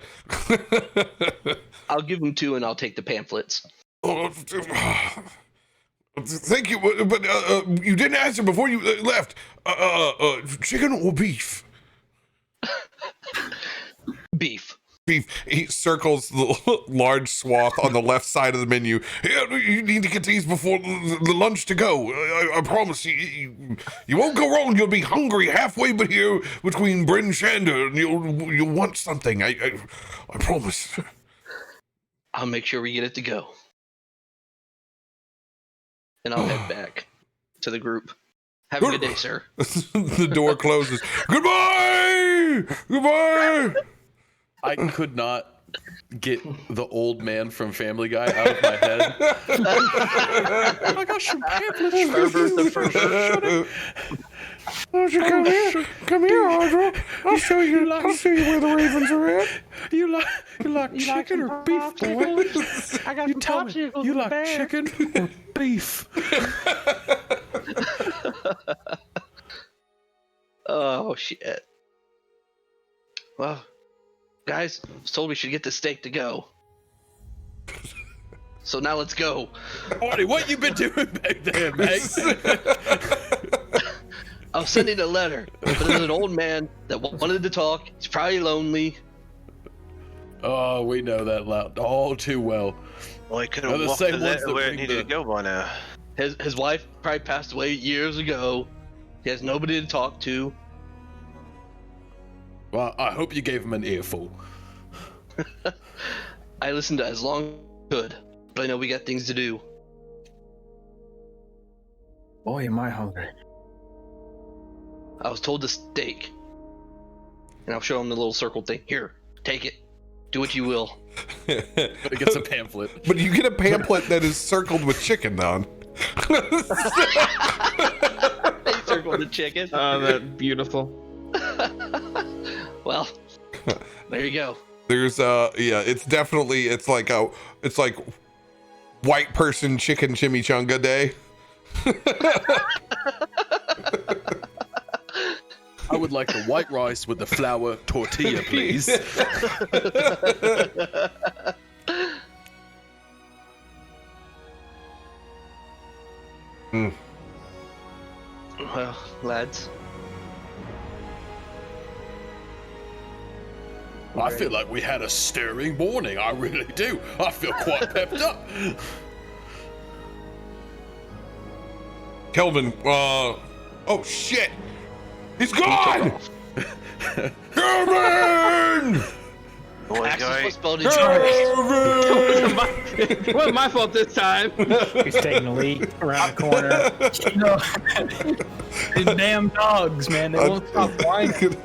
I'll give him 2 and I'll take the pamphlets. Thank you, but you didn't answer before you left. Chicken or beef? Beef. Beef. He circles the large swath on the left side of the menu. Yeah, you need to get these before the lunch to go. I promise you won't go wrong. You'll be hungry halfway but here between Bryn and Shander, and you'll want something. I promise. I'll make sure we get it to go. And I'll head back to the group. Have a good day, sir. The door closes. Goodbye! Goodbye! I could not get the old man from Family Guy out of my head. I got some pamphlets for Herbert the you. Fervor. Why don't you come here? Come here, Audra. I'll show you where the ravens are at. You like chicken or beef, boy? I got some Tell me, popsicles you in the like bag. chicken or beef? Oh, shit. Well, guys, I was told we should get the steak to go. So now let's go. Marty, what you been doing back there, mate? I was sending a letter, but there's an old man that wanted to talk. He's probably lonely. Oh, we know that loud all too well. Well, I could They're have the walked same to ones that that where it bring needed the- to go by now. His wife probably passed away years ago. He has nobody to talk to. Well, I hope you gave him an earful. I listened to as long as I could, but I know we got things to do. Boy, am I hungry. I was told the steak. And I'll show him the little circle thing. Here, take it. Do what you will. But it gets a pamphlet. But you get a pamphlet that is circled with chicken on. They circled the chicken. Oh, that's beautiful. Well, there you go. There's it's like white person chicken chimichanga day. I would like the white rice with the flour tortilla, please. Well, lads, I feel like we had a stirring morning. I really do. I feel quite pepped up. Kelvin, oh shit! He's gone! Kelvin! Boy, Axis guy. was spelled in charge. It wasn't my fault this time. He's taking the lead around the corner. No. These damn dogs, man. They won't stop whining.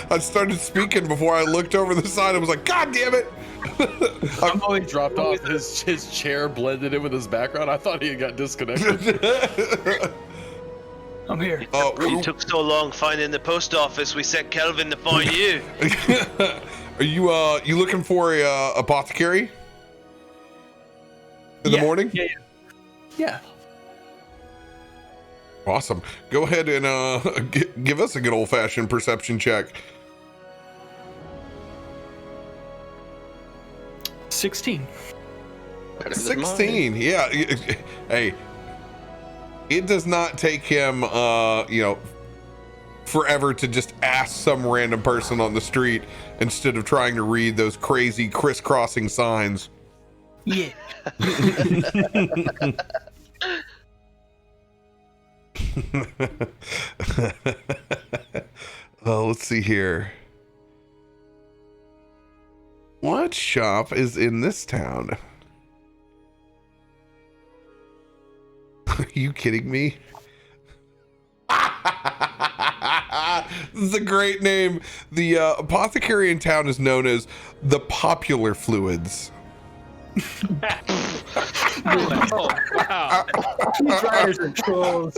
I started speaking before I looked over the side. I was like, God damn it! I'm always Dropped off. His chair blended in with his background. I thought he had got disconnected. I'm here. You took so long finding the post office, we sent Kelvin to find you. Are you looking for a apothecary in the morning? Yeah. Awesome. Go ahead and give us a good old fashioned perception check. 16. Better than mine. 16. Yeah. Hey, it does not take him, forever to just ask some random person on the street instead of trying to read those crazy crisscrossing signs. Yeah. Let's see here. What shop is in this town? Are you kidding me? This is a great name. The apothecary in town is known as the Popular Fluids. Oh, wow. These riders are trolls.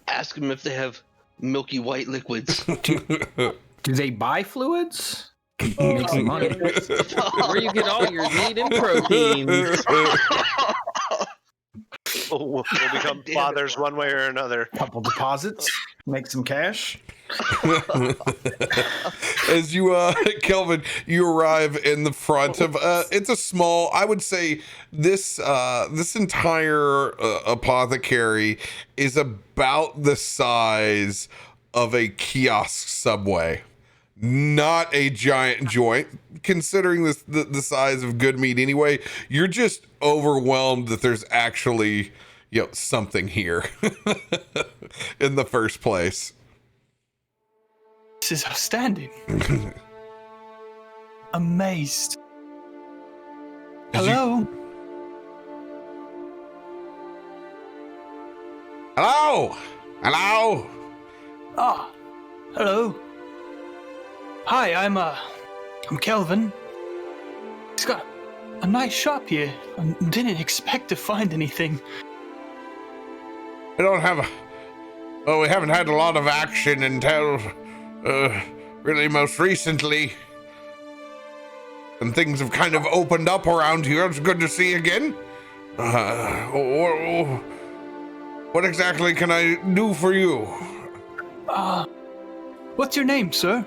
Ask them if they have milky white liquids. Do they buy fluids? Make some money. Where you get all your meat and proteins. We'll become Damn it. fathers one way or another. Couple deposits. Make some cash. As you, Kelvin, you arrive in the front of, it's a small, I would say this entire apothecary is about the size of a kiosk Subway. Not a giant joint, considering this the size of Good Meat anyway. You're just overwhelmed that there's actually, something here in the first place. This is outstanding. Amazed. Hello? Hello? Hello? Ah, hello. Hi, I'm Kelvin. He's got a nice shop here. I didn't expect to find anything. We don't have we haven't had a lot of action until really most recently. And things have kind of opened up around here. It's good to see you again. What exactly can I do for you? What's your name, sir?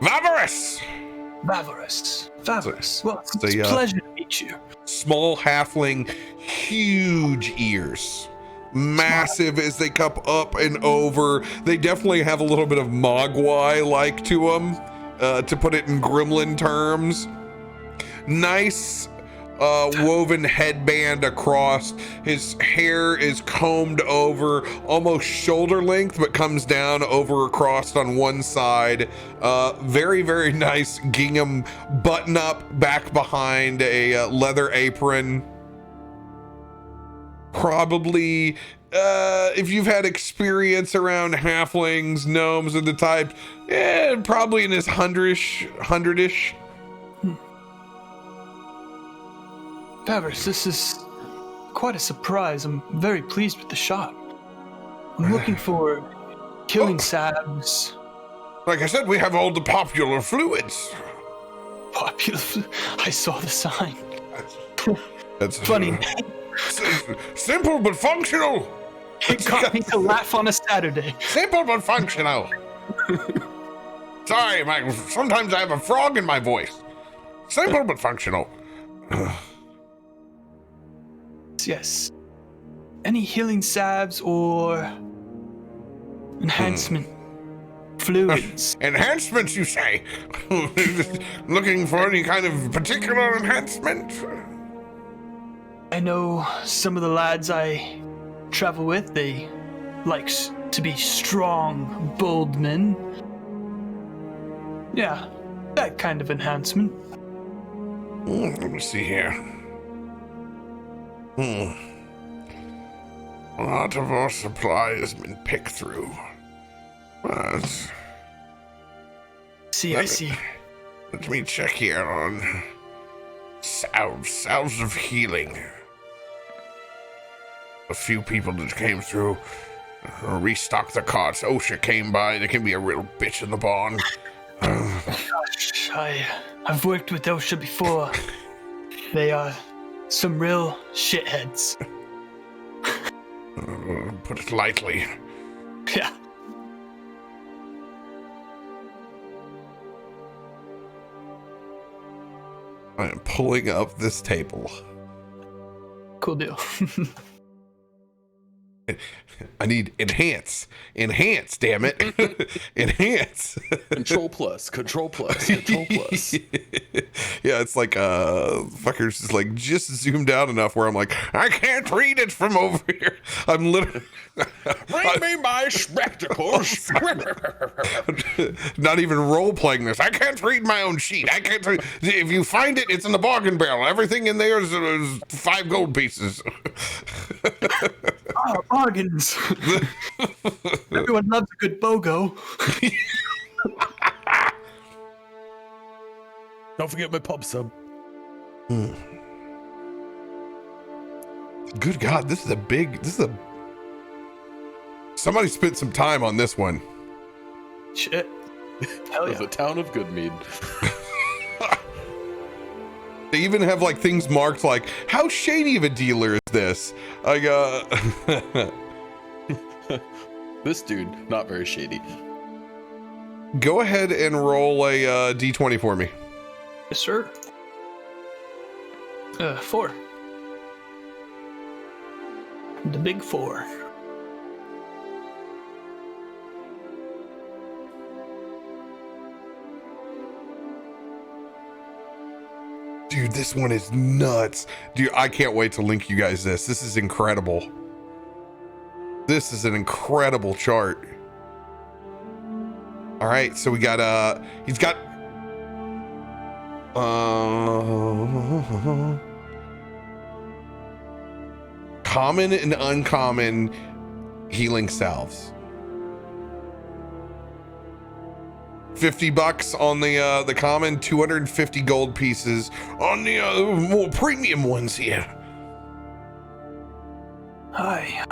Vavarus! Vavarus. Well, it's a, a pleasure to meet you. Small halfling, huge ears. Massive as they cup up and over. They definitely have a little bit of Mogwai-like to them, to put it in gremlin terms. Nice woven headband across. His hair is combed over, almost shoulder length, but comes down over across on one side. Very, very nice gingham button up back behind a leather apron. Probably, if you've had experience around halflings, gnomes, and the type, probably in his hundred-ish. Vavarus, this is quite a surprise. I'm very pleased with the shop. I'm looking for killing salves. Like I said, we have all the popular fluids. I saw the sign. That's Funny. Simple but functional. It got me to laugh on a Saturday. Simple but functional. Sorry, sometimes I have a frog in my voice. Simple but functional. Yes. Any healing salves or enhancement fluids? Enhancements, you say? Looking for any kind of particular enhancement? I know some of the lads I travel with, they like to be strong, bold men. Yeah, that kind of enhancement. Let me see here. A lot of our supply has been picked through. But I see. Let me check here on salves of healing. A few people that came through restocked the carts. OSHA came by. They can be a real bitch in the barn. Gosh, I've worked with OSHA before. They are some real shitheads. Put it lightly. Yeah. I am pulling up this table. Cool deal. I need enhance, damn it. Enhance. Control plus. Yeah, it's like fuckers is like just zoomed out enough where I'm like, I can't read it from over here. I'm literally Bring me my spectacles. not even role playing this. I can't read my own sheet. I can't read. If you find it, it's in the bargain barrel. Everything in there is 5 gold pieces. Oh, bargains. Everyone loves a good BOGO. Don't forget my pub sub. Good God, this is a somebody spent some time on this one. Shit. Hell Of yeah. the town of Goodmead. They even have like things marked like, how shady of a dealer is this? Like This dude, not very shady. Go ahead and roll a d20 for me. Yes, sir. 4. The big 4. Dude, this one is nuts. Dude, I can't wait to link you guys this. This is incredible. This is an incredible chart. All right, so we got he's got common and uncommon healing salves. $50 on the common, 250 gold pieces on the more premium ones here. Hi,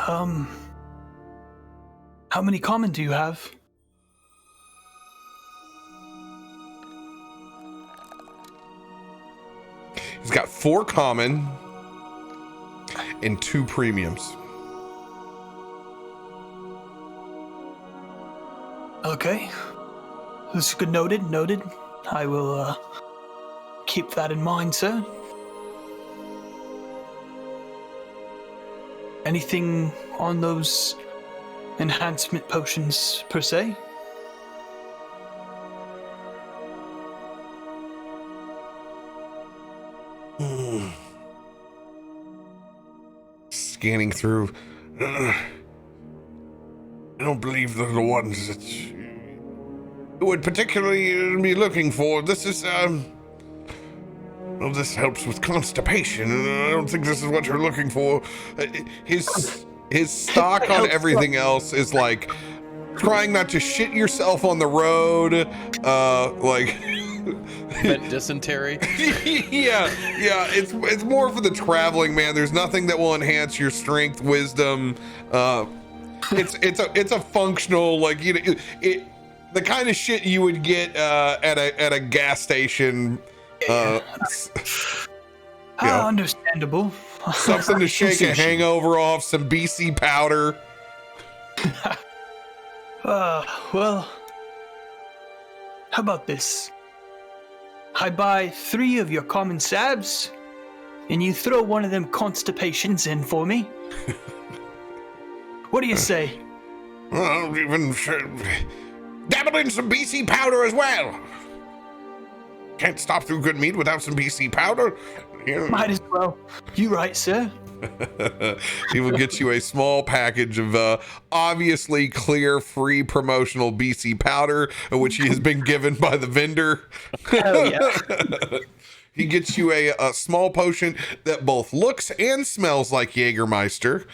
how many common do you have? He's got 4 common and 2 premiums. Okay. This is good. Noted. I will keep that in mind, sir. Anything on those enhancement potions per se? Scanning through. I don't believe they're the ones that you would particularly be looking for. This is, well, this helps with constipation. I don't think this is what you're looking for. His stock on everything else is like trying not to shit yourself on the road, like Prevent dysentery. yeah, it's more for the traveling, man. There's nothing that will enhance your strength, wisdom. It's a functional, like, you know, the kind of shit you would get at a gas station. Understandable. Something to shake a hangover off, some BC powder. Well, how about this? I buy 3 of your common salves, and you throw one of them constipations in for me. What do you say? Well, even dabble in some BC powder as well. Can't stop through good mead without some BC powder. Here. Might as well. You right, sir. He will get you a small package of obviously clear, free promotional BC powder, which he has been given by the vendor. Hell yeah. He gets you a small potion that both looks and smells like Jägermeister.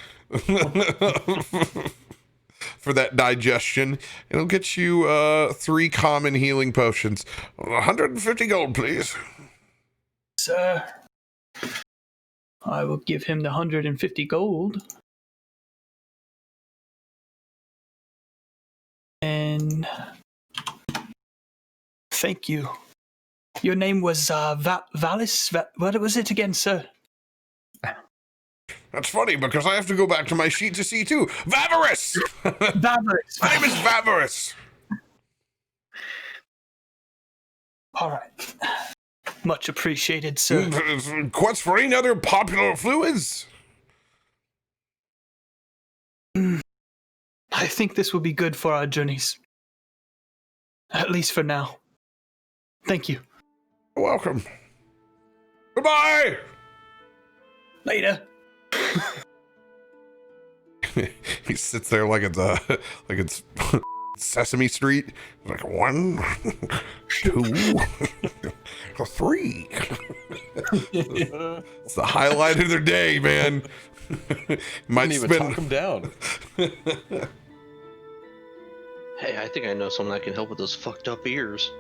For that digestion. It'll get you 3 common healing potions. 150 gold, please. Sir, I will give him the 150 gold. And thank you. Your name was Valis? What was it again, sir? That's funny because I have to go back to my sheet to see too. Vavarus! Vavarus. My name is Vavarus. All right. Much appreciated, sir. What's for any other popular fluids? I think this will be good for our journeys. At least for now. Thank you. You're welcome. Goodbye! Later. He sits there like it's Sesame Street. Like 1, 2, 3. It's the highlight of their day, man. Might Didn't even talk him down. Hey, I think I know someone that can help with those fucked up ears.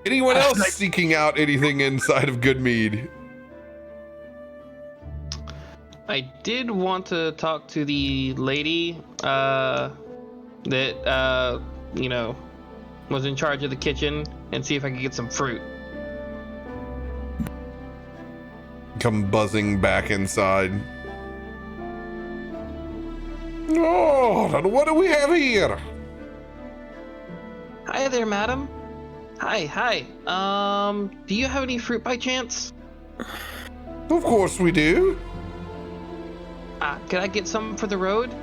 Anyone else seeking out anything inside of Goodmead? I did want to talk to the lady that was in charge of the kitchen and see if I could get some fruit. come buzzing back inside. Oh, and what do we have here? Hi there, madam. Hi. Do you have any fruit by chance? Of course we do. Can I get some for the road?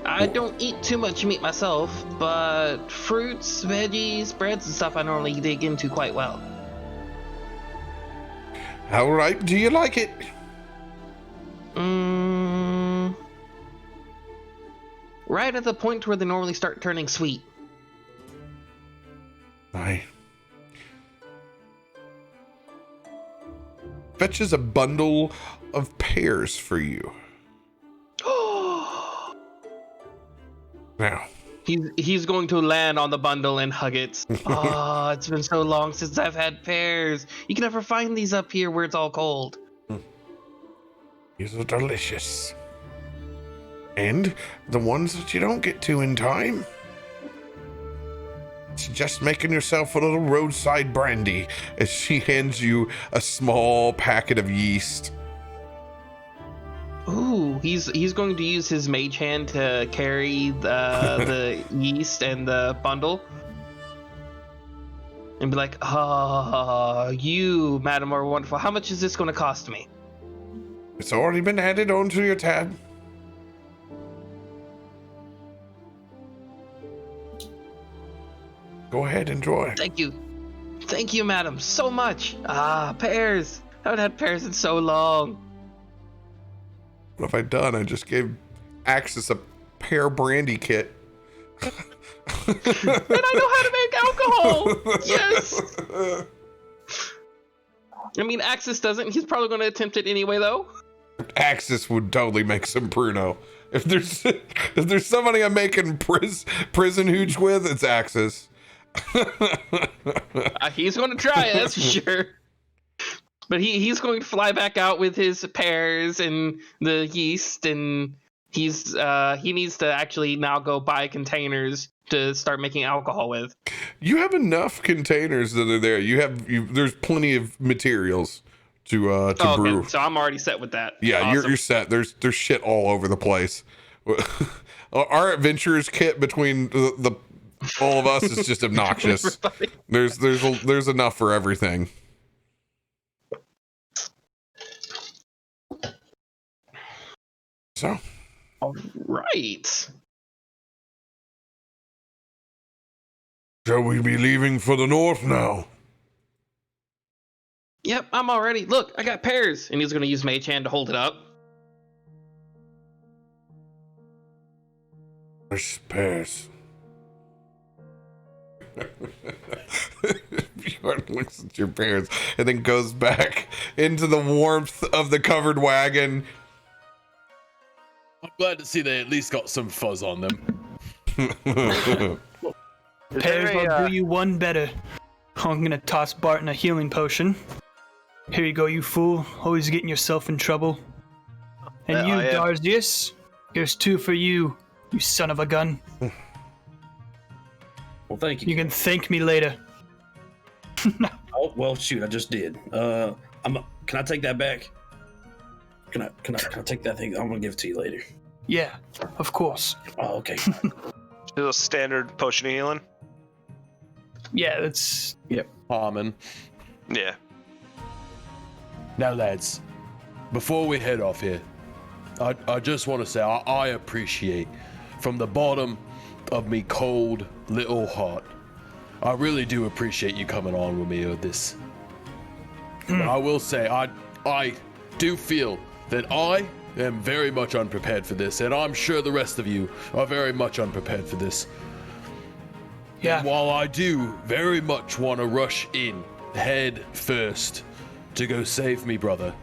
I don't eat too much meat myself, but fruits, veggies, breads, and stuff I normally dig into quite well. How ripe do you like it? Right at the point where they normally start turning sweet. Aye. Fetches a bundle of pears for you. Now. He's going to land on the bundle and hug it. Oh, it's been so long since I've had pears. You can never find these up here where it's all cold. These are delicious. And the ones that you don't get to in time. Suggest making yourself a little roadside brandy as she hands you a small packet of yeast. Ooh, he's going to use his mage hand to carry the yeast and the bundle. And be like, you, madam, are wonderful. How much is this going to cost me? It's already been added onto your tab. Go ahead, enjoy. Thank you, madam, so much. Pears. I haven't had pears in so long. What have I done? I just gave Axis a pear brandy kit. And I know how to make alcohol. Yes. I mean, Axis doesn't. He's probably going to attempt it anyway, though. Axis would totally make some Pruno. If there's somebody I'm making prison hooch with, it's Axis. He's going to try it, that's for sure. But he's going to fly back out with his pears and the yeast, and he needs to actually now go buy containers to start making alcohol with. You have enough containers that are there. There's plenty of materials to brew. Okay. So I'm already set with that. Yeah, Awesome. you're set. There's shit all over the place. Our adventurers kit between the all of us is just obnoxious. There's enough for everything. So, all right. Shall we be leaving for the north now? Yep, I'm all ready. Look, I got pears, and he's going to use Mage Hand to hold it up. There's pears. Bjorn looks at your pears and then goes back into the warmth of the covered wagon. I'm glad to see they at least got some fuzz on them. Pears will do you one better. I'm gonna toss Barton a healing potion. Here you go, you fool. Always getting yourself in trouble. And you, Darzius, here's 2 for you, you son of a gun. Well, thank you. You can thank me later. Oh, well, shoot, I just did. Can I take that back? Can I take that thing? I'm gonna give it to you later. Yeah, of course. Oh, okay. Is a standard potion of healing? Yeah, that's... Yep. Harmon. Yeah. Now, lads, before we head off here, I just want to say I appreciate, from the bottom of me cold little heart, I really do appreciate you coming on with me with this. I will say, I do feel that I am very much unprepared for this, and I'm sure the rest of you are very much unprepared for this. Yeah. And while I do very much want to rush in head first to go save me brother,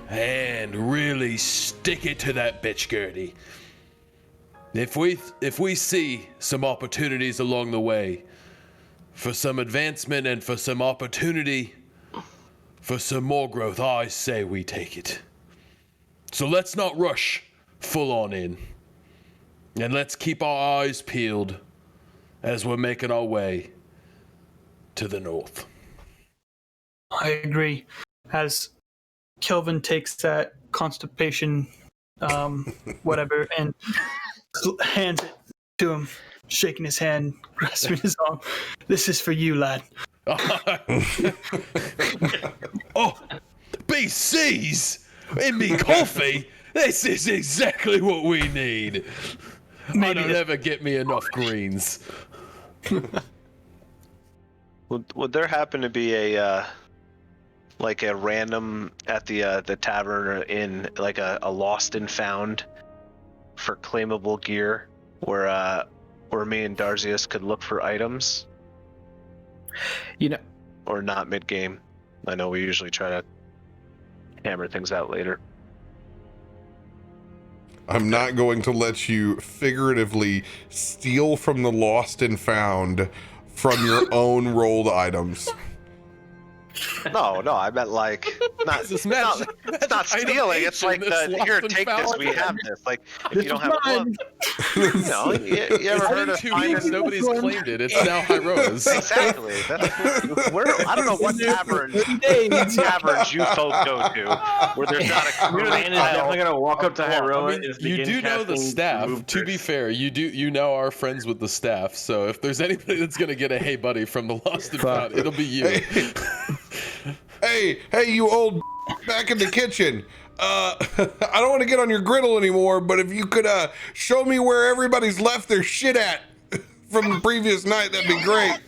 and really stick it to that bitch Gertie, if we see some opportunities along the way for some advancement and for some opportunity for some more growth, I say we take it. So let's not rush full on in, and let's keep our eyes peeled as we're making our way to the north. I agree. As Kelvin takes that constipation, whatever, and hands it to him, shaking his hand, grasping his arm. This is for you, lad. Oh, BC's in me coffee. This is exactly what we need. I don't ever get me enough greens. Would there happen to be a like a random at the tavern or inn, like a lost and found for claimable gear, where me and Darzius could look for items? You know, Or not mid game. I know we usually try to hammer things out later. I'm not going to let you figuratively steal from the lost and found from your own rolled items. No, I meant like not. This It's not stealing. It's like here, take this. We have this. Like if you don't have a glove, you ever heard of 2 finding? weeks, nobody's claimed it. It's now Hyro's. Exactly. I don't know what taverns you folk go to where there's not a community. Ryan is definitely gonna walk up to Hyroa and just You begin do know the casting staff. remove To be curse. fair, you now are friends with the staff. So if there's anybody that's gonna get a hey buddy from the lost and found, it'll be you. Hey, you old back in the kitchen. I don't want to get on your griddle anymore, but if you could show me where everybody's left their shit at from the previous night, that'd be great.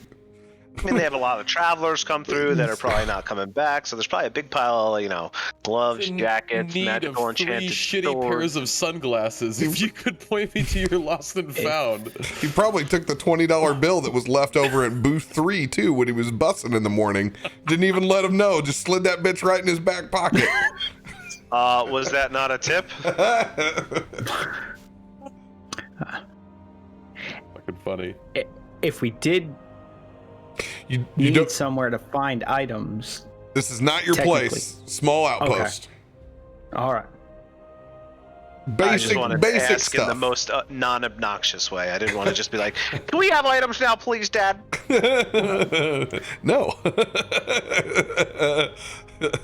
I mean, they have a lot of travelers come through that are probably not coming back, so there's probably a big pile of, gloves, In jackets, need magical of 3 enchanted shitty swords. pairs of sunglasses. If you could point me to your lost and found. He probably took the $20 bill that was left over at booth 3 too when he was bussing in the morning. Didn't even let him know. Just slid that bitch right in his back pocket. Was that not a tip? Fucking funny. if we did You need don't. somewhere to find items, This is not your Technically. place. Small outpost. all right. I just wanted to Basic ask in the stuff. most non-obnoxious way. I didn't want to just be like, "Can we have items now, please, Dad?" No.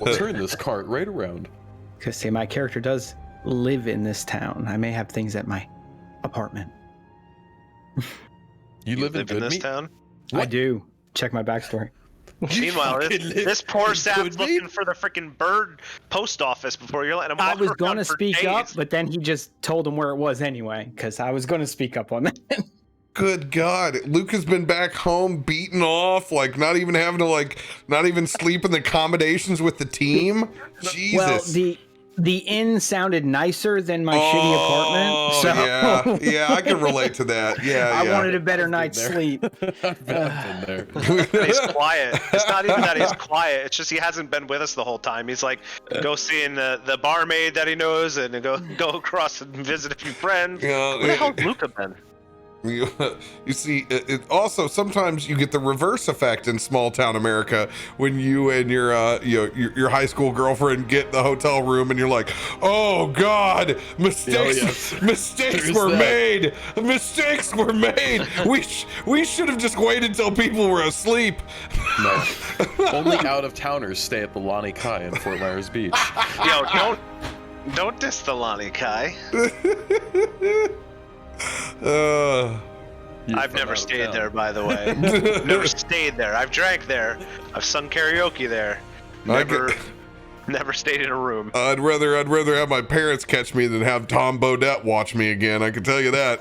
We'll turn this cart right around. Because say my character does live in this town. I may have things at my apartment. You live in this Goodmeat? town. I do. Check my backstory. Meanwhile, fucking live this poor in sap's Goodmeat? looking for the freaking bird post office before you're letting him walk I was around going to for speak up, days. but then he just told him where it was anyway, because I was going to speak up on that. Good God. Luke has been back home beaten off, like not even having to not even sleep in the accommodations with the team. Jesus. Well, the inn sounded nicer than my shitty apartment. So yeah, I can relate to that. Yeah, I yeah. wanted a better night's there. sleep. I've been there. He's quiet. It's not even that he's quiet. It's just he hasn't been with us the whole time. He's like, go seeing the barmaid that he knows and go across and visit a few friends. Yeah, Where the hell's Luca been? You see, it also sometimes you get the reverse effect in small town America when you and your high school girlfriend get the hotel room and you're like, oh God, mistakes There's were that. made. Mistakes were made. We should have just waited till people were asleep. No. Only out-of-towners stay at the Lani Kai in Fort Myers Beach. Yo, don't diss the Lani Kai. I've never stayed there, by the way. Never stayed there. I've drank there. I've sung karaoke there. Never stayed in a room. I'd rather have my parents catch me than have Tom Bodette watch me again. I can tell you that.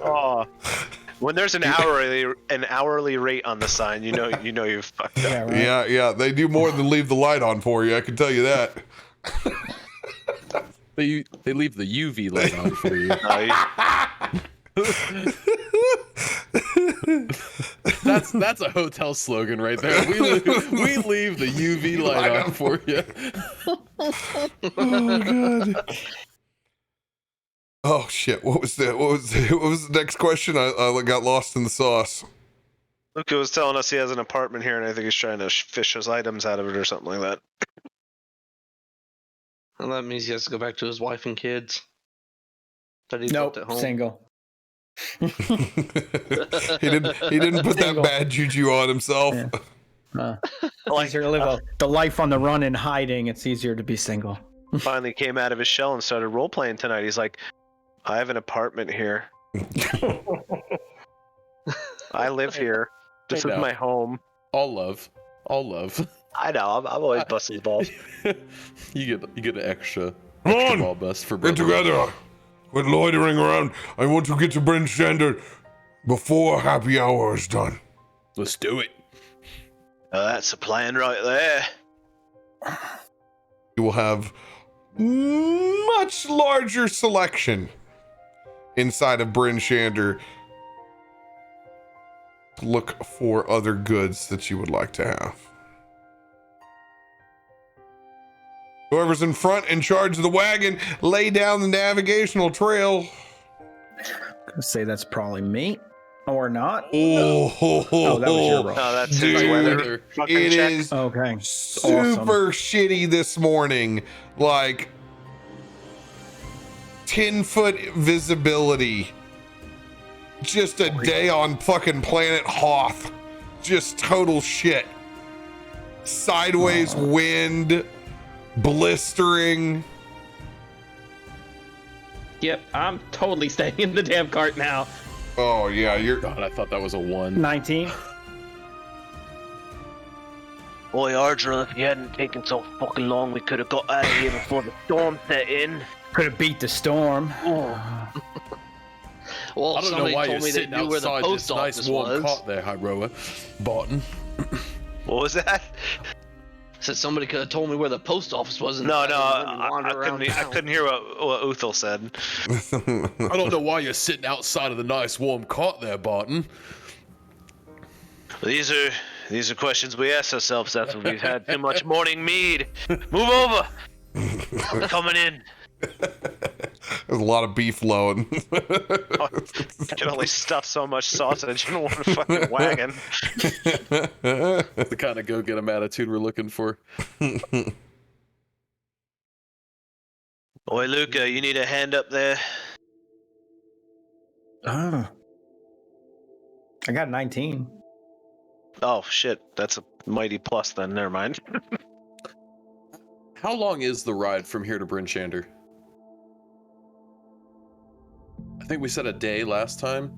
Oh, when there's an hourly rate on the sign, you know you've fucked up. Yeah, right. Yeah, they do more than leave the light on for you. I can tell you that. They leave the UV light on for you. That's a hotel slogan right there. We leave the UV light on for you. Oh God. Oh shit! What was the next question? I got lost in the sauce. Luca was telling us he has an apartment here, and I think he's trying to fish his items out of it or something like that. Well, that means he has to go back to his wife and kids. That he Nope, left at home. single. He didn't put that Single. bad juju on himself. Yeah. Like, easier to live the life on the run and hiding. It's easier to be single. finally came out of his shell and started role playing tonight. He's like, I have an apartment here. I live here. This is my home. All love. I know. I'm always busting his balls. You get an extra Come on! ball bust for Get brother. together. Quit loitering around. I want to get to Bryn Shander before happy hour is done. Let's do it. That's a plan right there. You will have much larger selection inside of Bryn Shander. Look for other goods that you would like to have. Whoever's in front in charge of the wagon, lay down the navigational trail. Gonna say that's probably me, or not. Oh, that was your roll. No, that's Dude, his weather. Fucking it check. is Okay. super shitty this morning. Like 10-foot visibility. Just a day on fucking planet Hoth. Just total shit. Sideways wind, blistering. Yep, I'm totally staying in the damn cart now. Oh yeah, you're. God, I thought that was a 1. 19. Boy, Ardra, if you hadn't taken so fucking long, we could have got out of here before the storm set in. Could have beat the storm. Well, I don't know somebody why you're told me they sitting knew where the outside post this nice office warm was. cot there, Hyroa. Barton. What was that? Said somebody could have told me where the post office was. And No, I I couldn't hear what Uthal said. I don't know why you're sitting outside of the nice warm cot there, Barton. These are questions we ask ourselves after we've had too much morning mead. Move over. I'm coming in. There's a lot of beef flowing. I can only stuff so much sausage in one fucking wagon. The kind of go-get-em attitude we're looking for. Boy, Luca, you need a hand up there. Oh. I got 19. Oh shit, that's a mighty plus then. Never mind. How long is the ride from here to Bryn Shander? I think we said a day last time.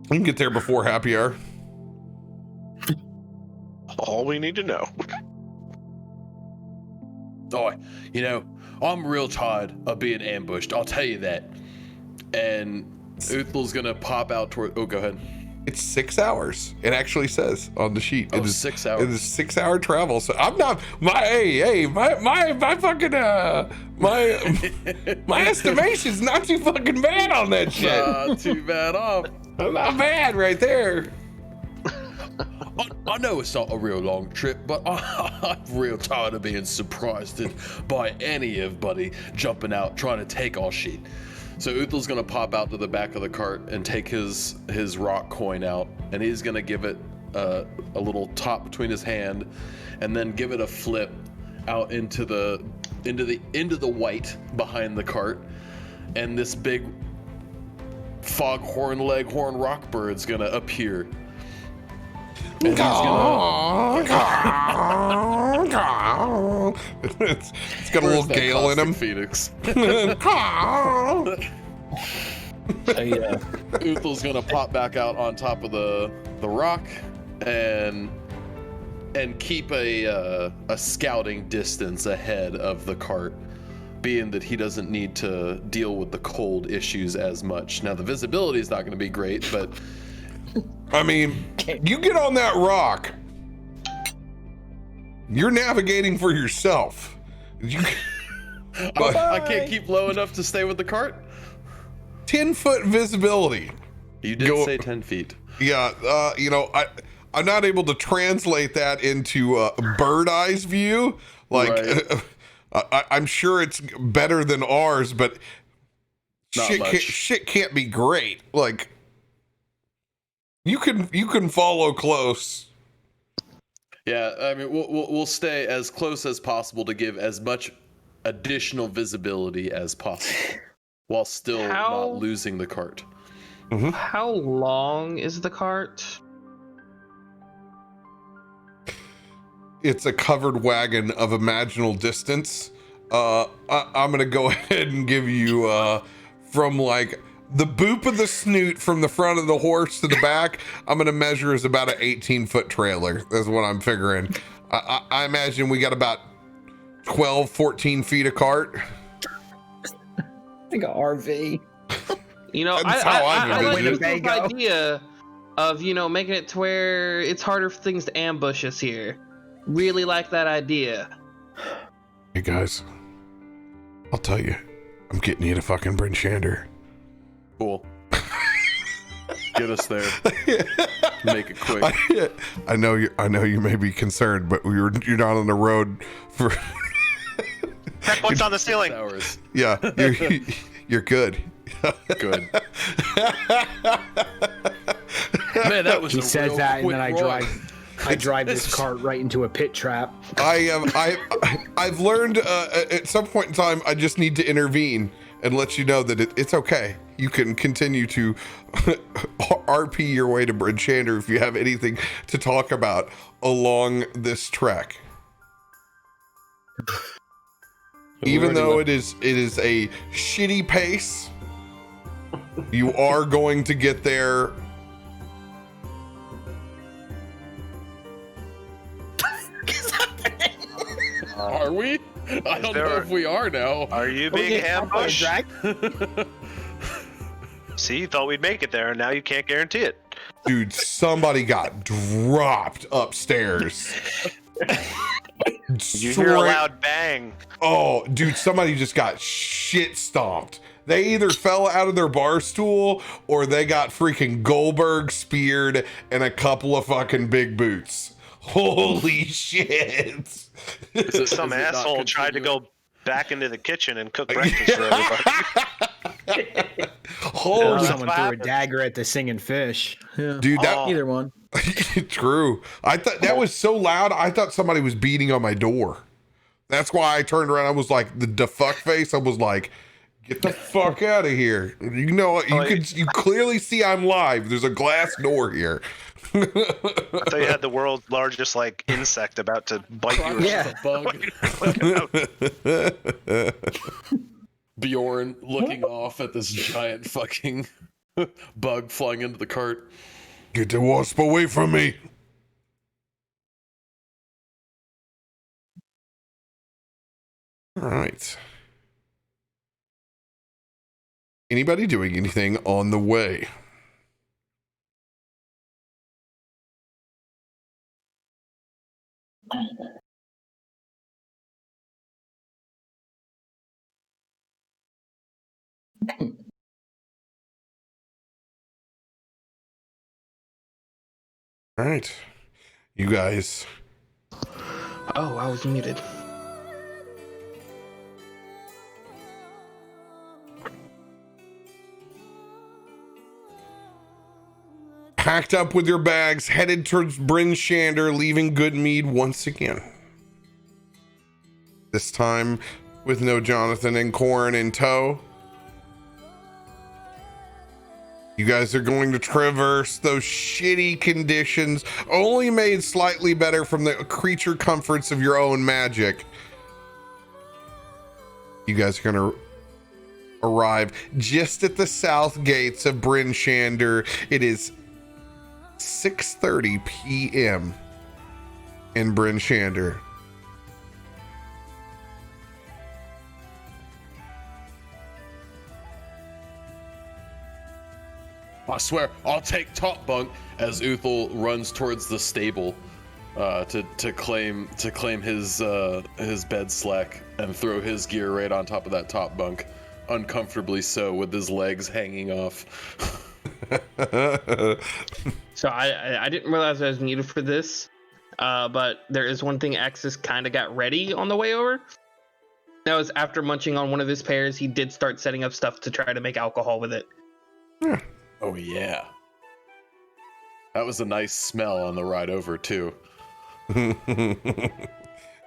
You can get there before happy hour. All we need to know. Oh, you know, I'm real tired of being ambushed. I'll tell you that. And Uthal's gonna pop out toward. Oh, go ahead. It's 6 hours. It actually says on the sheet. Oh, It is 6 hours. It is 6 hour travel. So I'm not my fucking my estimation's not too fucking bad on that shit. Not too bad off. Not bad right there. I know it's not a real long trip, but I'm real tired of being surprised by anybody jumping out trying to take our shit. So Uthal's gonna pop out to the back of the cart and take his rock coin out, and he's gonna give it a little top between his hand, and then give it a flip out into the white behind the cart, and this big foghorn leghorn rock bird's gonna appear. And he's gonna... it's got a little gale in him. Phoenix. Yeah. Uthal's gonna pop back out on top of the rock and keep a scouting distance ahead of the cart, being that he doesn't need to deal with the cold issues as much. Now the visibility is not going to be great, but I mean, you get on that rock, you're navigating for yourself. I can't keep low enough to stay with the cart. 10-foot visibility. You did say 10 feet. Yeah, you know, I'm not able to translate that into bird eyes view. Like, Right. I'm sure it's better than ours, but Not much. shit can't be great. Like, you can follow close. Yeah, I mean, we'll stay as close as possible to give as much additional visibility as possible, while still not losing the cart. How long is the cart? it's a covered wagon of imaginal distance. I'm gonna go ahead and give you from like the boop of the snoot from the front of the horse to the back. I'm gonna measure as about an 18-foot trailer. That's what I'm figuring. I imagine we got about 12, 14 feet of cart. Like a RV. You know, That's how I I like envision this it. idea of, you know, making it to where it's harder for things to ambush us here. Really like that idea. Hey guys, I'll tell you, I'm getting you to fucking Bryn Shander. Cool. Get us there. Make it quick. I know you may be concerned, but you're not on the road for. Crack what's on the ceiling? Hours. Yeah, you're good. Good. Man, that was He a says real that, and quick then run. I drive this cart right into a pit trap. I've learned at some point in time I just need to intervene and let you know that it's okay. You can continue to RP your way to Bryn Shander if you have anything to talk about along this trek. Even though it is a shitty pace, you are going to get there. Are we? I don't know if we are now. Are you being ambushed? See, you thought we'd make it there, and now you can't guarantee it. Dude, somebody got dropped upstairs. You hear a loud bang. Oh, dude, somebody just got shit stomped. They either fell out of their bar stool or they got freaking Goldberg speared and a couple of fucking big boots. Holy shit. Some asshole tried to go back into the kitchen and cook breakfast for everybody. Holy Someone threw a dagger at the singing fish. Yeah. dude, that Either one. true. I thought that was so loud. I thought somebody was beating on my door. That's why I turned around. I was like the fuck face. I was like, get the fuck out of here. You know, you clearly see I'm live. There's a glass door here. I thought you had the world's largest like insect about to bite you. Or Yeah. Bug. Bjorn looking off at this giant fucking bug flying into the cart. Get the wasp away from me. All right. Anybody doing anything on the way? All right. You guys. Oh, I was muted. Packed up with your bags, headed towards Bryn Shander, leaving Goodmead once again. This time with no Jonathan and Corin in tow. You guys are going to traverse those shitty conditions, only made slightly better from the creature comforts of your own magic. You guys are going to arrive just at the south gates of Bryn Shander. It is 6:30 p.m. in Bryn Shander. I swear, I'll take top bunk as Uthal runs towards the stable to claim his bed slack and throw his gear right on top of that top bunk, uncomfortably so, with his legs hanging off. So I didn't realize I was muted for this, but there is one thing Axis kind of got ready on the way over. That was after munching on one of his pears, he did start setting up stuff to try to make alcohol with it. Oh yeah. That was a nice smell on the ride over too. And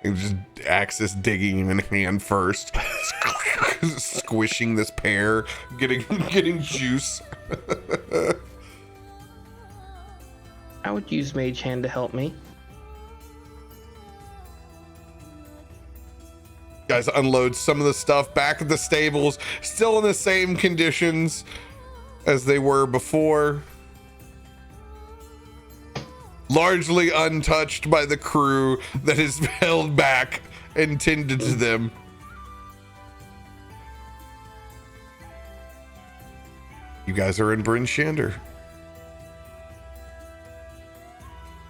just Axis digging him in hand first, squishing this pear, getting juice. I would use Mage Hand to help me. Guys unload some of the stuff back at the stables, still in the same conditions as they were before. Largely untouched by the crew that is held back and tended to them. You guys are in Bryn Shander.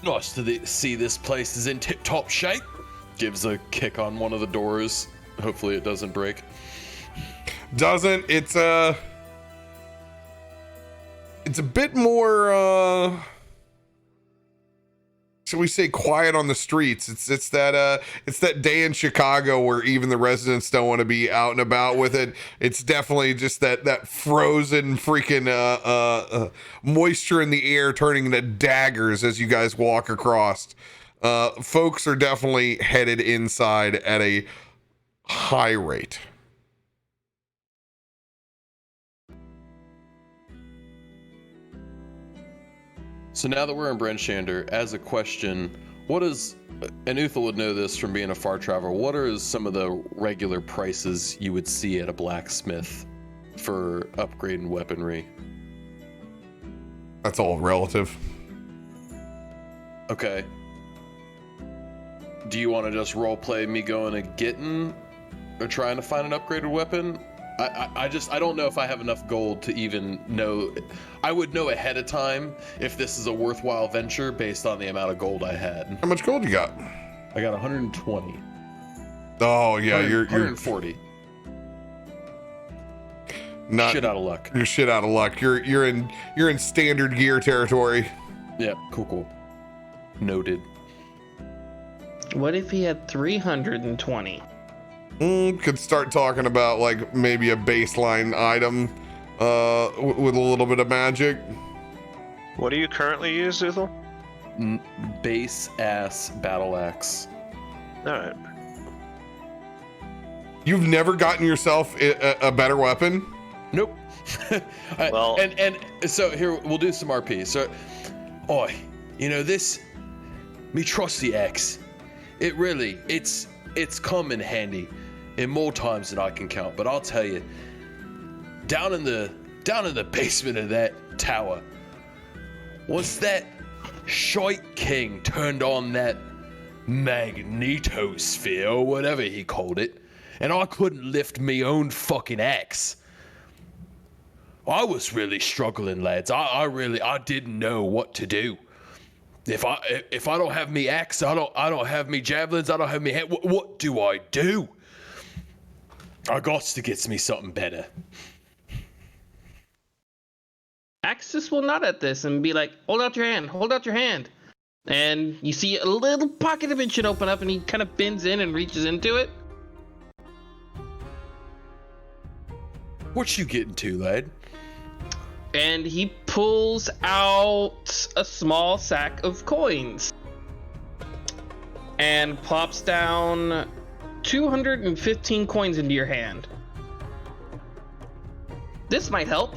Nice to see this place is in tip-top shape. Gives a kick on one of the doors. Hopefully it doesn't break. Doesn't. It's a bit more shall we say quiet on the streets. It's that day in Chicago where even the residents don't want to be out and about with it. It's definitely just that frozen freaking moisture in the air turning into daggers as you guys walk across. Folks are definitely headed inside at a high rate. So now that we're in Bryn Shander, as a question, what is, and Uthal would know this from being a far traveler, what are some of the regular prices you would see at a blacksmith for upgrading weaponry? That's all relative. Okay. Do you want to just roleplay me going and getting or trying to find an upgraded weapon? I don't know if I have enough gold to even know. I would know ahead of time if this is a worthwhile venture based on the amount of gold I had. How much gold you got? I got 120. Oh yeah, you're 140. Not shit out of luck. You're shit out of luck. You're in standard gear territory. Yeah, cool. Noted. What if he had 320? Could start talking about like maybe a baseline item with a little bit of magic. What do you currently use, Uthal? Base ass battle axe. All right. You've never gotten yourself a better weapon? Nope. Well, and so here we'll do some RP. So, this me trusty axe. It's come in handy in more times than I can count. But I'll tell you, down in the basement of that tower, once that shite king turned on that magnetosphere or whatever he called it, and I couldn't lift me own fucking axe. I was really struggling, lads. I didn't know what to do. If I don't have me axe, I don't have me javelins, I don't have me hand. What do I do? I got to get me something better. Axis will nod at this and be like, hold out your hand. And you see a little pocket of it should open up, and he kind of bends in and reaches into it. What you getting to, lad? And he pulls out a small sack of coins and plops down 215 coins into your hand. This might help.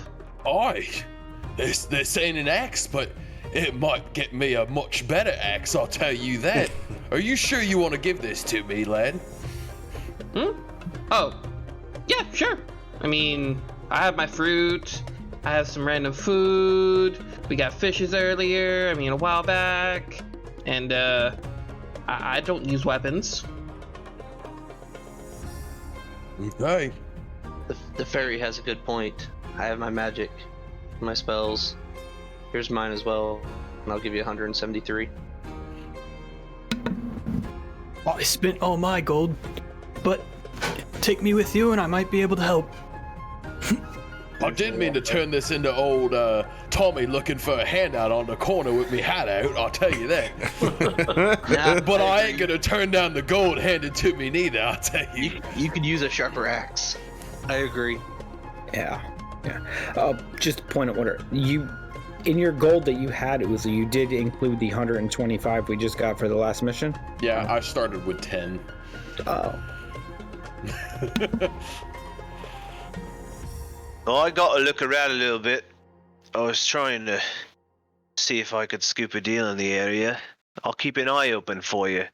This ain't an axe, but it might get me a much better axe, I'll tell you that. Are you sure you want to give this to me, lad? Oh, yeah, sure. I mean, I have my fruit. I have some random food. We got fishes earlier, a while back. And, I don't use weapons. Okay. The fairy has a good point. I have my magic, my spells. Here's mine as well, and I'll give you 173. I spent all my gold, but take me with you and I might be able to help. I didn't mean to turn this into old Tommy looking for a handout on the corner with me hat out, I'll tell you that. But I ain't gonna turn down the gold handed to me neither, I'll tell you. You could use a sharper axe. I agree. Yeah. Just a point of order. In your gold that you had, you did include the 125 we just got for the last mission? Yeah, I started with 10. Oh. Well, I got to look around a little bit. I was trying to see if I could scoop a deal in the area. I'll keep an eye open for you.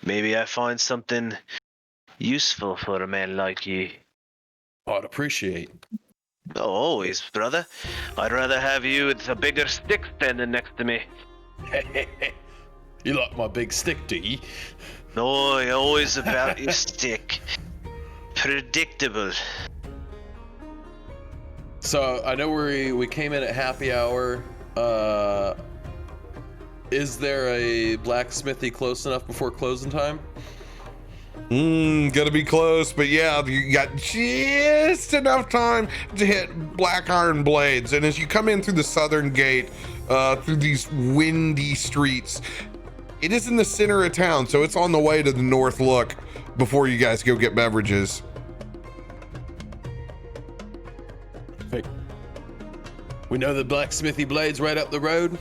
Maybe I find something useful for a man like you. I'd appreciate. Oh, always, brother. I'd rather have you with a bigger stick standing next to me. You like my big stick, do you? No, you're always about your stick. Predictable. So I know we came in at happy hour. Is there a blacksmithy close enough before closing time? Gotta be close, but yeah, you got just enough time to hit black iron blades. And as you come in through the southern gate, through these windy streets, it is in the center of town, so it's on the way to the North Look before you guys go get beverages. Hey, we know the blacksmithy blade's right up the road.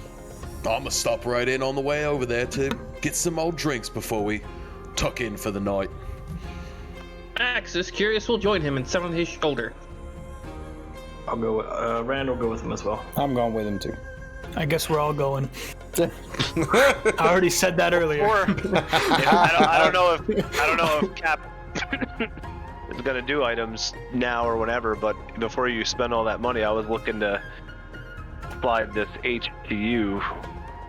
I'm gonna stop right in on the way over there to get some old drinks before we tuck in for the night. Max is curious. We'll join him and sit on his shoulder. I'll go. Rand will go with him as well. I'm going with him too. I guess we're all going. I already said that earlier. Or I don't know if Cap is gonna do items now or whenever, but before you spend all that money, I was looking to slide this H to you,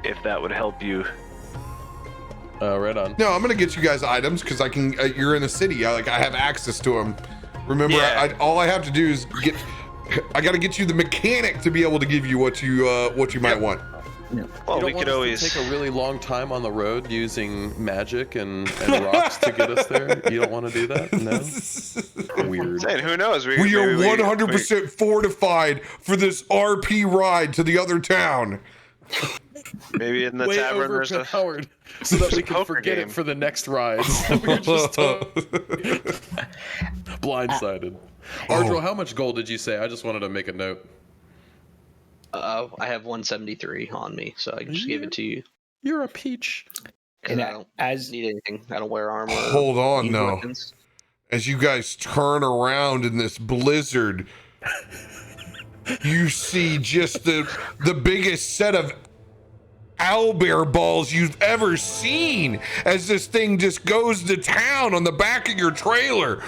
if that would help you. Right on. No, I'm gonna get you guys items because I can. You're in a city. I have access to them. Remember, Yeah. all I have to do is get. I got to get you the mechanic to be able to give you what you might want. Well, we want could us always to take a really long time on the road using magic and rocks to get us there. You don't want to do that? No. Weird. Saying, who knows? We are 100% fortified for this RP ride to the other town. Maybe in the Way tavern there's a overpowered, so that we can poker forget game. it for the next ride. We're just blindsided. Ardril, how much gold did you say? I just wanted to make a note. I have 173 on me, so I can just give it to you. You're a peach. 'Cause And I don't as need anything. I don't wear armor. or Hold on, need no. weapons. As you guys turn around in this blizzard, you see just the biggest set of owlbear balls you've ever seen as this thing just goes to town on the back of your trailer.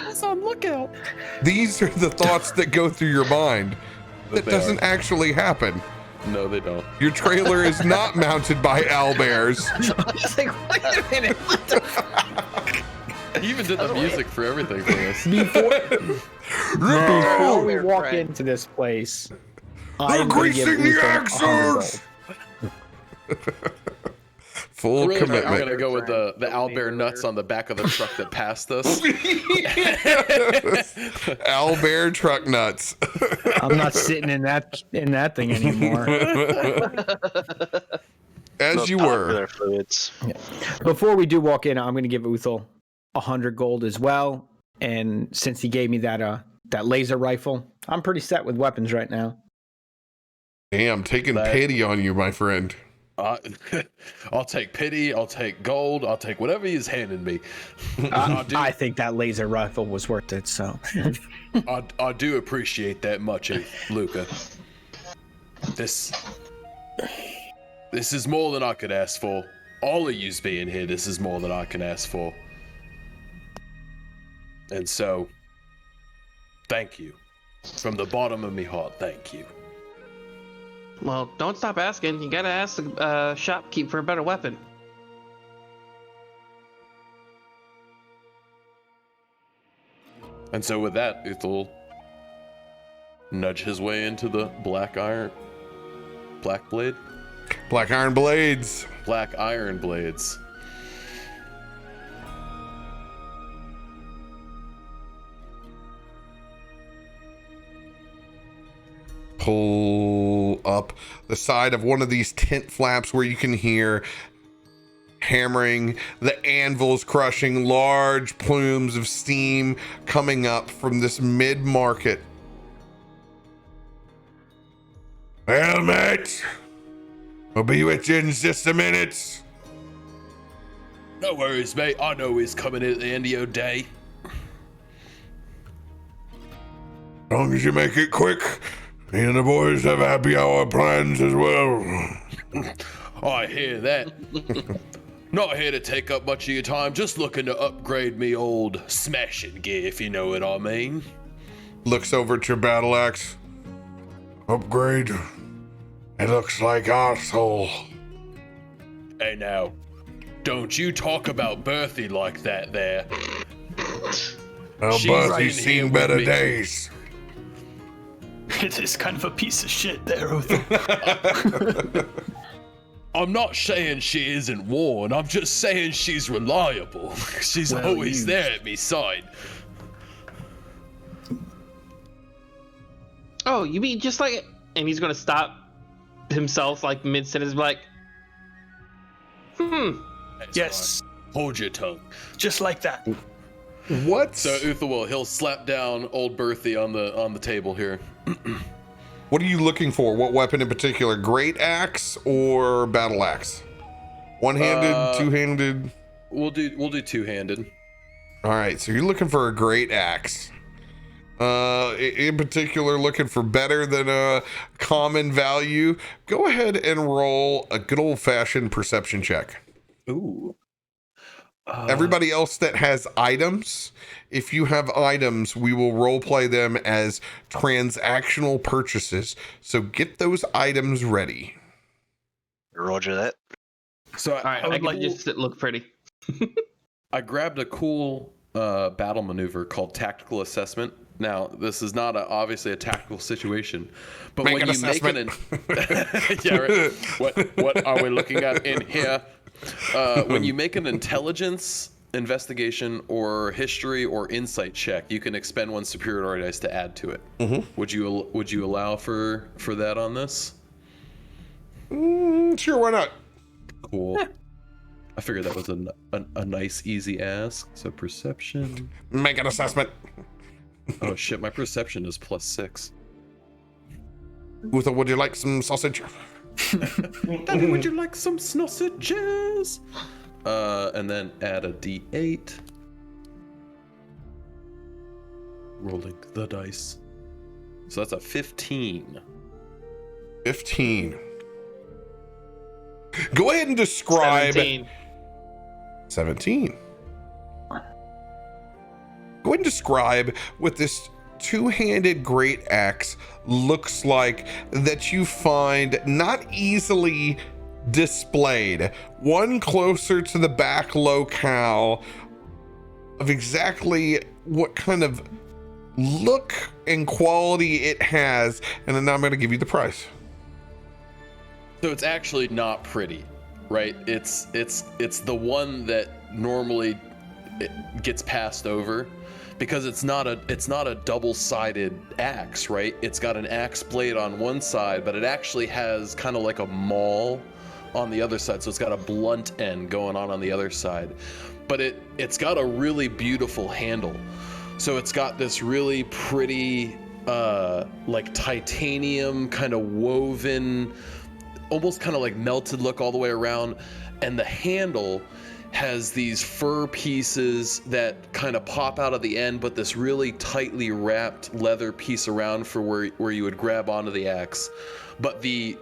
It's on lookout. These are the thoughts that go through your mind. That They doesn't are. actually happen. No, they don't. Your trailer is not mounted by owlbears. it's like, wait a minute. What the fuck? He even did the music for everything for us. Before we walk Right. into this place, They're I'm gonna give greasing the Uther 100 axles. Full Really, commitment. I'm gonna go with the owlbear nuts on the back of the truck that passed us. Owlbear truck nuts. I'm not sitting in that thing anymore. As most you popular were. fluids. Before we do walk in, I'm going to give Uthal 100 gold as well. And since he gave me that laser rifle, I'm pretty set with weapons right now. Damn, taking pity on you, my friend. I'll take pity. I'll take gold. I'll take whatever he's handing me. I think that laser rifle was worth it. So I do appreciate that much, Luca. This is more than I could ask for. All of yous being here, this is more than I can ask for. And so, thank you. From the bottom of my heart, thank you. Well, don't stop asking. You gotta ask the shopkeep for a better weapon. And so with that, Uthal nudge his way into the black iron blades. Black iron blades. Pull up the side of one of these tent flaps where you can hear hammering, the anvils crushing, large plumes of steam coming up from this mid-market. Well, mate, we'll be with you in just a minute. No worries, mate. I know he's coming at the end of your day. As long as you make it quick, me and the boys have happy hour plans as well. I hear that. Not here to take up much of your time, just looking to upgrade me old smashing gear, if you know what I mean. Looks over at your battle axe. Upgrade. It looks like arsehole. Hey now, don't you talk about Berthy like that there. Well, She's Berthy's right here seen with better me. days. It is kind of a piece of shit there, Uthal. I'm not saying she isn't worn, I'm just saying she's reliable. She's Well always used. there at me side. Oh, you mean just like... And he's gonna stop himself like mid-sentence, like... That's Yes, right. Hold your tongue. just like that. What? So Uthal he'll slap down old Berthy on the table here. What are you looking for? What weapon in particular? Great axe or battle axe? One-handed, two-handed? We'll do two-handed. All right, so you're looking for a great axe. In particular, looking for better than a common value. Go ahead and roll a good old-fashioned perception check. Ooh. Everybody else that has items, if you have items, we will role play them as transactional purchases. So get those items ready. Roger that. So All right, I can just look pretty. I grabbed a cool battle maneuver called tactical assessment. Now, this is not obviously a tactical situation, but Make when an you make an yeah, right. What are we looking at in here? When you make an intelligence, investigation, or history or insight check, you can expend one superiority dice to add to it. Mm-hmm. Would you allow for that on this? Sure, why not? Cool. I figured that was a nice easy ask. So perception. Make an assessment. Oh shit, my perception is +6. Uther, would you like some sausage? Daddy, would you like some sausages? And then add a D8. Rolling the dice. So that's a 15. 15. Go ahead and describe 17. Go ahead and describe what this two-handed great axe looks like that you find not easily displayed. One closer to the back locale of exactly what kind of look and quality it has, and then I'm going to give you the price. So it's actually not pretty, right? It's the one that normally it gets passed over because it's not a double-sided axe, right? It's got an axe blade on one side, but it actually has kind of like a maul on the other side, so it's got a blunt end going on the other side. But it's got a really beautiful handle. So it's got this really pretty like titanium kind of woven, almost kind of like melted look all the way around, and the handle has these fur pieces that kind of pop out of the end, but this really tightly wrapped leather piece around for where you would grab onto the axe. But the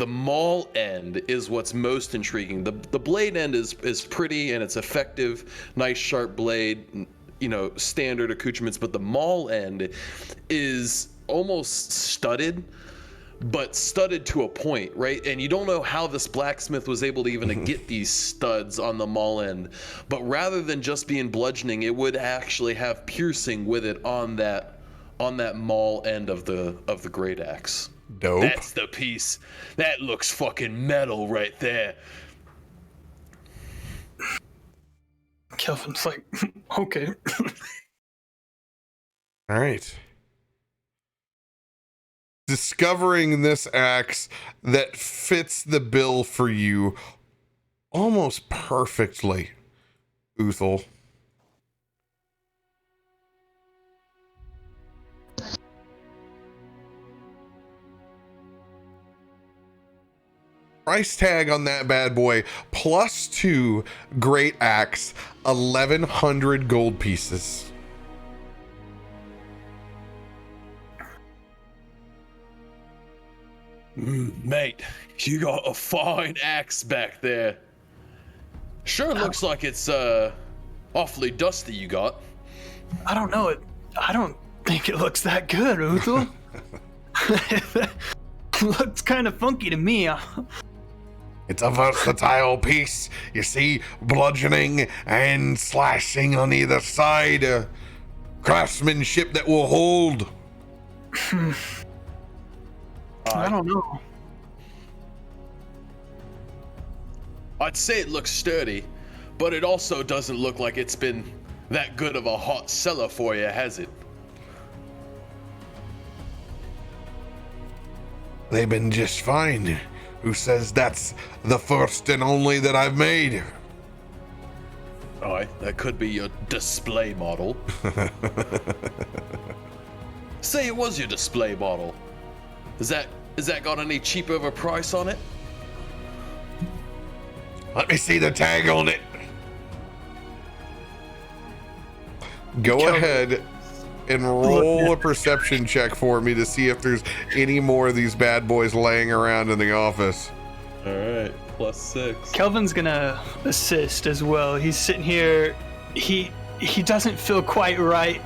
maul end is what's most intriguing. The blade end is pretty and it's effective, nice sharp blade, you know, standard accoutrements, but the maul end is almost studded, but studded to a point, right? And you don't know how this blacksmith was able to even get these studs on the maul end. But rather than just being bludgeoning, it would actually have piercing with it on that maul end of the great axe. Dope. That's the piece. That looks fucking metal right there. Kelvin's like, okay. All right. Discovering this axe that fits the bill for you almost perfectly, Uthal. Price tag on that bad boy, +2 great axe, 1,100 gold pieces. Mate, you got a fine axe back there. Sure looks like it's awfully dusty you got. I don't know. I don't think it looks that good, Uthul. It looks kind of funky to me. It's a versatile piece. You see, bludgeoning and slashing on either side. Craftsmanship that will hold. I don't know. I'd say it looks sturdy, but it also doesn't look like it's been that good of a hot seller for you, has it? They've been just fine. Who says that's the first and only that I've made? Alright, that could be your display model. Say it was your display model. Is that got any cheap of a price on it? Let me see the tag on it. Go ahead and roll a perception check for me to see if there's any more of these bad boys laying around in the office. Alright, +6. Kelvin's gonna assist as well. He's sitting here. He doesn't feel quite right.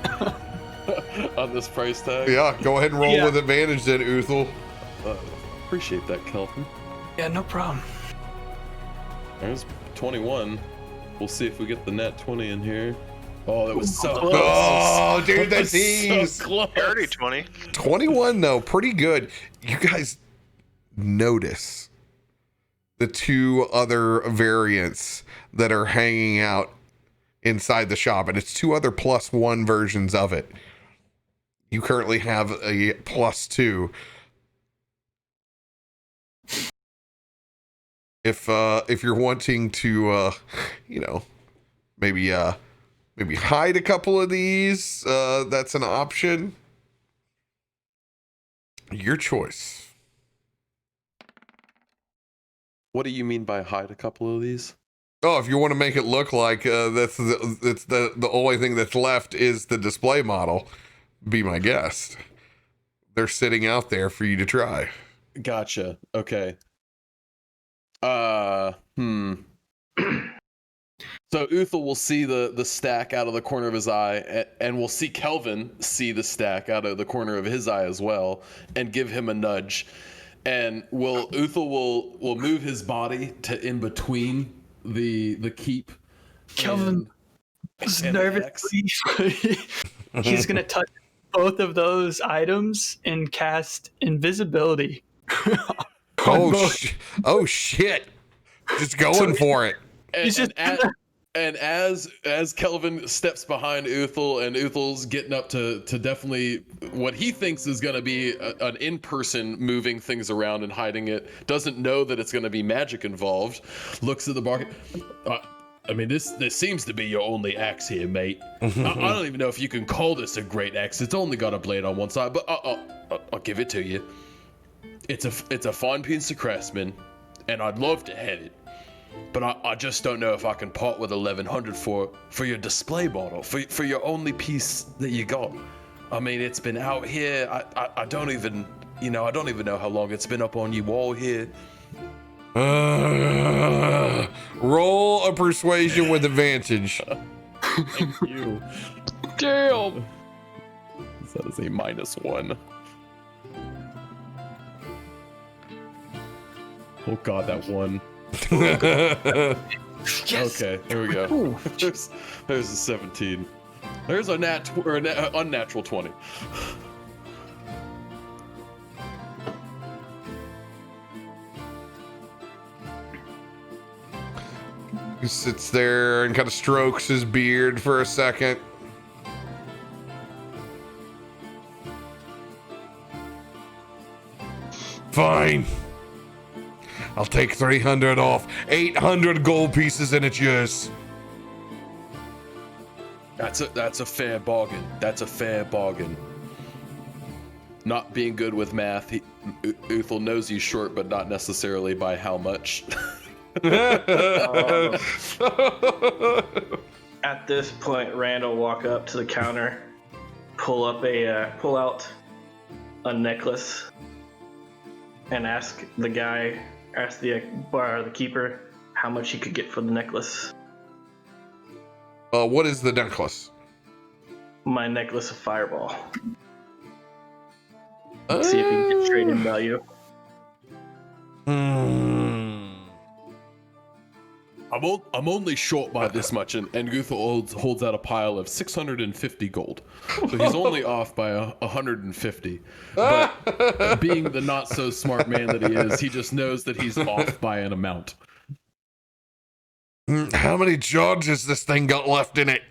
On this price tag? Yeah, go ahead and roll with advantage then, Uthul. Appreciate that, Kelvin. Yeah, no problem. There's 21. We'll see if we get the net 20 in here. Oh, that was so close. Oh, dude, that's so close. 20. 21 though, pretty good. You guys notice the two other variants that are hanging out inside the shop, and it's two other +1 versions of it. You currently have a +2. If you're wanting to maybe hide a couple of these, that's an option. Your choice. What do you mean by hide a couple of these? Oh, if you want to make it look like that's the only thing that's left is the display model, be my guest. They're sitting out there for you to try. Gotcha. Okay. So Uthul will see the stack out of the corner of his eye, and we'll see Kelvin see the stack out of the corner of his eye as well, and give him a nudge. And Uthul will move his body to in between the keep. Kelvin is nervously. He's gonna touch both of those items and cast invisibility. Oh shit! Just going for it. And as Kelvin steps behind Uthul, and Uthul's getting up to definitely what he thinks is going to be an in-person moving things around and hiding it, doesn't know that it's going to be magic involved, looks at the bar. I mean, this seems to be your only axe here, mate. I don't even know if you can call this a great axe. It's only got a blade on one side, but I'll give it to you. It's a fine piece of craftsman, and I'd love to have it. But I just don't know if I can part with 1,100 for your display model, for your only piece that you got. I mean, it's been out here. I don't even know how long it's been up on your wall here. Roll a persuasion with advantage. Thank you. Damn. That is a -1. Oh god, that one. Yes. Okay, there we go. There's a 17. There's an unnatural 20. He sits there and kind of strokes his beard for a second. Fine. I'll take 300 off. 800 gold pieces and it's yours. That's a fair bargain. That's a fair bargain. Not being good with math, Uthul knows he's short, but not necessarily by how much. At this point, Rand will walk up to the counter, pull out a necklace, and ask the bar, the keeper, how much he could get for the necklace. What is the necklace? My necklace of fireball. See if he can get straight in value. I'm only short by this much, and Guthel holds out a pile of 650 gold. So he's only off by 150. But being the not so smart man that he is, he just knows that he's off by an amount. How many charges this thing got left in it?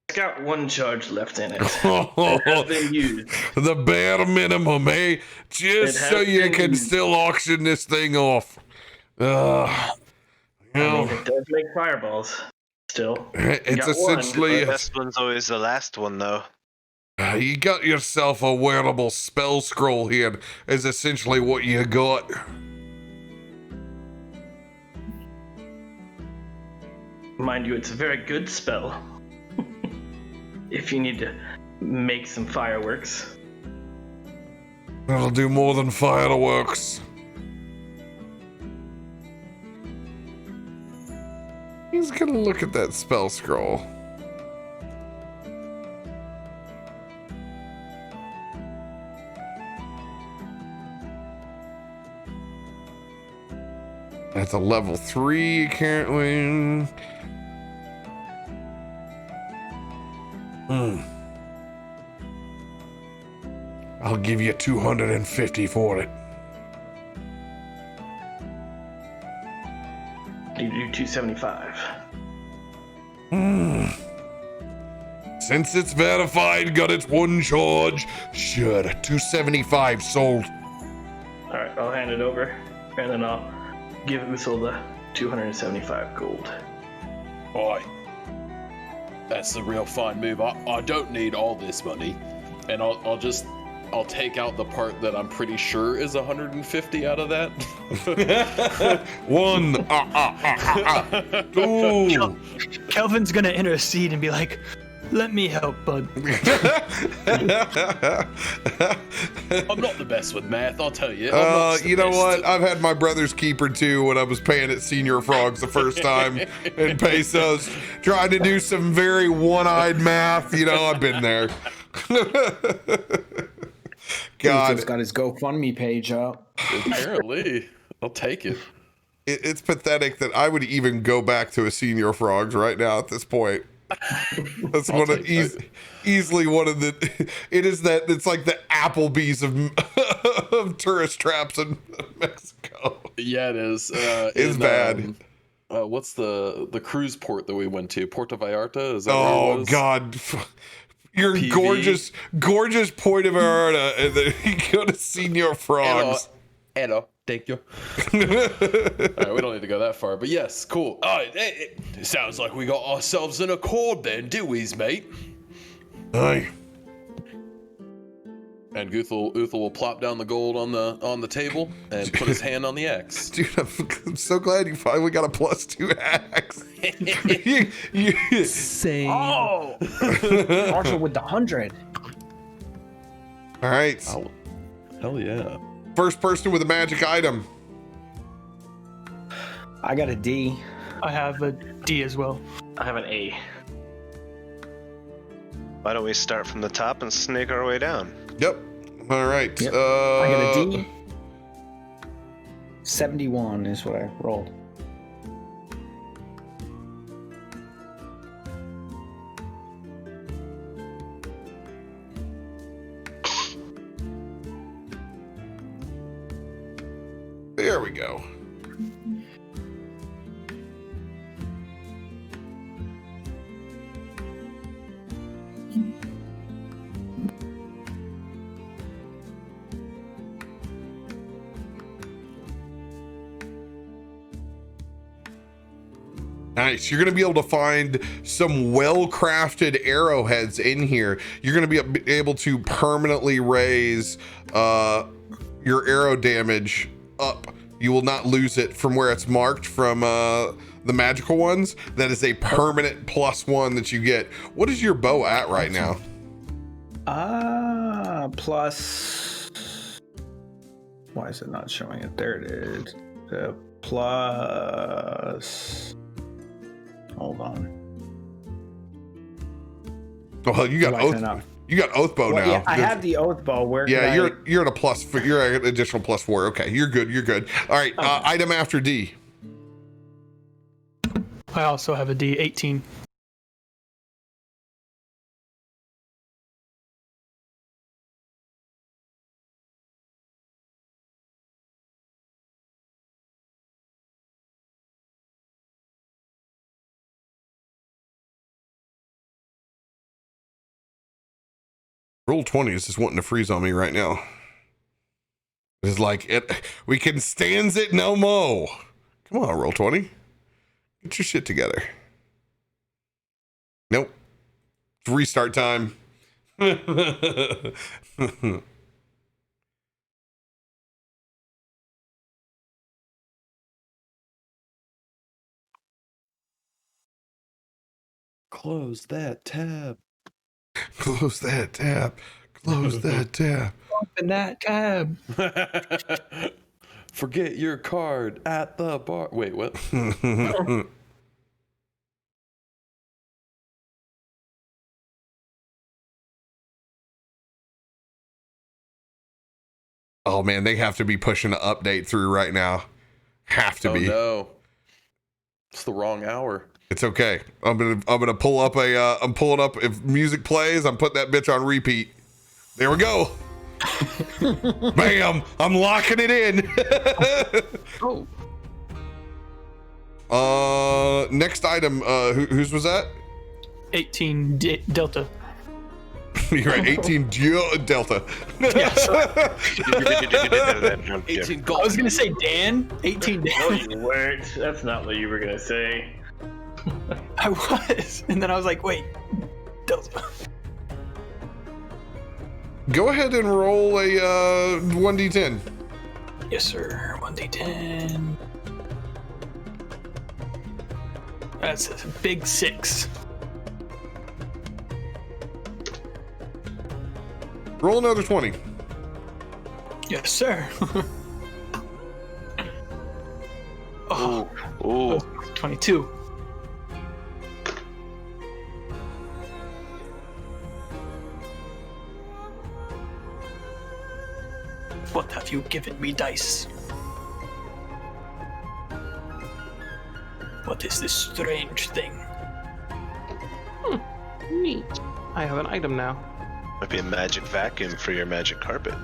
It's got one charge left in it. It has been used. The bare minimum, eh? Just It so has you been can used. still auction this thing off. You I know, mean, it does make fireballs. Still. it's got one. essentially The best one's always the last one, though. you got yourself a wearable spell scroll here. Is essentially what you got. Mind you, it's a very good spell. If you need to make some fireworks. That'll do more than fireworks. He's gonna look at that spell scroll. That's a level 3 currently. I'll give you 250 for it. You do 275. Since it's verified, got its one charge. Sure, 275 sold. Alright, I'll hand it over. And then I'll give Uthul the 275 gold. Boy, that's a real fine move. I don't need all this money, and I'll take out the part that I'm pretty sure is 150 out of that. One. Two. Kelvin's gonna intercede and be like, "Let me help, bud." I'm not the best with math, I'll tell you. I'm not the You know best. what? I've had my brother's keeper too when I was paying at Senior Frogs the first time in pesos, trying to do some very one-eyed math. You know, I've been there. God, God, he's got his GoFundMe page up. Apparently, I'll take it. it's pathetic that I would even go back to a Senior Frogs right now at this point. That's one of easily one of the. It is that it's like the Applebee's of tourist traps in Mexico. Yeah, it is. It's bad. What's the cruise port that we went to? Puerto Vallarta? Is that where it Oh was? God, your PV. gorgeous Puerto Vallarta, and then you go to Senior Frogs. Hello. Thank you. All right, we don't need to go that far, but yes, cool. All right, it sounds like we got ourselves an accord then, do we, mate? Aye. And Uthul will plop down the gold on the table and put his hand on the axe. Dude, I'm so glad you finally got a +2 axe. Same. Oh! Also with the 100. All right, Hell yeah. first person with a magic item. I got a D. I have a D as well. I have an A. Why don't we start from the top and snake our way down? Yep. All right. Yep. I got a D. 71 is what I rolled. There we go. Nice. You're going to be able to find some well-crafted arrowheads in here. You're going to be able to permanently raise your arrow damage up. You will not lose it from where it's marked from the magical ones. That is a permanent +1 that you get. What is your bow at right now? Plus. Why is it not showing it? There it is. plus. Hold on. Well, you got Lighten oath. it up. You got oath bow Well, now. yeah, I Good. have the oath bow. Where? Yeah, could you're at a plus. You're at an additional +4. Okay, you're good. You're good. All right. Okay. Item after D. I also have a D, 18. Roll 20 is just wanting to freeze on me right now. It's like it. We can stands it no mo. Come on, roll 20. Get your shit together. Nope. It's restart time. Close that tab. Close that tab. Close that tab. Open that tab. Forget your card at the bar. Wait, what? Oh man, they have to be pushing an update through right now. Have to Oh be. no. It's the wrong hour. It's okay. I'm gonna pull up I'm pulling up, if music plays, I'm putting that bitch on repeat. There we go. Bam! I'm locking it in. Oh. Next item. Whose was that? 18 Delta. You're right. 18 Delta. Yes. 18 I gold. was gonna say Dan. 18 No, Dan. you weren't. That's not what you were gonna say. I was, and then I was like, wait, Delta. Go ahead and roll a 1d10. Yes, sir. 1d10. That's a big 6. Roll another 20. Yes, sir. Ooh, ooh. 22. What have you given me, dice? What is this strange thing? Neat. I have an item now. Might be a magic vacuum for your magic carpet.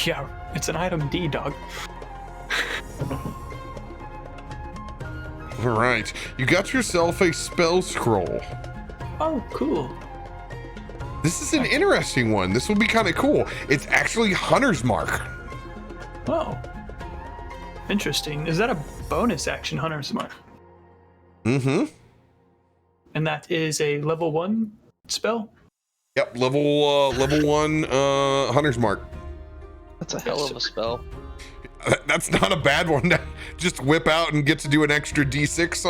Yeah, it's an item D, dog. All right. You got yourself a spell scroll. Oh, cool. This is an interesting one. This will be kind of cool. It's actually Hunter's Mark. Oh. Interesting. Is that a bonus action, Hunter's Mark? Mm-hmm. And that is a level 1 spell? Yep, level 1 Hunter's Mark. That's a hell of a spell. That's not a bad one to just whip out and get to do an extra D6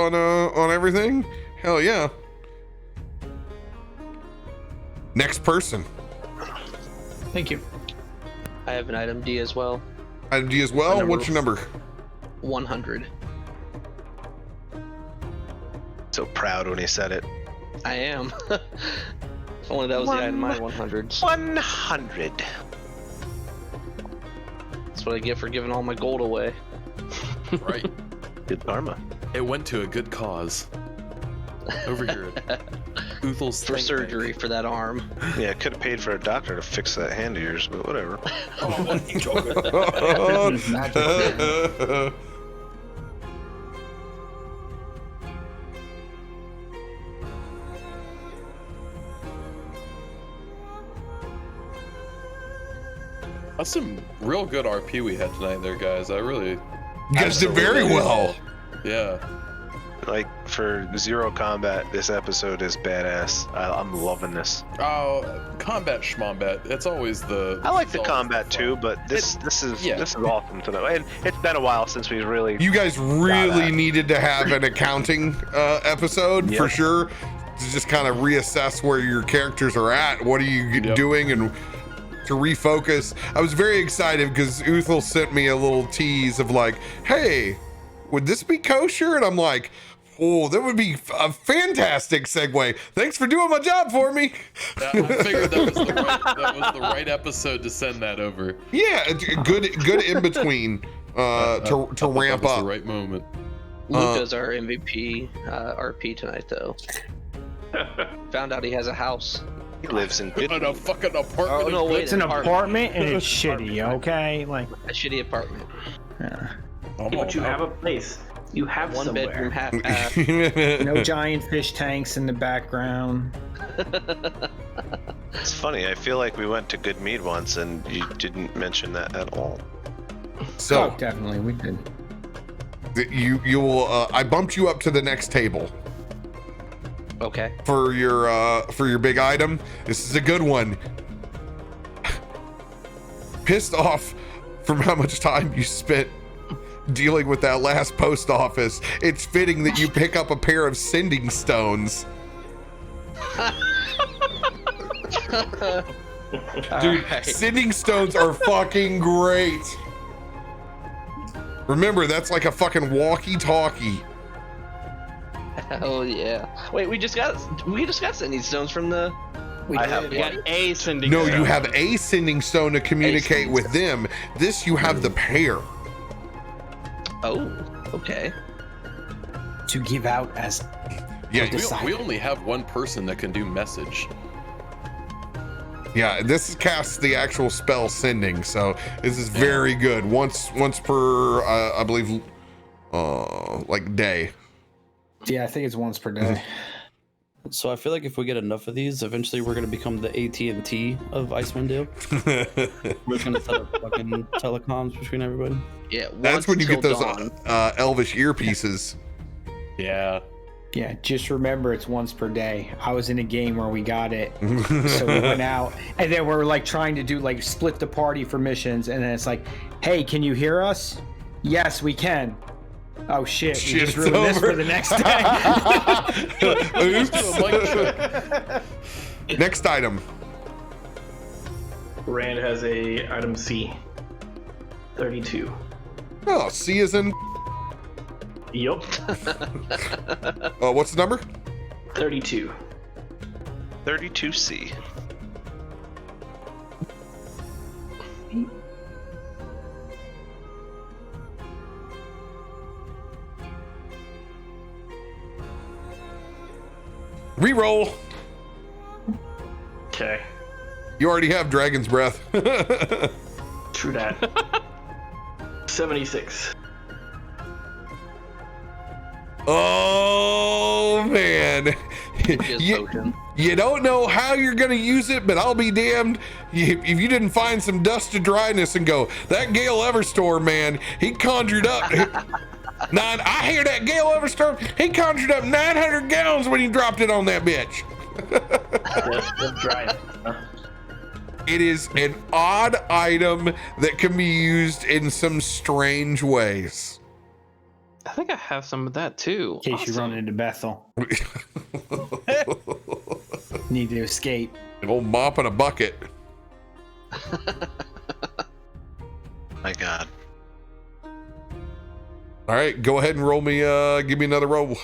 on everything. Hell yeah. Next person. Thank you. I have an item D as well. Item D as well. Number What's your number? 100. So proud when he said it. I am. If only that was the item, my 100s. 100. That's what I get for giving all my gold away. Right. Good karma. It went to a good cause. Over here. Uthel's For think surgery tank. for that arm. Yeah, could have paid for a doctor to fix that hand of yours, but whatever. Oh, what are you joking? This is magic, man. That's some real good RP we had tonight there, guys. I really... You guys did very well. Yeah. Like, for zero combat, this episode is badass. I'm loving this. Oh, combat schmombat. It's always the... I like the it's always combat the too, fun. but this is yeah. this is awesome to know. And it's been a while since we've really. You guys really needed to have an accounting episode for Yep. sure, to just kind of reassess where your characters are at. What are you Yep. doing, and to refocus. I was very excited because Uthel sent me a little tease of like, hey, would this be kosher? And I'm like, oh, that would be a fantastic segue. Thanks for doing my job for me. I figured that was the right episode to send that over. Yeah, good in between to ramp That was up. the right moment. Luca's our MVP RP tonight, though. Found out he has a house. He lives in In a fucking apartment. Oh, no, wait. It's an apartment and it's shitty, okay? Like, A shitty apartment. yeah. But you have a place. You have One somewhere. bedroom, half No giant fish tanks in the background. It's funny. I feel like we went to Good Mead once, and you didn't mention that at all. So Oh, definitely, we did. you will. I bumped you up to the next table Okay. for your big item. This is a good one. Pissed off from how much time you spent dealing with that last post office, it's fitting that you pick up a pair of sending stones. Dude, Alright. sending stones are fucking great. Remember, that's like a fucking walkie-talkie. Hell yeah. Wait, we just got sending stones from the. I have We got a sending. No, stone. you have a sending stone to communicate sending with them. This, you have the pair. Oh, okay. To give out as Yeah, We only have one person that can do message. yeah. This casts the actual spell sending, so this is very good. Once per, I believe, like day. Yeah, I think it's once per day. So I feel like if we get enough of these, eventually we're gonna become the AT&T of Icewind Dale. We're just gonna set up fucking telecoms between everybody. Yeah. That's once when you get till those dawn. elvish earpieces. Yeah. Yeah, just remember it's once per day. I was in a game where we got it, so we went out, and then we're like trying to do like split the party for missions, and then it's like, hey, can you hear us? Yes, we can. Oh shit, we Shit, just it's ruined this over. for the next day. Oops. Next item. Rand has a item C. 32. Oh, C is in. Yup. What's the number? 32. 32C. Reroll. Okay. You already have Dragon's Breath. True that. 76. Oh man. Just You, potion. you don't know how you're gonna use it, but I'll be damned if you didn't find some dust to dryness and go, that Gale Everstorm, man, he conjured up I hear that Gale Everstorm, he conjured up 900 gallons when he dropped it on that bitch. Yes, that's right. It is an odd item that can be used in some strange ways. I think I have some of that too. In case you run into Bethel. Need to escape. An old mop and a bucket. My God. All right, go ahead and roll me. Give me another roll.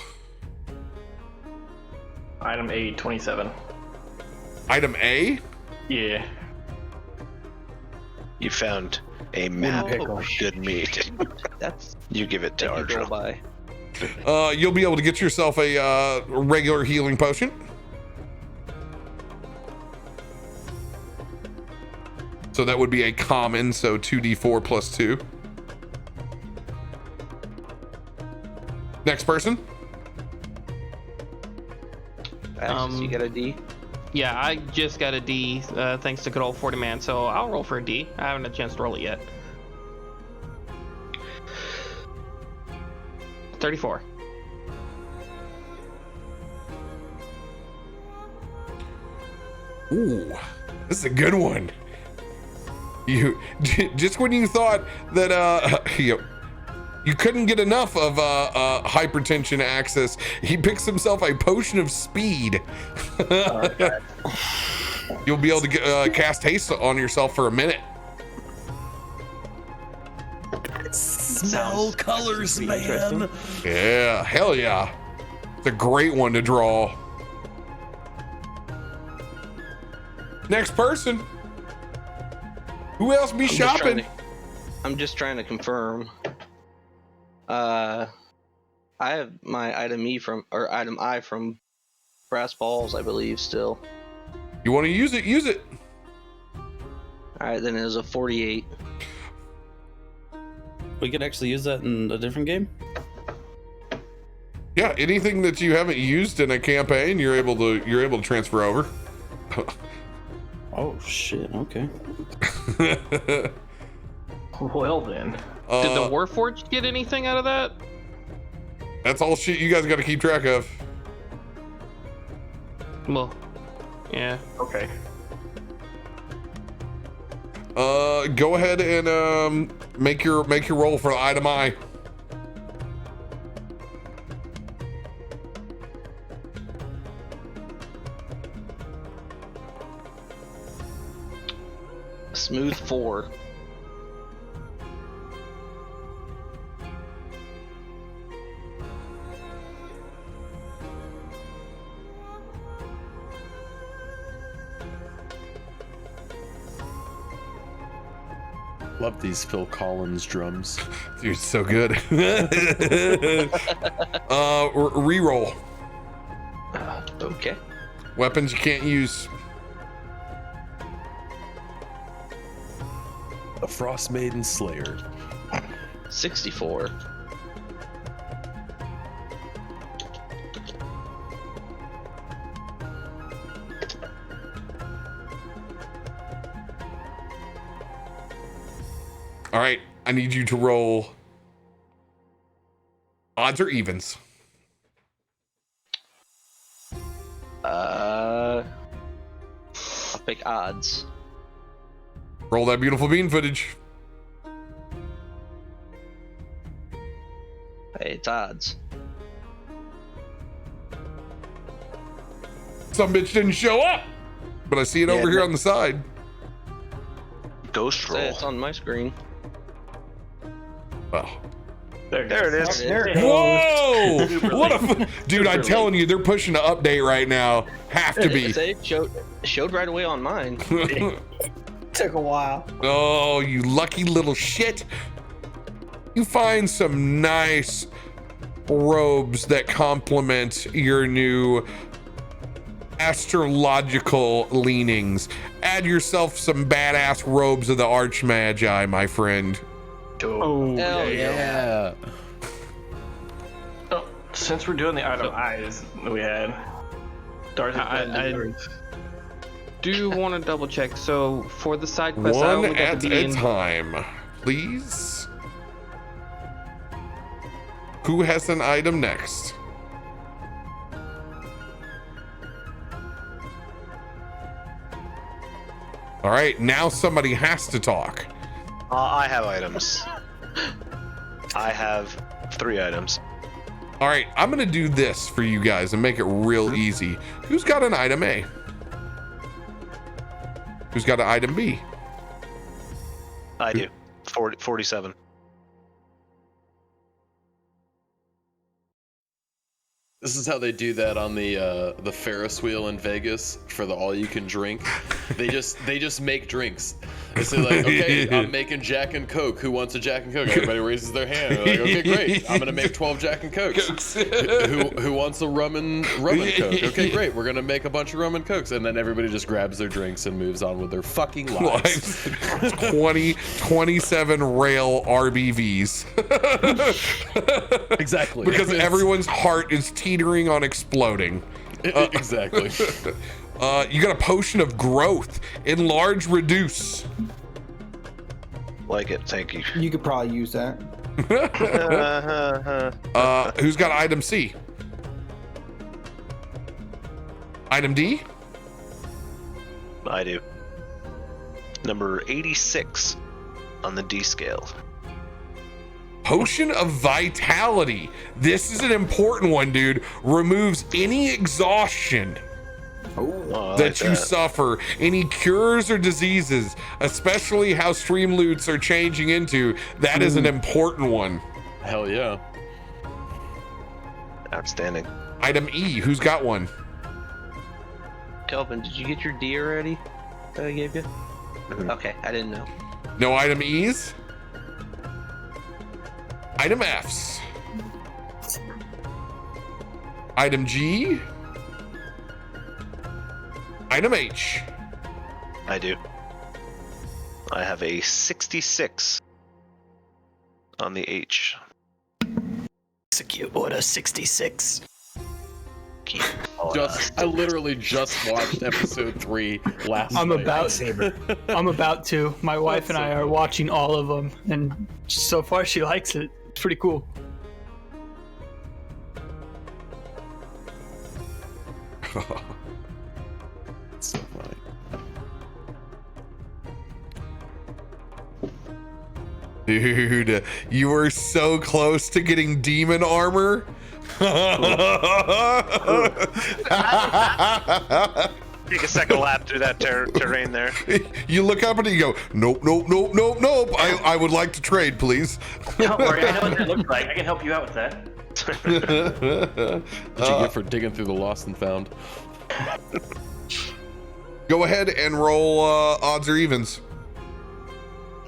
Item A, 27. Item A. Yeah. You found a map pickle. of good meat. That's You give it to that you go Ardra. by. You'll be able to get yourself a regular healing potion. So that would be a common, so 2d4 plus 2. Next person. Axis, you got a D. Yeah, I just got a D thanks to good old 40 man, so I'll roll for a D. I haven't had a chance to roll it yet. 34. Ooh, this is a good one. You just when you thought that you couldn't get enough of hypertension access, he picks himself a potion of speed. You'll be able to get, cast haste on yourself for a minute. Smell colors, man. Yeah, hell yeah. It's a great one to draw. Next person. Who else be shopping? I'm just trying to confirm. I have my item I from Brass Balls, I believe, still. You want to use it? Use it. All right, then it was a 48. We could actually use that in a different game. Yeah, anything that you haven't used in a campaign, you're able to transfer over. Oh shit! Okay. Well then. Did the Warforged get anything out of that? That's all shit you guys got to keep track of. Well, yeah. Okay. Go ahead and make your roll for item I. Smooth 4. Love these Phil Collins drums. Dude, so good. Reroll. Okay. Weapons you can't use. A Frostmaiden Slayer. 64. All right, I need you to roll odds or evens. I'll pick odds. Roll that beautiful bean footage. Hey, it's odds. Some bitch didn't show up, but I see it over here on the side. Ghost roll. It's on my screen. Oh. There it is. Whoa! What a dude! I'm telling you, they're pushing the update right now. Have to be. It showed right away on mine. Took a while. Oh, you lucky little shit! You find some nice robes that complement your new astrological leanings. Add yourself some badass robes of the Archmagi, my friend. Oh, Hell Yeah. Oh, since we're doing the item eyes that we had, Darcy. I do want to double check. So for the side quest, I One only got at to be a in. time, please. Who has an item next? All right, now somebody has to talk. I have items. I have 3 items. All right, I'm gonna do this for you guys and make it real easy. Who's got an item A? Who's got an item B? I do. 47. This is how they do that on the Ferris wheel in Vegas for the all-you-can-drink. They just make drinks. They say like, okay, I'm making Jack and Coke. Who wants a Jack and Coke? Everybody raises their hand. They're like, okay, great. I'm gonna make 12 Jack and Cokes. who wants a rum and Coke? Okay, great. We're gonna make a bunch of rum and Cokes, and then everybody just grabs their drinks and moves on with their fucking lives. 27 rail RBVs. Exactly. Because everyone's heart is teetering on exploding. Exactly. You got a potion of growth. Enlarge, reduce. Like it, thank you. You could probably use that. Who's got item C? Item D? I do. Number 86 on the D scale. Potion of Vitality. This is an important one, dude. Removes any exhaustion Oh, I that like you suffer, any cures or diseases, especially how stream loots are changing into, that is an important one. Hell yeah. Outstanding. Item E, who's got one? Kelvin, did you get your D already that I gave you? Okay, I didn't know. No item E's? Item F's. Item G. Item H. I do. I have a 66 on the H. Execute order 66. I literally just watched episode 3 last I'm night. about to. My wife and I are watching all of them, and so far she likes it. It's pretty cool. So funny. Dude, you were so close to getting demon armor. Take a second lap through that terrain there. You look up and you go, nope, nope, nope, nope, nope. I would like to trade, please. Don't worry, I know what that looks like. I can help you out with that. What you get for digging through the lost and found? Go ahead and roll odds or evens.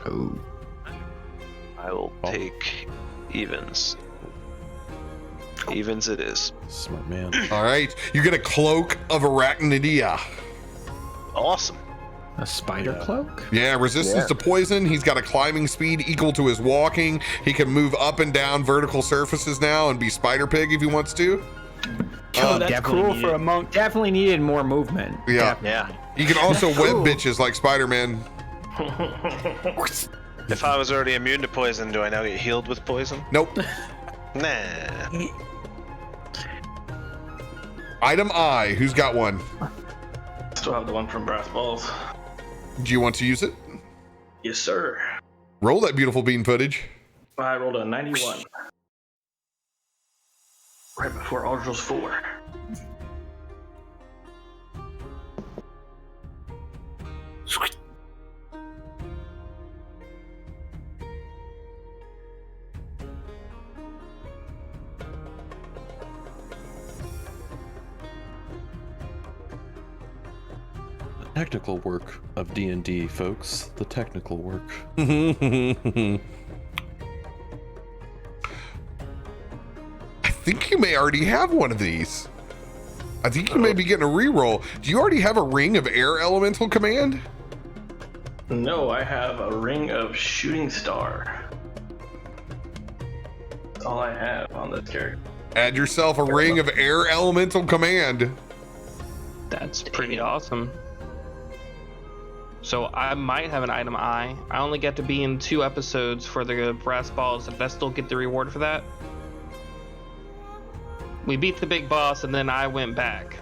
I will take evens. Evens it is. Smart man. All right, you get a cloak of arachnidia. Awesome. A spider cloak? Yeah, resistance to poison. He's got a climbing speed equal to his walking. He can move up and down vertical surfaces now and be spider pig if he wants to. Oh, that's cool for a monk. Definitely needed more movement. Yeah. Yeah. You can also web bitches like Spider-Man. If I was already immune to poison, do I now get healed with poison? Nope. Nah. Item I, who's got one? Still have the one from Brass Balls. Do you want to use it? Yes, sir. Roll that beautiful bean footage. I rolled a 91. Right before Aldril's 4. Technical work of D&D, folks. The technical work. I think you may already have one of these. I think you may be getting a reroll. Do you already have a ring of air elemental command? No, I have a ring of shooting star. That's all I have on this character. Add yourself a ring of air elemental command. That's pretty awesome. So I might have an item I. I only get to be in 2 episodes for the brass balls. Did I still get the reward for that? We beat the big boss, and then I went back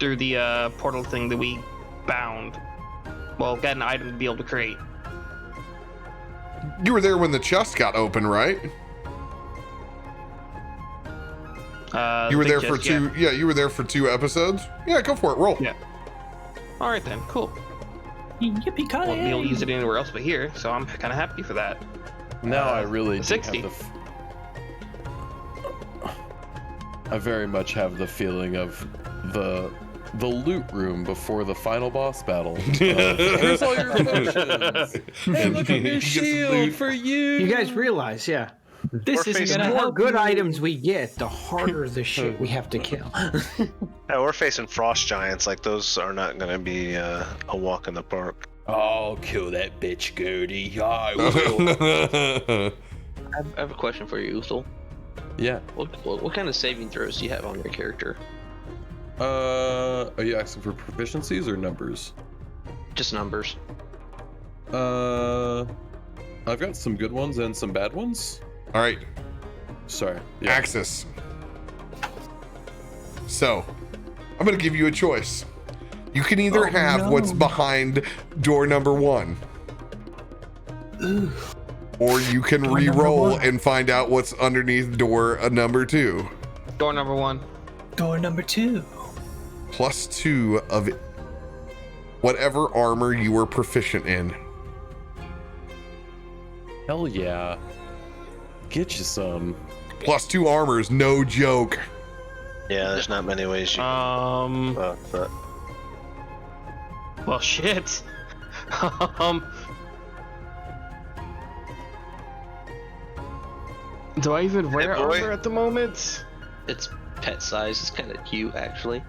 through the portal thing that we bound. Well, got an item to be able to create. You were there when the chest got open, right? You were there for 2. Yeah, you were there for 2 episodes. Yeah, go for it. Roll. Yeah. All right then. Cool. Yippee ki Won't be able to use it anywhere else but here, so I'm kind of happy for that. Now I really do 60. have I very much have the feeling of the loot room before the final boss battle. Here's all your potions. Hey, look at your shield for you. You guys realize, yeah. This isn't The gonna more help good you. items we get, the harder the shit we have to kill. Yeah, we're facing frost giants. Like, those are not going to be a walk in the park. Oh, kill that bitch, Gertie. I will. I have a question for you, Uthal. Yeah. What kind of saving throws do you have on your character? Are you asking for proficiencies or numbers? Just numbers. I've got some good ones and some bad ones. All right. Sorry. Yeah. Axis. So, I'm going to give you a choice. You can either have what's behind door number 1. Or you can re-roll and find out what's underneath door number 2. Door number 1. Door number 2. +2 of whatever armor you were proficient in. Hell yeah. Get you some. +2 armor is no joke. Yeah, there's not many ways you but Well, shit. Do I even wear Hey, boy. armor at the moment? It's pet size. It's kind of cute, actually.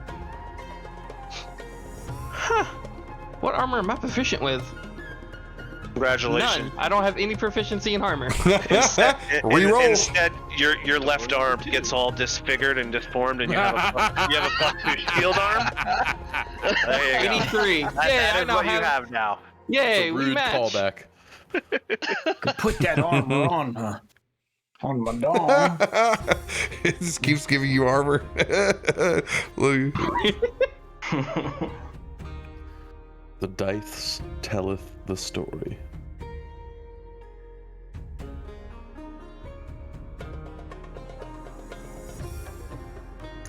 Huh. What armor am I proficient with? congratulations. None. I don't have any proficiency in armor. Reroll. Instead, your left arm gets all disfigured and deformed, and you have a +2 shield arm. There you go. 83. That Yeah, is what you have now. Yay, we Rude match. callback. Could put that armor on my dog. It just keeps giving you armor. Look. The dice telleth the story.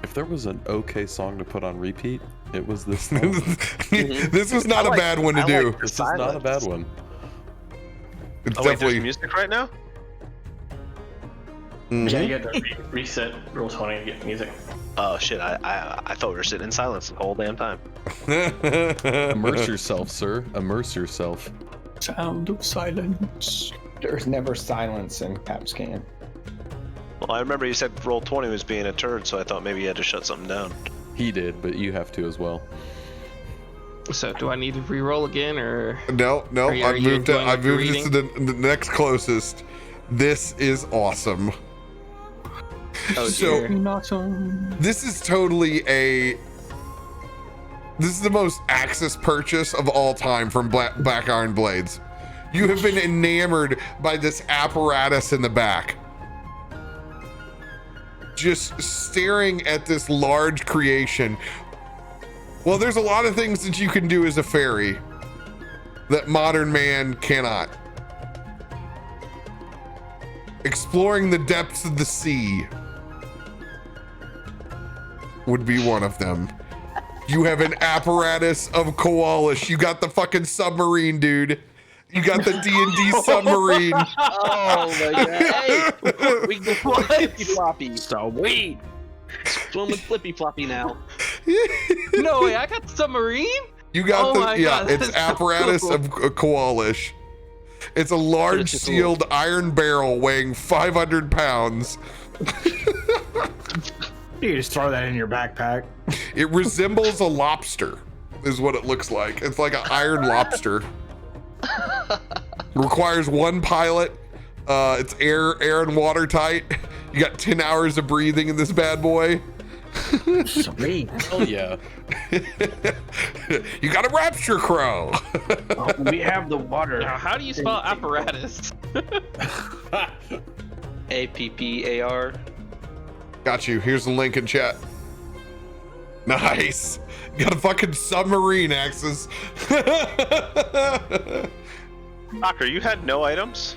If there was an okay song to put on repeat, it was this song. This was not a bad one to do. This is not a bad one. It's Oh wait, there's definitely. music right now? Mhm. Yeah, you got to reset roll 20 to get music. Oh shit! I thought we were sitting in silence the whole damn time. Immerse yourself, sir. Immerse yourself. Sound of silence. There's never silence in Capscan. Well, I remember you said roll 20 was being a turd, so I thought maybe you had to shut something down. He did, but you have to as well. So, do I need to re-roll again, or? No, Are you I've moved it. enjoying I've your moved this to the next closest. This is awesome. Oh, So Awesome. this is totally this is the most Axis purchase of all time from Black Iron Blades. You have been enamored by this apparatus in the back. Just staring at this large creation. Well, there's a lot of things that you can do as a fairy that modern man cannot. Exploring the depths of the sea would be one of them. You have an apparatus of koalas. You got the fucking submarine, dude. You got the D&D submarine. Oh my god! Hey, we can go flippy floppy. Sweet. Swim with flippy floppy now. No way, I got the submarine? You got Oh my God, it's that's so apparatus cool. of koalish. It's a large Pretty cool. sealed iron barrel weighing 500 pounds. You just throw that in your backpack. It resembles a lobster, is what it looks like. It's like an iron lobster. Requires one pilot. It's air and water tight. You got 10 hours of breathing in this bad boy. Sweet. Hell yeah. You got a rapture crow. Oh, we have the water. Now, how do you spell apparatus? APPAR. Got you. Here's the link in chat. Nice. Got a fucking submarine, Axis. Doctor, you had no items?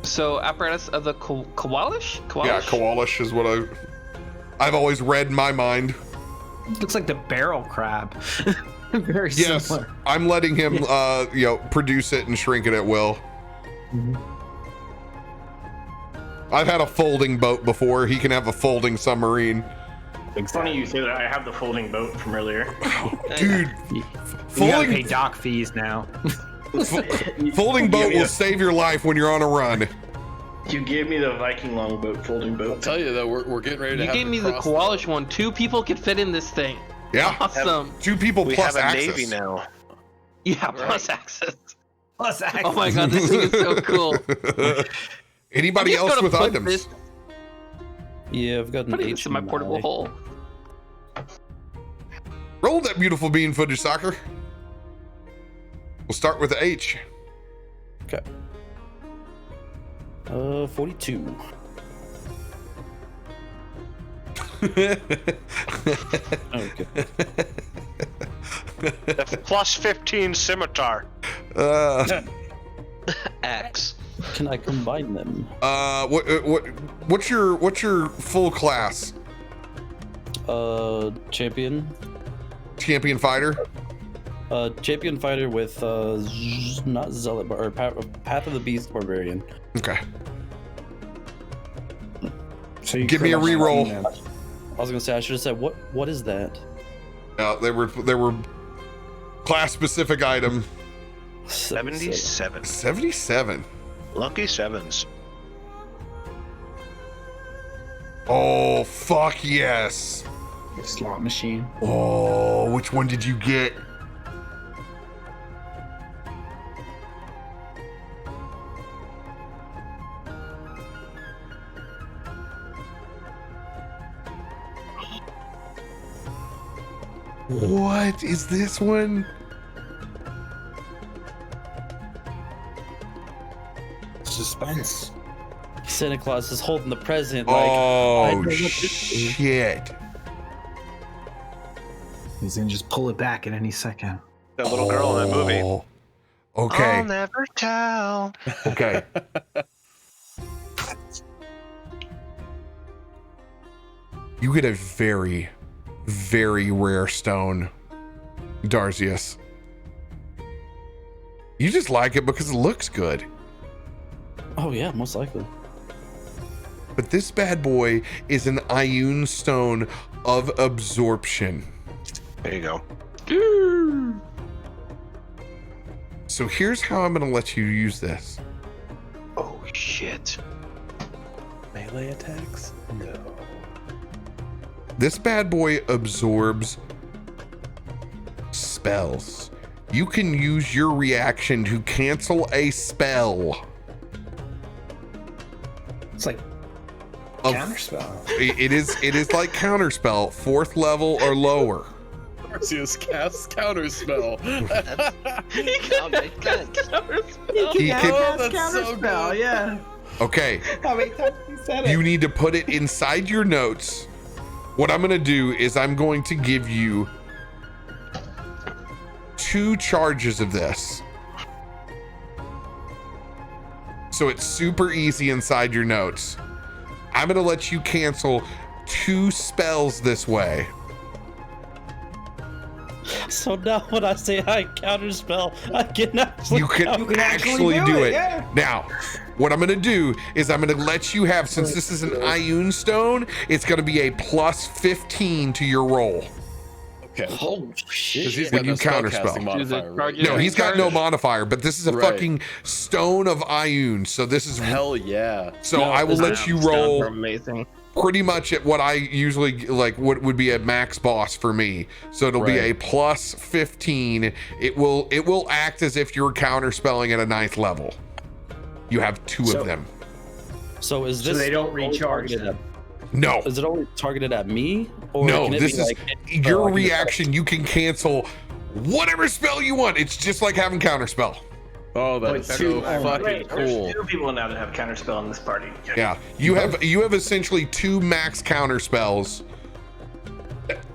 So, apparatus of the koalish? Yeah, koalish is what I've always read in my mind. Looks like the barrel crab. Very Yes, similar. I'm letting him, produce it and shrink it at will. I've had a folding boat before. He can have a folding submarine. It's funny you say that. I have the folding boat from earlier. Dude, You gotta folding, pay dock fees now. folding boat will save your life when you're on a run. You gave me the Viking longboat folding I'll boat. tell you though, we're getting ready to You have gave to me the cross koalish one. 2 people could fit in this thing. Yeah, Awesome. 2 people We plus have a access. navy now. Yeah, plus access. Plus Oh my god, this thing is so cool. Anybody I'm just else gonna with put items? this- Yeah, I've got an Putting H this in my portable hole. Roll that beautiful bean footage, soccer. We'll start with the H. Okay. 42. Okay. The plus 15 scimitar. Axe. Can I combine them? What's your full class? Champion. champion fighter? Champion fighter with not zealot, but or Path of the Beast barbarian. Okay. So you Give me a pretty much reroll. seen them. I was gonna say I should have said what is that? They were class specific item. 77. 77. Lucky sevens. Oh fuck yes. Slot machine. Oh, which one did you get? What is this one? Suspense. Santa Claus is holding the present. Like, I Oh know what this is. shit. He's gonna just pull it back at any second. That little girl in that movie. Oh, okay. I'll never tell. Okay. You get a very, very rare stone, Darzius. You just like it because it looks good. Oh yeah, most likely. But this bad boy is an Ioun stone of absorption. There you go. So here's how I'm going to let you use this. Oh shit. Melee attacks? No. This bad boy absorbs spells. You can use your reaction to cancel a spell. It's like Of- counterspell. It is like counterspell, 4th level or lower. Arceus casts counterspell. That makes sense. He can, Oh, that's so Counterspell, good. yeah. okay, How many times you said it? you need to put it inside your notes. What I'm going to do is I'm going to give you 2 charges of this. So it's super easy inside your notes. I'm going to let you cancel 2 spells this way. So now when I say I counterspell, I can actually You can actually do it. Now, what I'm going to do is I'm going to let you have, since this is an Ioun stone, it's going to be a plus 15 to your roll. Okay. Oh Because shit! he's When got you no spellcasting counterspell. modifier, right? No, he's got no modifier, but this is a Right. fucking stone of Ioun. So this is Hell yeah. so I will let you roll Amazing. pretty much at what I usually like, what would be a max boss for me. So it'll be a Right. plus 15. It will act as if you're counterspelling at a 9th level. You have 2 So- of them. So is So this they don't only recharge targeted them. No, Is it only targeted at me? Or no, can it this be is like, your I can just- reaction. You can cancel whatever spell you want. It's just like having counterspell. Oh, that's so fucking Wait, cool. there's 2 people now that have counterspell in this party. Yeah, you have essentially 2 max counter spells.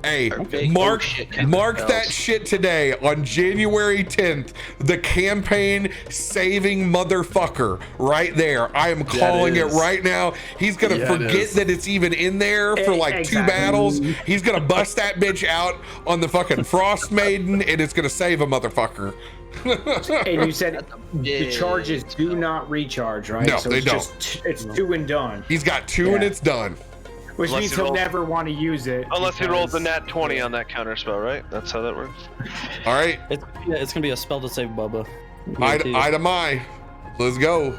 Hey, big mark bullshit counter that spells. shit today on January 10th. The campaign saving motherfucker right there. I am calling it is. right now. He's gonna Yeah, it forget is. that it's even in there for like 2 Exactly. battles. He's gonna bust that bitch out on the fucking Frostmaiden, and it's gonna save a motherfucker. And you said the big charges do not recharge, right? No, so they it's don't. Just, it's 2 and done, He's got 2 and Yeah. it's done. which Unless means you he'll roll- never want to use it. Unless he rolled the because- nat 20 on that counterspell, right? That's how that works. All right, It's gonna be a spell to save Bubba. item I. Let's go.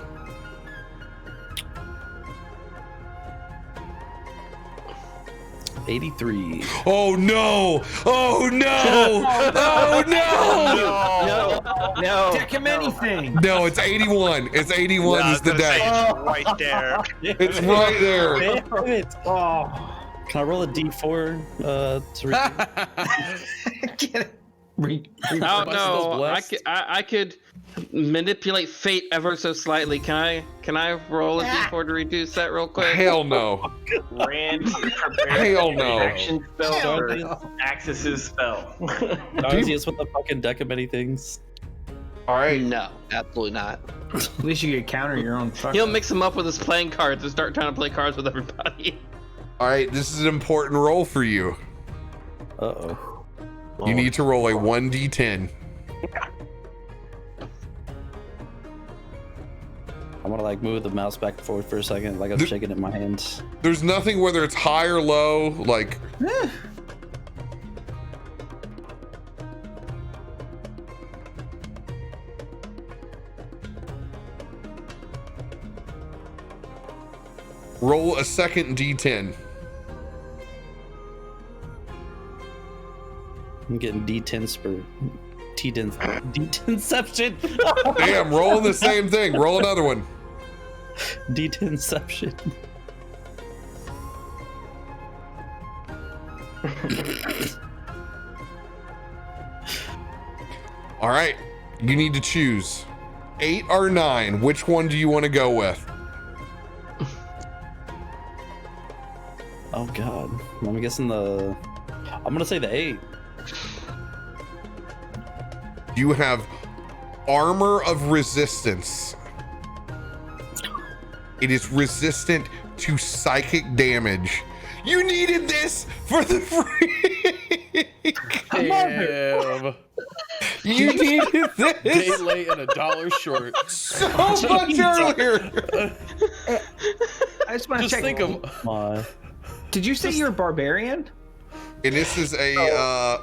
$83. Oh no! Oh no! Oh no! No, deck him anything. No, it's 81. It's 81 Yeah, I is the was gonna say, deck. it's right there. It's right there. Damn it. Oh, Can I roll a D4 to Get it. Oh Am I still no, blessed? I could manipulate fate ever so slightly. Can I roll a d4 to reduce that real quick? Hell no. Rand prepared Hell no. action spell Hell for no. Axis's spell. Darzius with the fucking deck of many things? All right. No, absolutely not. At least you could counter your own. He'll mix them up with his playing cards and start trying to play cards with everybody. All right. This is an important role for you. Uh-oh. You need to roll a 1d10. I want to like move the mouse back and forth for a second, like I'm shaking it in my hands. There's nothing whether it's high or low, like. Roll a second d10. I'm getting D10s for D10ception. Damn, rolling the same thing. Roll another one. D10ception. All right, you need to choose 8 or 9. Which one do you want to go with? Oh God, I'm guessing I'm gonna say the 8. You have armor of resistance. It is resistant to psychic damage. You needed this for the free. Damn. You needed Day this late and $1 short. so much earlier. I just want to Just check. think of Did you say you're a barbarian? And this is a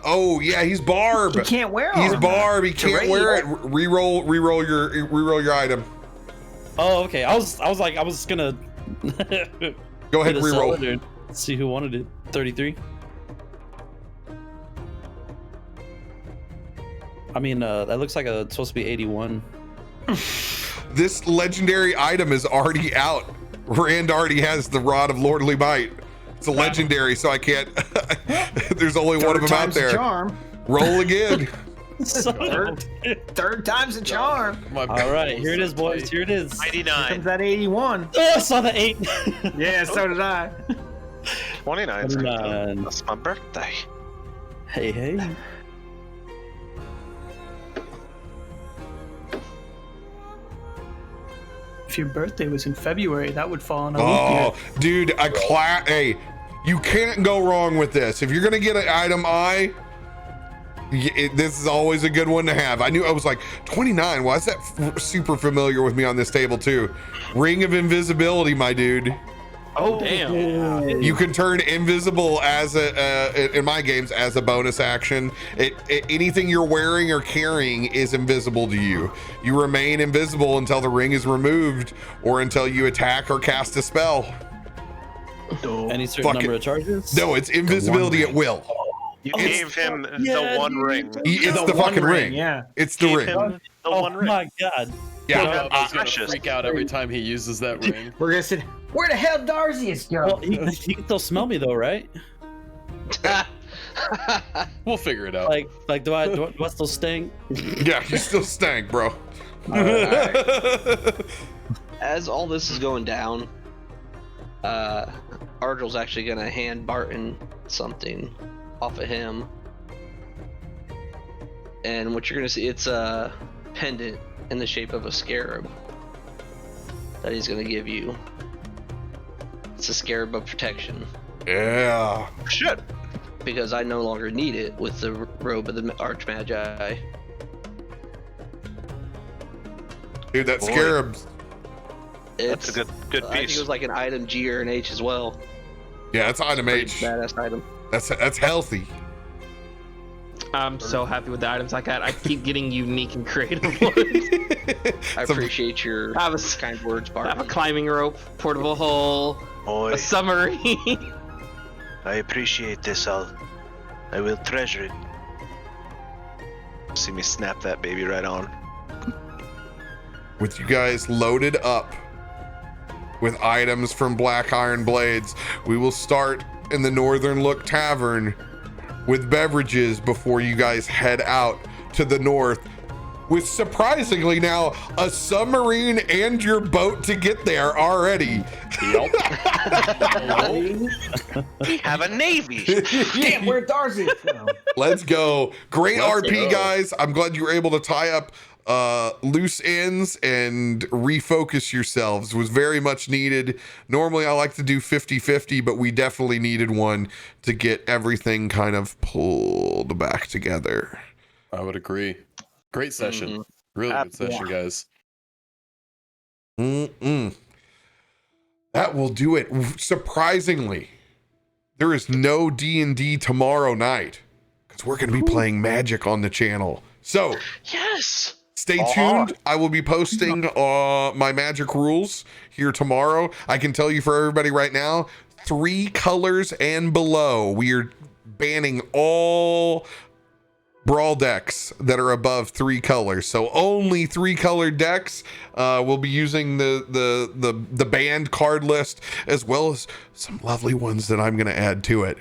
oh yeah, he's Barb. You can't wear He's armor. Barb. He can't wear it. Irregular. Reroll your item. Oh, okay. I was gonna Go ahead hit and a reroll. solid. Let's see who wanted it. 33. I mean, that looks like it's supposed to be 81. This legendary item is already out. Rand already has the Rod of Lordly Might. It's a legendary, so I can't. There's only one of them out there. Charm. Roll again. Third time's a charm. All right, here it is, boys. Here it is. 99. Comes that 81. Oh, I saw the 8. Yeah, so did I. 29. 29. That's my birthday. Hey, hey. If your birthday was in February, that would fall on a leap Oh, year. dude, hey, you can't go wrong with this. If you're gonna get an item this is always a good one to have. I was like 29. Why is that super familiar with me on this table too? Ring of Invisibility, my dude. Oh, damn. You can turn invisible as in my games as a bonus action. Anything you're wearing or carrying is invisible to you. You remain invisible until the ring is removed or until you attack or cast a spell. Any certain number of charges? No, it's invisibility at will. You gave him the one ring. It's the fucking ring. Yeah. It's the Gave ring. him the one ring. My God. Yeah. I was gonna Precious. freak out every time he uses that ring. We're gonna sit. Where the hell Darcy is Well, going? he can still smell me though, right? We'll figure it out. Like, do I still sting? Yeah, you still stank, bro. As all this is going down, Argel's actually gonna hand Barton something off of him. And what you're gonna see, it's a pendant in the shape of a scarab that he's gonna give you. It's a scarab of protection. Yeah. Shit. Because I no longer need it with the robe of the Archmagi. Dude, that Boy. scarab's. It's That's a good I think piece. it was like an item G or an H as well. Yeah, it's item Pretty H. badass item. That's healthy. I'm so happy with the items I got. I keep getting unique and creative ones. I appreciate your I have a, kind words, I have a Barton. climbing rope, portable hole, Boy, a submarine. I appreciate this. I will treasure it. See me snap that baby right on. With you guys loaded up with items from Black Iron Blades, we will start in the Northern Look Tavern with beverages before you guys head out to the north with surprisingly now a submarine and your boat to get there already. We have a navy. Damn, where Darcy is going? Let's go. Great Let's RP, go. guys. I'm glad you were able to tie up loose ends and refocus yourselves was very much needed. Normally I like to do 50-50, but we definitely needed one to get everything kind of pulled back together. I would agree. Great session. Really good session, guys. That will do it. Surprisingly, there is no D&D tomorrow night because we're going to be playing Magic on the channel. So Yes. stay tuned. I will be posting my Magic rules here tomorrow. I can tell you for everybody right now, 3 colors and below, we are banning all brawl decks that are above 3 colors. So only 3 colored decks. We'll be using the banned card list, as well as some lovely ones that I'm going to add to it.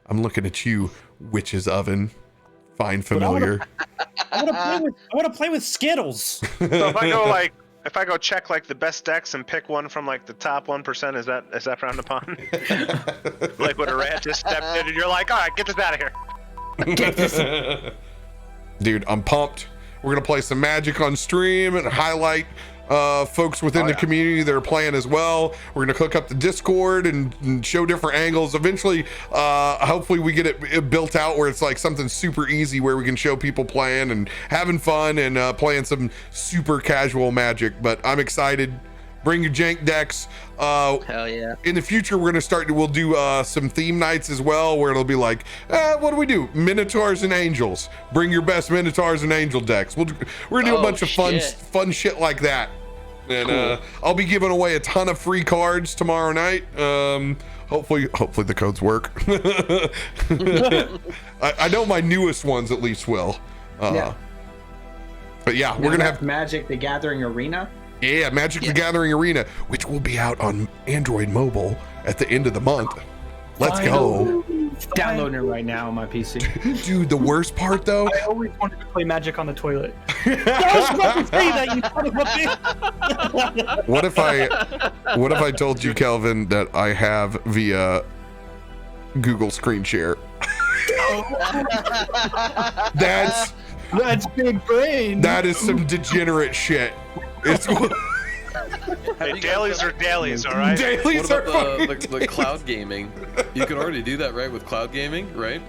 I'm looking at you, Witch's Oven. Fine familiar. I want to play with Skittles. So if I go check like the best decks and pick one from like the top 1%, is that frowned upon? Like when a rat just stepped in and you're like, all right, get this out of here. Get this. Dude, I'm pumped. We're gonna play some Magic on stream and highlight folks within the community that are playing as well. We're gonna hook up the Discord and show different angles. Eventually, hopefully we get it built out where it's like something super easy where we can show people playing and having fun and playing some super casual Magic. But I'm excited. Bring your jank decks. Hell yeah. In the future, we'll do some theme nights as well, where it'll be like, what do we do? Minotaurs and Angels. Bring your best Minotaurs and Angel decks. We're gonna do a bunch of fun shit like that. And I'll be giving away a ton of free cards tomorrow night. Hopefully the codes work. I know my newest ones at least will. But yeah, we're gonna have Magic the Gathering Arena. Yeah, Magic the Gathering Arena, which will be out on Android mobile at the end of the month. Let's go. Downloading it right now on my PC. Dude, the worst part though. I always wanted to play Magic on the toilet. What if I told you, Kelvin, that I have via Google Screen Share? That's big brain. That is some degenerate shit. It's Hey, dailies are dailies, all right? dailies What are about the cloud gaming? You can already do that, right, with cloud gaming, right?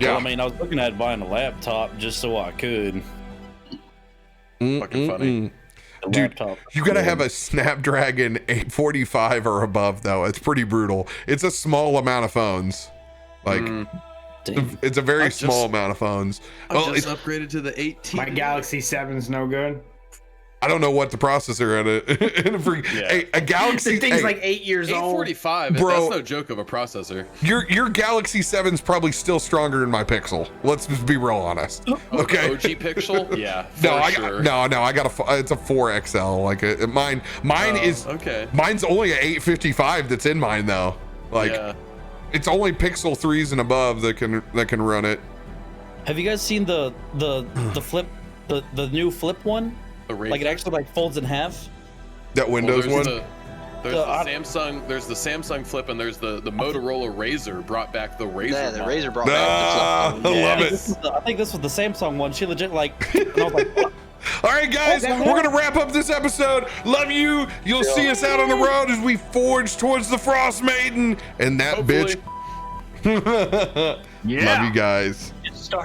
Yeah. Well, I mean, I was looking at buying a laptop just so I could. Fucking funny. Dude, you gotta have a Snapdragon 845 or above, though. It's pretty brutal. It's a small amount of phones. Like, it's a very small amount of phones. I just upgraded to the 18. My Galaxy 7's no good. I don't know what the processor in it. Hey, a Galaxy. The thing's like 8 years old. 845. Bro, that's no joke of a processor. Your Galaxy 7's probably still stronger than my Pixel. Let's just be real honest. Okay. OG Pixel? Yeah. I got it's a 4XL. Like mine is okay. Mine's only an 855 that's in mine though. Like it's only Pixel 3s and above that can run it. Have you guys seen the flip the new flip one? Like it actually folds in half. That Windows one. There's the Samsung Flip, and there's the Motorola Razr brought back the Razr. Yeah, the model. Razr brought back. I love it. I think this was the Samsung one. She legit and I was like, what? All right, guys, we're gonna wrap up this episode. Love you. You'll see us out on the road as we forge towards the Frostmaiden and that bitch. Love you guys.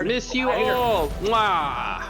Miss you all. Mwah.